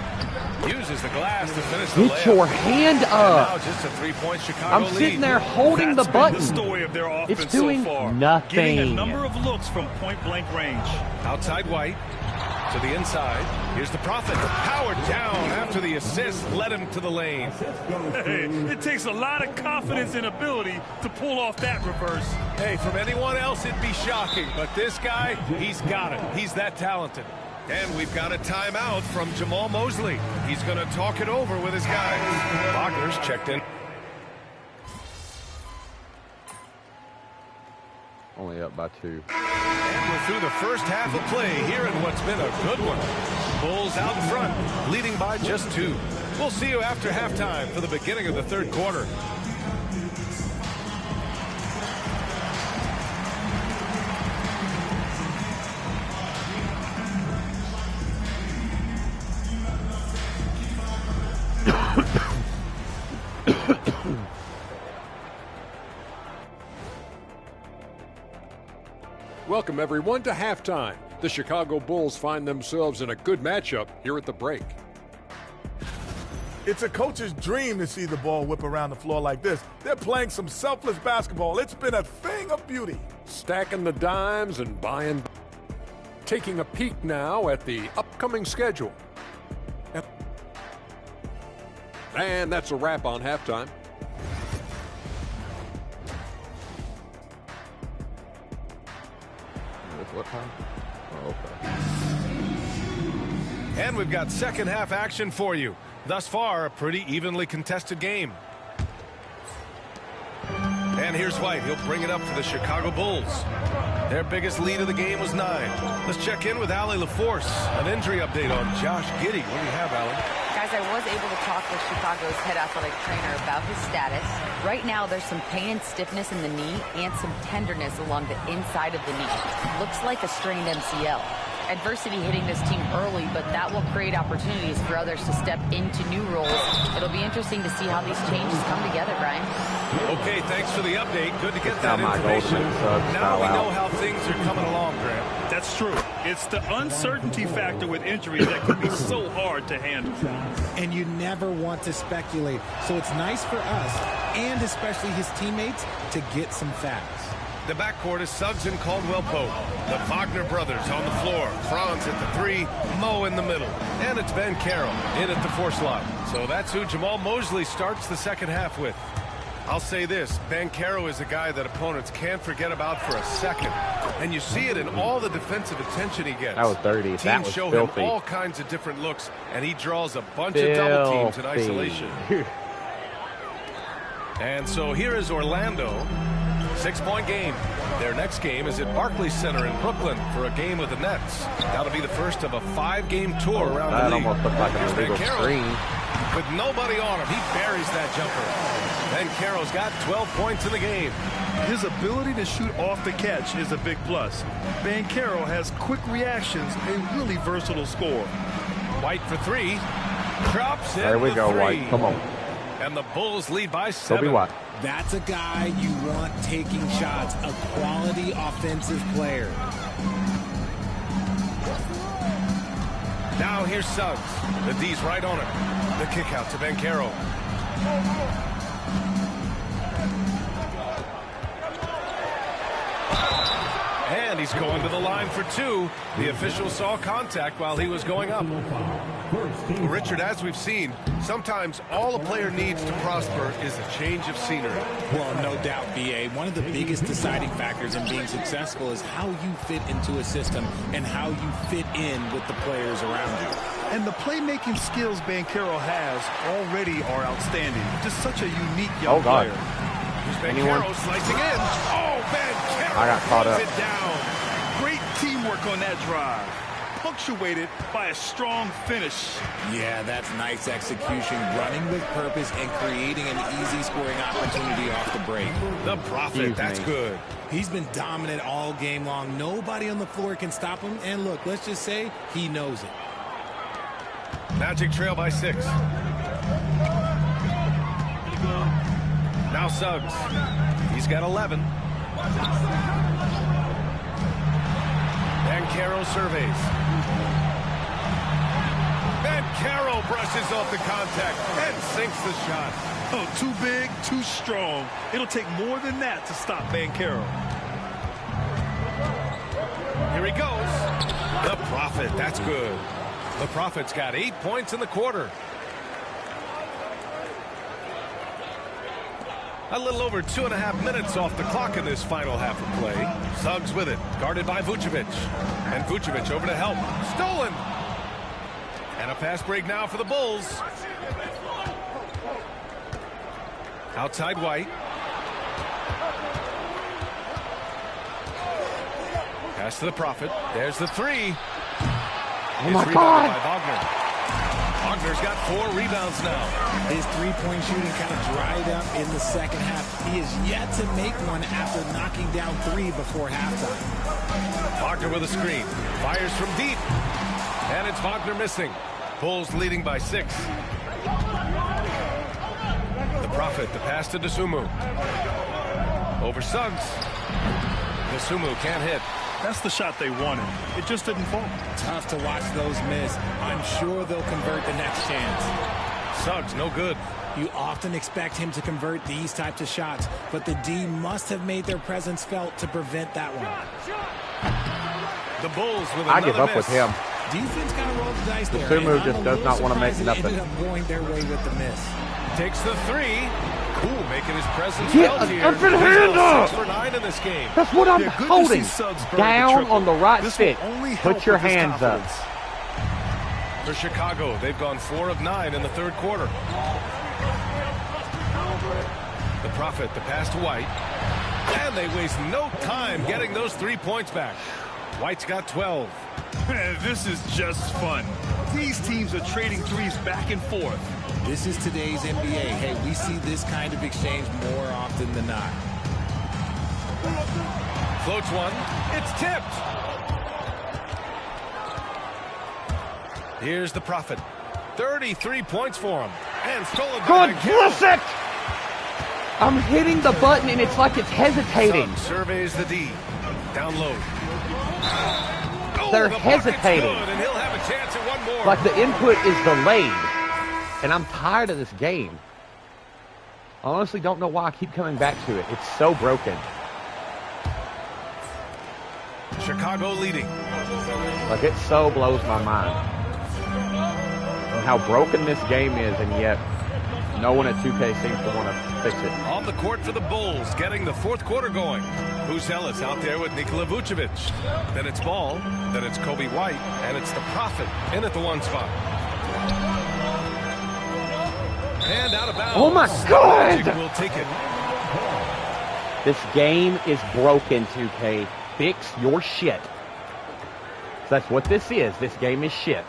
Uses the glass to finish the Get your hand up. Now just a 3-point Chicago I'm sitting there holding the button. The story of their offense it's doing so far. nothing. Getting a number of looks from point-blank range. Outside White. To the inside. Here's the Prophet. Powered down after the assist led him to the lane. Hey, it takes a lot of confidence and ability to pull off that reverse. Hey, from anyone else it'd be shocking, but this guy, he's got it. He's that talented. And we've got a timeout from Jamal Mosley. He's going to talk it over with his guys. Wagner's checked in. Only up by 2. And we're through the first half of play here in what's been a good one. Bulls out in front, leading by just 2. We'll see you after halftime for the beginning of the third quarter. Welcome, everyone, to halftime. The Chicago Bulls find themselves in a good matchup here at the break. It's a coach's dream to see the ball whip around the floor like this. They're playing some selfless basketball. It's been a thing of beauty. Stacking the dimes and buying. Taking a peek now at the upcoming schedule. And that's a wrap on halftime. What time? Oh, okay. And we've got second half action for you. Thus far, a pretty evenly contested game. And here's White. He'll bring it up for the Chicago Bulls. Their biggest lead of the game was 9. Let's check in with Allie LaForce. An injury update on Josh Giddey. What do you have, Allie? Guys, I was able to talk with Chicago's head athletic trainer about his status. Right now, there's some pain and stiffness in the knee and some tenderness along the inside of the knee. Looks like a strained MCL. Adversity hitting this team early, but that will create opportunities for others to step into new roles. It'll be interesting to see how these changes come together, Brian. Okay, thanks for the update. Good to get that information. Now we know how things are coming along, Graham. That's true. It's the uncertainty factor with injuries that can be so hard to handle. And you never want to speculate. So it's nice for us, and especially his teammates, to get some facts. The backcourt is Suggs and Caldwell-Pope. The Wagner brothers on the floor. Franz at the 3, Mo in the middle. And it's Ben Carroll in at the 4 slot. So that's who Jamal Mosley starts the second half with. I'll say this, Ben Carroll is a guy that opponents can't forget about for a second. And you see it in all the defensive attention he gets. That was dirty. Teams That was show filthy. him all kinds of different looks, and he draws a bunch of double teams in isolation. And so here is Orlando. 6-point game. Their next game is at Barclays Center in Brooklyn for a game with the Nets. That'll be the first of a 5-game tour around the league. That almost looked like an illegal screen. With nobody on him, he buries that jumper. Ben Carroll's got 12 points in the game. His ability to shoot off the catch is a big plus. Ben Carroll has quick reactions, a really versatile scorer. White for 3. Drops in. There we go, 3. White. Come on. And the Bulls lead by 7. Kobe White. That's a guy you want taking shots, a quality offensive player. Now here's Suggs. The D's right on him. The kick out to Ben Carroll. And he's going to the line for 2. The official saw contact while he was going up. Well, Richard, as we've seen, sometimes all a player needs to prosper is a change of scenery. Well, no doubt, B.A. One of the biggest deciding factors in being successful is how you fit into a system and how you fit in with the players around you. And the playmaking skills Ben Carroll has already are outstanding. Just such a unique young player. Here's Ben Carroll slicing in. Oh, Ben Carroll I got caught up. it down. Great teamwork on that drive. Punctuated by a strong finish. Yeah, that's nice execution, running with purpose and creating an easy scoring opportunity off the break. The Prophet, that's good. He's been dominant all game long. Nobody on the floor can stop him. And look, let's just say he knows it. Magic trail by 6. Now Suggs. He's got 11. And Carroll surveys. And Carroll brushes off the contact and sinks the shot. Oh, too big, too strong. It'll take more than that to stop Ben Carroll. Here he goes. The Prophet, that's good. The Prophet's got 8 points in the quarter. A little over 2.5 minutes off the clock in this final half of play. Suggs with it, guarded by Vucevic. And Vucevic over to help. Stolen! And a fast break now for the Bulls. Outside White. Pass to the Prophet. There's the three. Oh, my God. By Wagner. Wagner's got 4 rebounds now. His three-point shooting kind of dried up in the second half. He is yet to make one after knocking down 3 before halftime. Wagner with a screen. Fires from deep. And it's Wagner missing. Bulls leading by 6. The Prophet, the pass to Dosunmu. Over Suggs. Dosunmu can't hit. That's the shot they wanted. It just didn't fall. Tough to watch those miss. I'm sure they'll convert the next chance. Suggs, no good. You often expect him to convert these types of shots, but the D must have made their presence felt to prevent that one. The Bulls with I another give up miss. with him. Defense kind of rolled the dice there. Dosunmu just does not want to make nothing. Ended up going their way with the miss. Takes the 3. Cool, making his presence Get felt an here. effing hand up! 6 for 9 in this game. That's what I'm Yeah, good to holding. see Suggs burn the Down triple. on the right This stick. will only help Put your with his hands up. confidence. For Chicago, they've gone 4 of 9 in the third quarter. The Prophet, the pass to White. And they waste no time getting those 3 points back. White's got 12. Man, this is just fun. These teams are trading threes back and forth. This is today's NBA. Hey, we see this kind of exchange more often than not. Floats one. It's tipped. Here's the Prophet. 33 points for him. And stolen by God Banchero. bless it! I'm hitting the button and it's like it's hesitating. Suggs surveys the D. Down low. Oh, They're the bucket's hesitating. good, and he'll have a chance at one more. Like the input is delayed. And I'm tired of this game. I honestly don't know why I keep coming back to it. It's so broken. Chicago leading. Like it so blows my mind. And how broken this game is, and yet no one at 2K seems to want to fix it. On the court for the Bulls, getting the fourth quarter going. Buzelis out there with Nikola Vucevic. Then it's Ball, then it's Kobe White, and it's the Prophet in at the 1 spot. And out of bounds. Oh my God! Magic will take it. This game is broken, 2K. Fix your shit. That's what this is. This game is shit.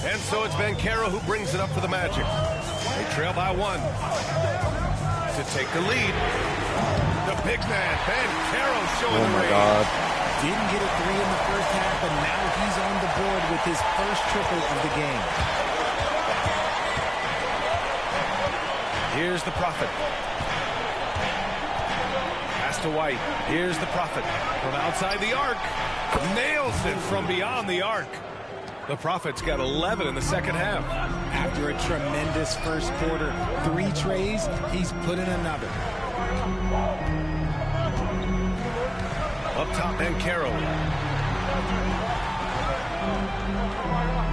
And so it's Banchero who brings it up for the Magic. They trail by 1. To take the lead. The big man, Banchero, showing the range. God. Didn't get a 3 in the first half, but now he's on the board with his first triple of the game. Here's the Prophet. Pass to White. Here's the Prophet. From outside the arc. Nails it from beyond the arc. The Prophet's got 11 in the second half. After a tremendous first quarter, 3 trays, he's put in another. Up top, Banchero.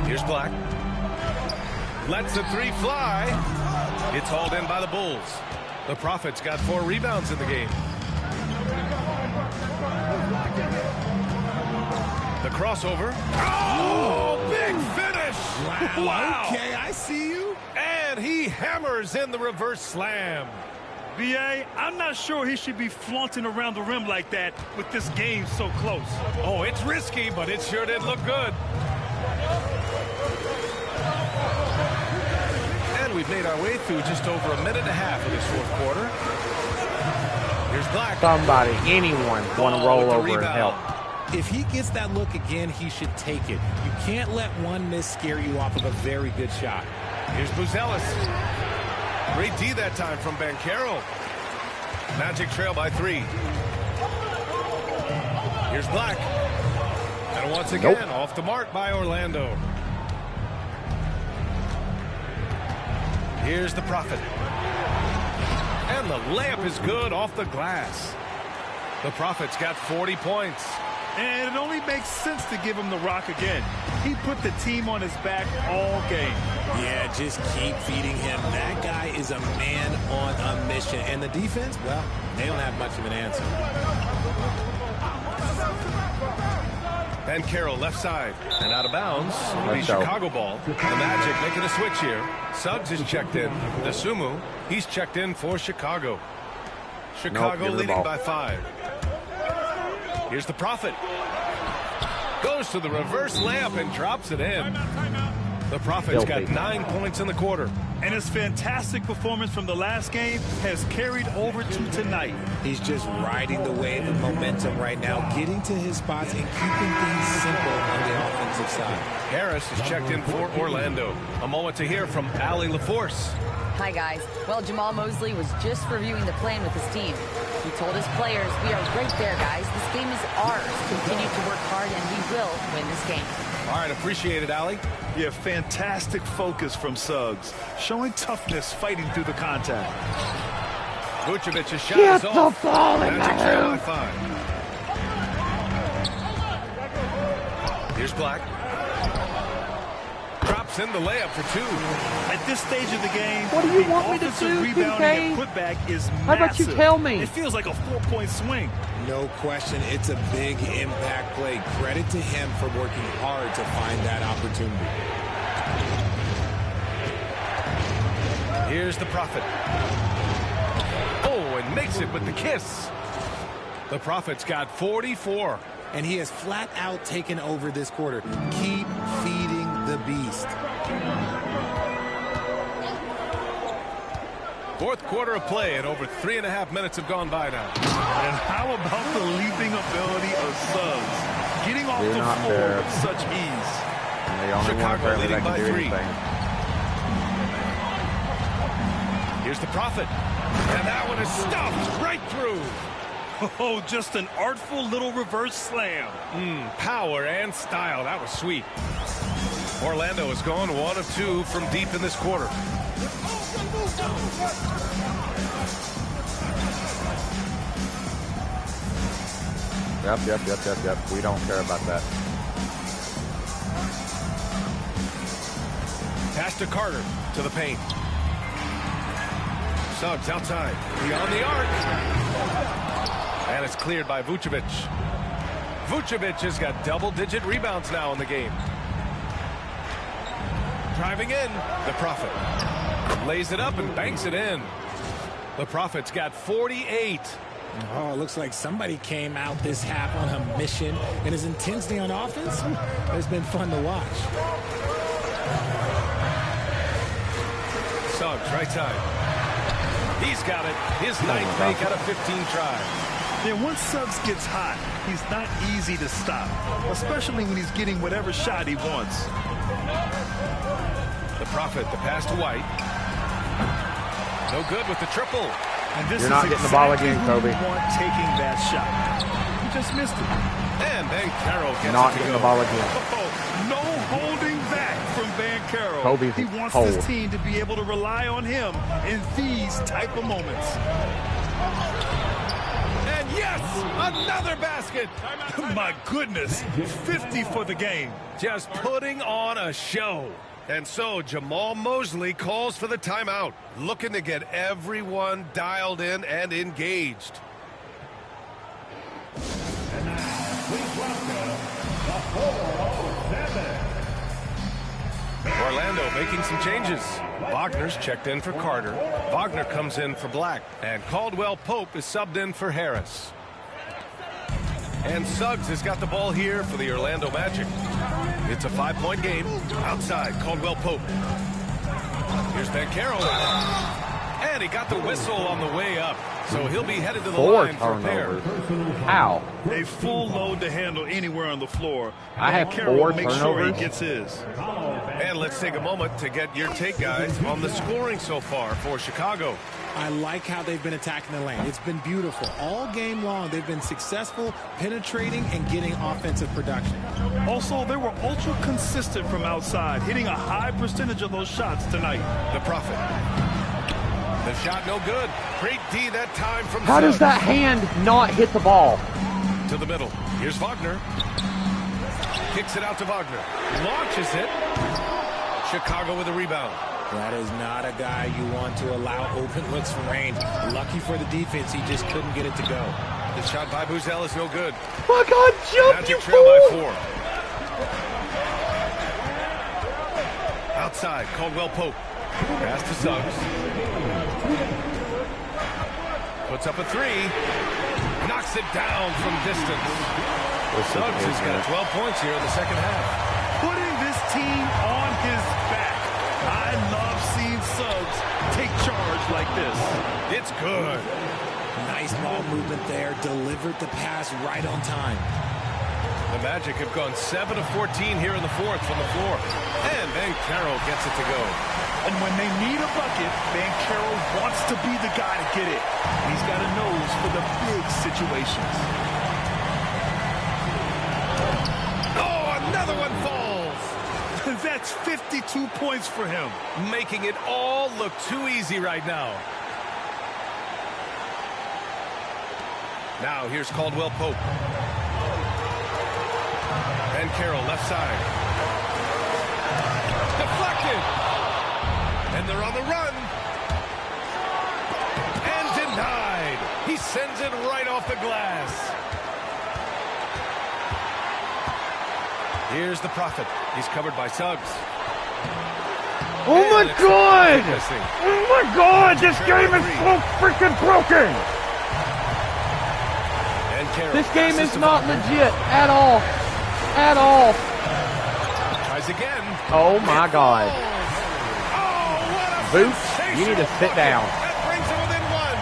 Here's Black. Lets the 3 fly. It's hauled in by the Bulls. The Prophet's got 4 rebounds in the game. The crossover. Oh, big finish! Wow. Okay, I see you. And he hammers in the reverse slam. BA, I'm not sure he should be flaunting around the rim like that with this game so close. Oh, it's risky, but it sure did look good. And we've made our way through just over a minute and a half of this fourth quarter. Here's Black. Somebody, anyone, want to roll over and help. If he gets that look again, he should take it. You can't let one miss scare you off of a very good shot. Here's Buzelis. Great D that time from Banchero. Magic trail by 3. Here's Black. And once again, off the mark by Orlando. Here's the Prophet. And the layup is good off the glass. The Prophet's got 40 points. And it only makes sense to give him the rock again. He put the team on his back all game. Yeah, just keep feeding him. That guy is a man on a mission. And the defense, well, they don't have much of an answer. Banchero left side and out of bounds. It'll be Chicago ball. The Magic making a switch here. Suggs is checked in. Dosunmu, he's checked in for Chicago. Chicago Nope, leading by 5. Here's the Prophet. Goes to the reverse layup and drops it in. The Prophet's got 9 points in the quarter. And his fantastic performance from the last game has carried over to tonight. He's just riding the wave of momentum right now, getting to his spots and keeping things simple on the offensive side. Harris is checked in for Orlando. A moment to hear from Allie LaForce. Hi, guys. Well, Jamal Mosley was just reviewing the plan with his team. He told his players, we are right there, guys. This game is ours. Continue to work hard, and we will win this game. All right, appreciate it, Allie. Yeah, fantastic focus from Suggs, showing toughness fighting through the contact. Vucevic's shot is off. Magic trail by 5. Here's Black. Drops in the layup for 2. At this stage of the game, what do you want me to do, rebounding PK? and putback is massive. How about you tell me? It feels like a 4-point swing. No question, it's a big impact play. Credit to him for working hard to find that opportunity. Here's the Prophet. Oh, and makes it with the kiss. The Prophet's got 44. And he has flat out taken over this quarter. Keep feeding the beast. Fourth quarter of play, and over 3.5 minutes have gone by now. And how about the leaping ability of Suggs? Getting off the floor with such ease. And the only Chicago one leading that by can do 3. anything. Here's the Prophet. And that one is stuffed right through. Oh, just an artful little reverse slam. Power and style. That was sweet. Orlando has gone 1 of 2 from deep in this quarter. Yep. We don't care about that. Pass to Carter to the paint. Suggs outside. Beyond the arc. And it's cleared by Vucevic. Vucevic has got double-digit rebounds now in the game. Driving in, the Prophet. Lays it up and banks it in. The Prophet's got 48. Oh, it looks like somebody came out this half on a mission, and his intensity on offense has been fun to watch. Suggs, right side. He's got it. His ninth make out of 15 tries. Yeah, once Suggs gets hot, he's not easy to stop, especially when he's getting whatever shot he wants. The Prophet, the pass to White. No good with the triple. And this You're not getting the ball again, Kobe. Want taking that shot. He just missed it. And Banchero gets not it to getting go. the ball again. Oh, no holding back from Banchero. Kobe's he wants cold. his team to be able to rely on him in these type of moments. And yes, another basket. My goodness, 50 for the game. Just putting on a show. And so Jamal Mosley calls for the timeout, looking to get everyone dialed in and engaged. And now, please welcome the 407. Orlando making some changes. Wagner's checked in for Carter. Wagner comes in for Black. And Caldwell Pope is subbed in for Harris. And Suggs has got the ball here for the Orlando Magic. It's a 5-point game. Outside, Caldwell Pope. Here's Banchero. And he got the whistle on the way up. So he'll be headed to the line for a pair. How? A full load to handle anywhere on the floor. I have Banchero 4 makes turnovers. sure he gets his. And let's take a moment to get your take, guys, on the scoring so far for Chicago. I like how they've been attacking the lane. It's been beautiful. All game long, they've been successful penetrating and getting offensive production. Also, they were ultra consistent from outside, hitting a high percentage of those shots tonight. The Prophet. The shot no good. Great D that time from How does Suggs. that hand not hit the ball? To the middle. Here's Wagner. Kicks it out to Wagner. Launches it. Chicago with a rebound. That is not a guy you want to allow open looks from range. Lucky for the defense, he just couldn't get it to go. The shot by Buzel is no good. My God, jump, Magic you trail by fool! 4. Outside, Caldwell Pope. Pass to Suggs. puts up a three. Knocks it down from distance. Suggs has got 12 points here in the second half. Putting this team on his back. I love seeing Suggs take charge like this. It's good. Nice ball movement there. Delivered the pass right on time. The Magic have gone 7 of 14 here in the fourth from the floor. And Banchero gets it to go. And when they need a bucket, Banchero wants to be the guy to get it. He's got a nose for the big situations. Oh, another one falls. That's 52 points for him. Making it all look too easy right now. Now here's Caldwell Pope. Banchero left side. Deflected. And they're on the run. And denied. He sends it right off the glass. Here's the Prophet. He's covered by Suggs. Oh my God! Oh my God! This game is so freaking broken! This game is not legit at all. At all. Tries again. Oh my God. Boots, you need to sit down. That brings him within one.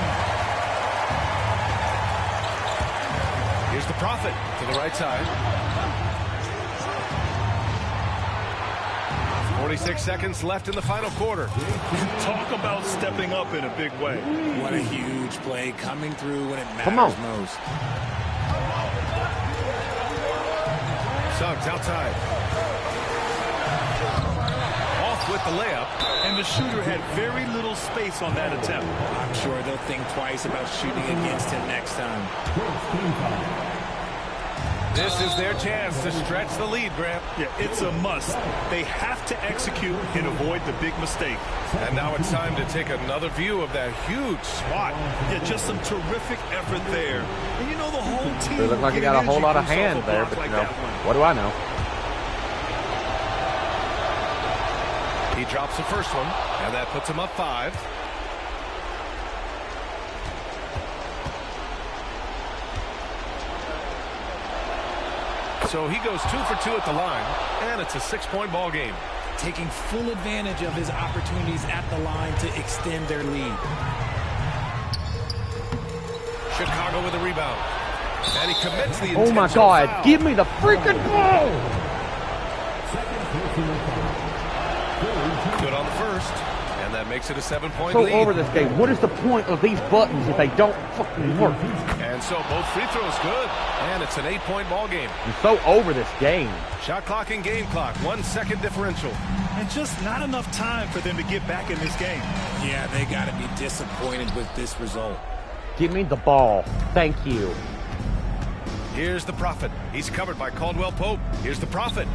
Here's the Prophet to the right side. 46 seconds left in the final quarter. Talk about stepping up in a big way. What a huge play coming through when it Come on. matters most. Suggs outside. Off with the layup. And the shooter had very little space on that attempt. I'm sure they'll think twice about shooting against him next time. This is their chance to stretch the lead, Grant. Yeah, it's a must. They have to execute and avoid the big mistake. And now it's time to take another view of that huge spot. Yeah, just some terrific effort there. And you know, the whole team... It looked like he got a whole lot of hand there, but you know, what do I know? He drops the first one, and that puts him up 5. So he goes 2 for 2 at the line, and it's a 6-point ball game. Taking full advantage of his opportunities at the line to extend their lead. Chicago with a rebound. And he commits the Oh my God, foul. Give me the freaking ball! Good on the first, and that makes it a 7-point so lead. Over this game. What is the point of these buttons if they don't fucking work? And so both free throws good, and it's an 8-point ball game. I'm so over this game. Shot clock and game clock, 1 second differential. And just not enough time for them to get back in this game. Yeah, they got to be disappointed with this result. Give me the ball. Thank you. Here's the Prophet. He's covered by Caldwell Pope. Here's the Prophet.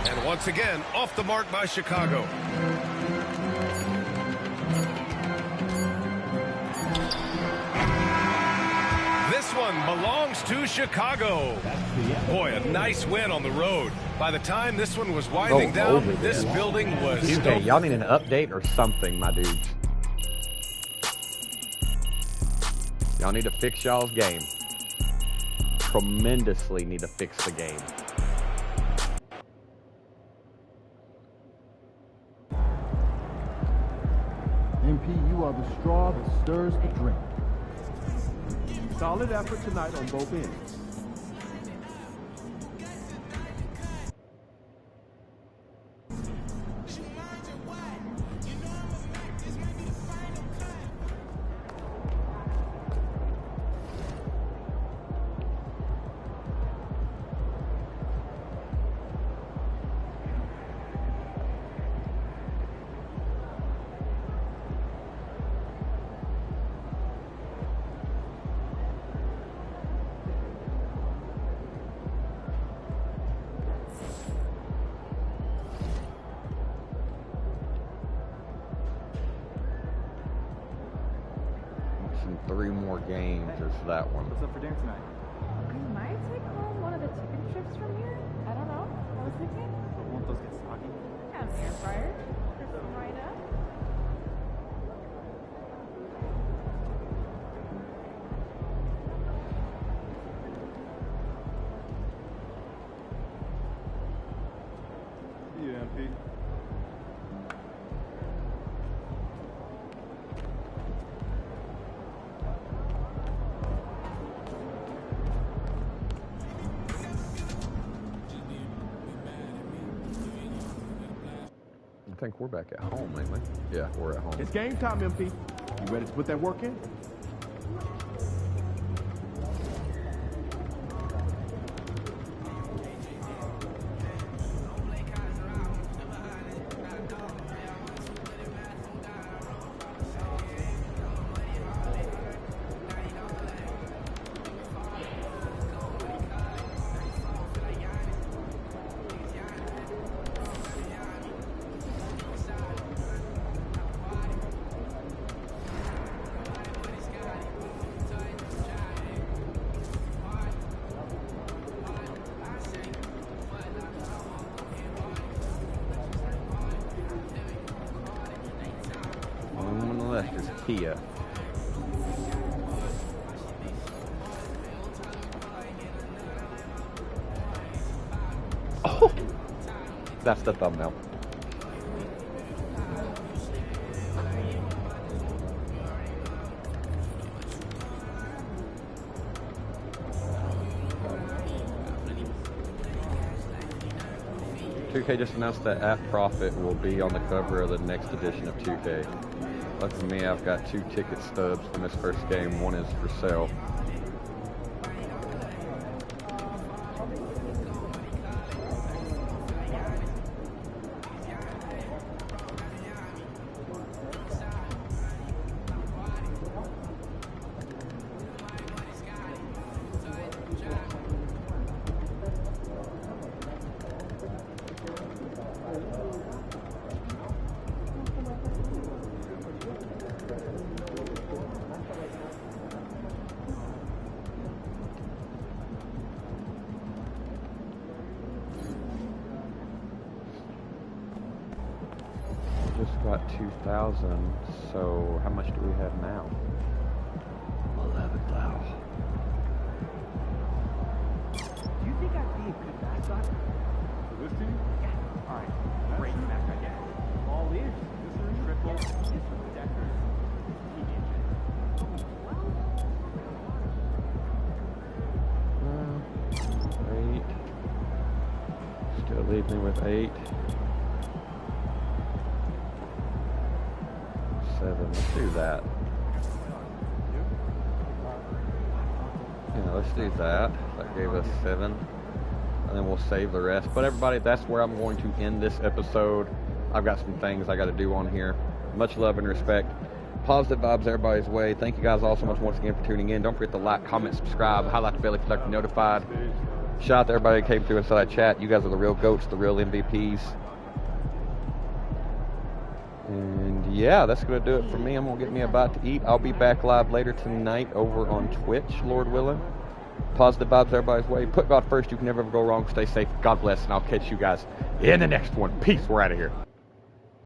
And once again, off the mark by Chicago. This one belongs to Chicago. Boy, a nice win on the road. By the time this one was winding down, this building was... Okay, y'all need an update or something, my dudes. Y'all need to fix y'all's game. Tremendously need to fix the game. MP, you are the straw that stirs the drink. Solid effort tonight on both ends. Some 3 more games, or that one. What's up for dinner tonight? I might take home one of the chicken strips from here. I don't know. I was thinking. But won't those get soggy? Yeah, air fryer. Crisp them right up. MP. I think we're back at home, ain't we? Yeah, we're at home. It's game time, MP. You ready to put that work in? On the left is Kia. Oh, that's the thumbnail. $2K just announced that At Profit will be on the cover of the next edition of 2K. Lucky for me, I've got 2 ticket stubs from this first game. One is for sale. Just got 2,000, so how much do we have now? 11,000. Do you think I'd be a good mascot? For this team? Yeah. All right. Great mascot, yeah. All is triple. This is Decker. Teenager. 8. Still leaves me with 8. 7. Let's do that. Yeah, let's do that. That gave us 7. And then we'll save the rest. But everybody, that's where I'm going to end this episode. I've got some things I got to do on here. Much love and respect. Positive vibes everybody's way. Thank you guys all so much once again for tuning in. Don't forget to like, comment, subscribe, highlight the bell if you'd like to be notified. Shout out to everybody that came through inside chat. You guys are the real GOATs, the real MVPs. And yeah, that's going to do it for me. I'm going to get me a bite to eat. I'll be back live later tonight over on Twitch, Lord willing. Positive vibes everybody's way. Put God first. You can never go wrong. Stay safe. God bless. And I'll catch you guys in the next one. Peace. We're out of here.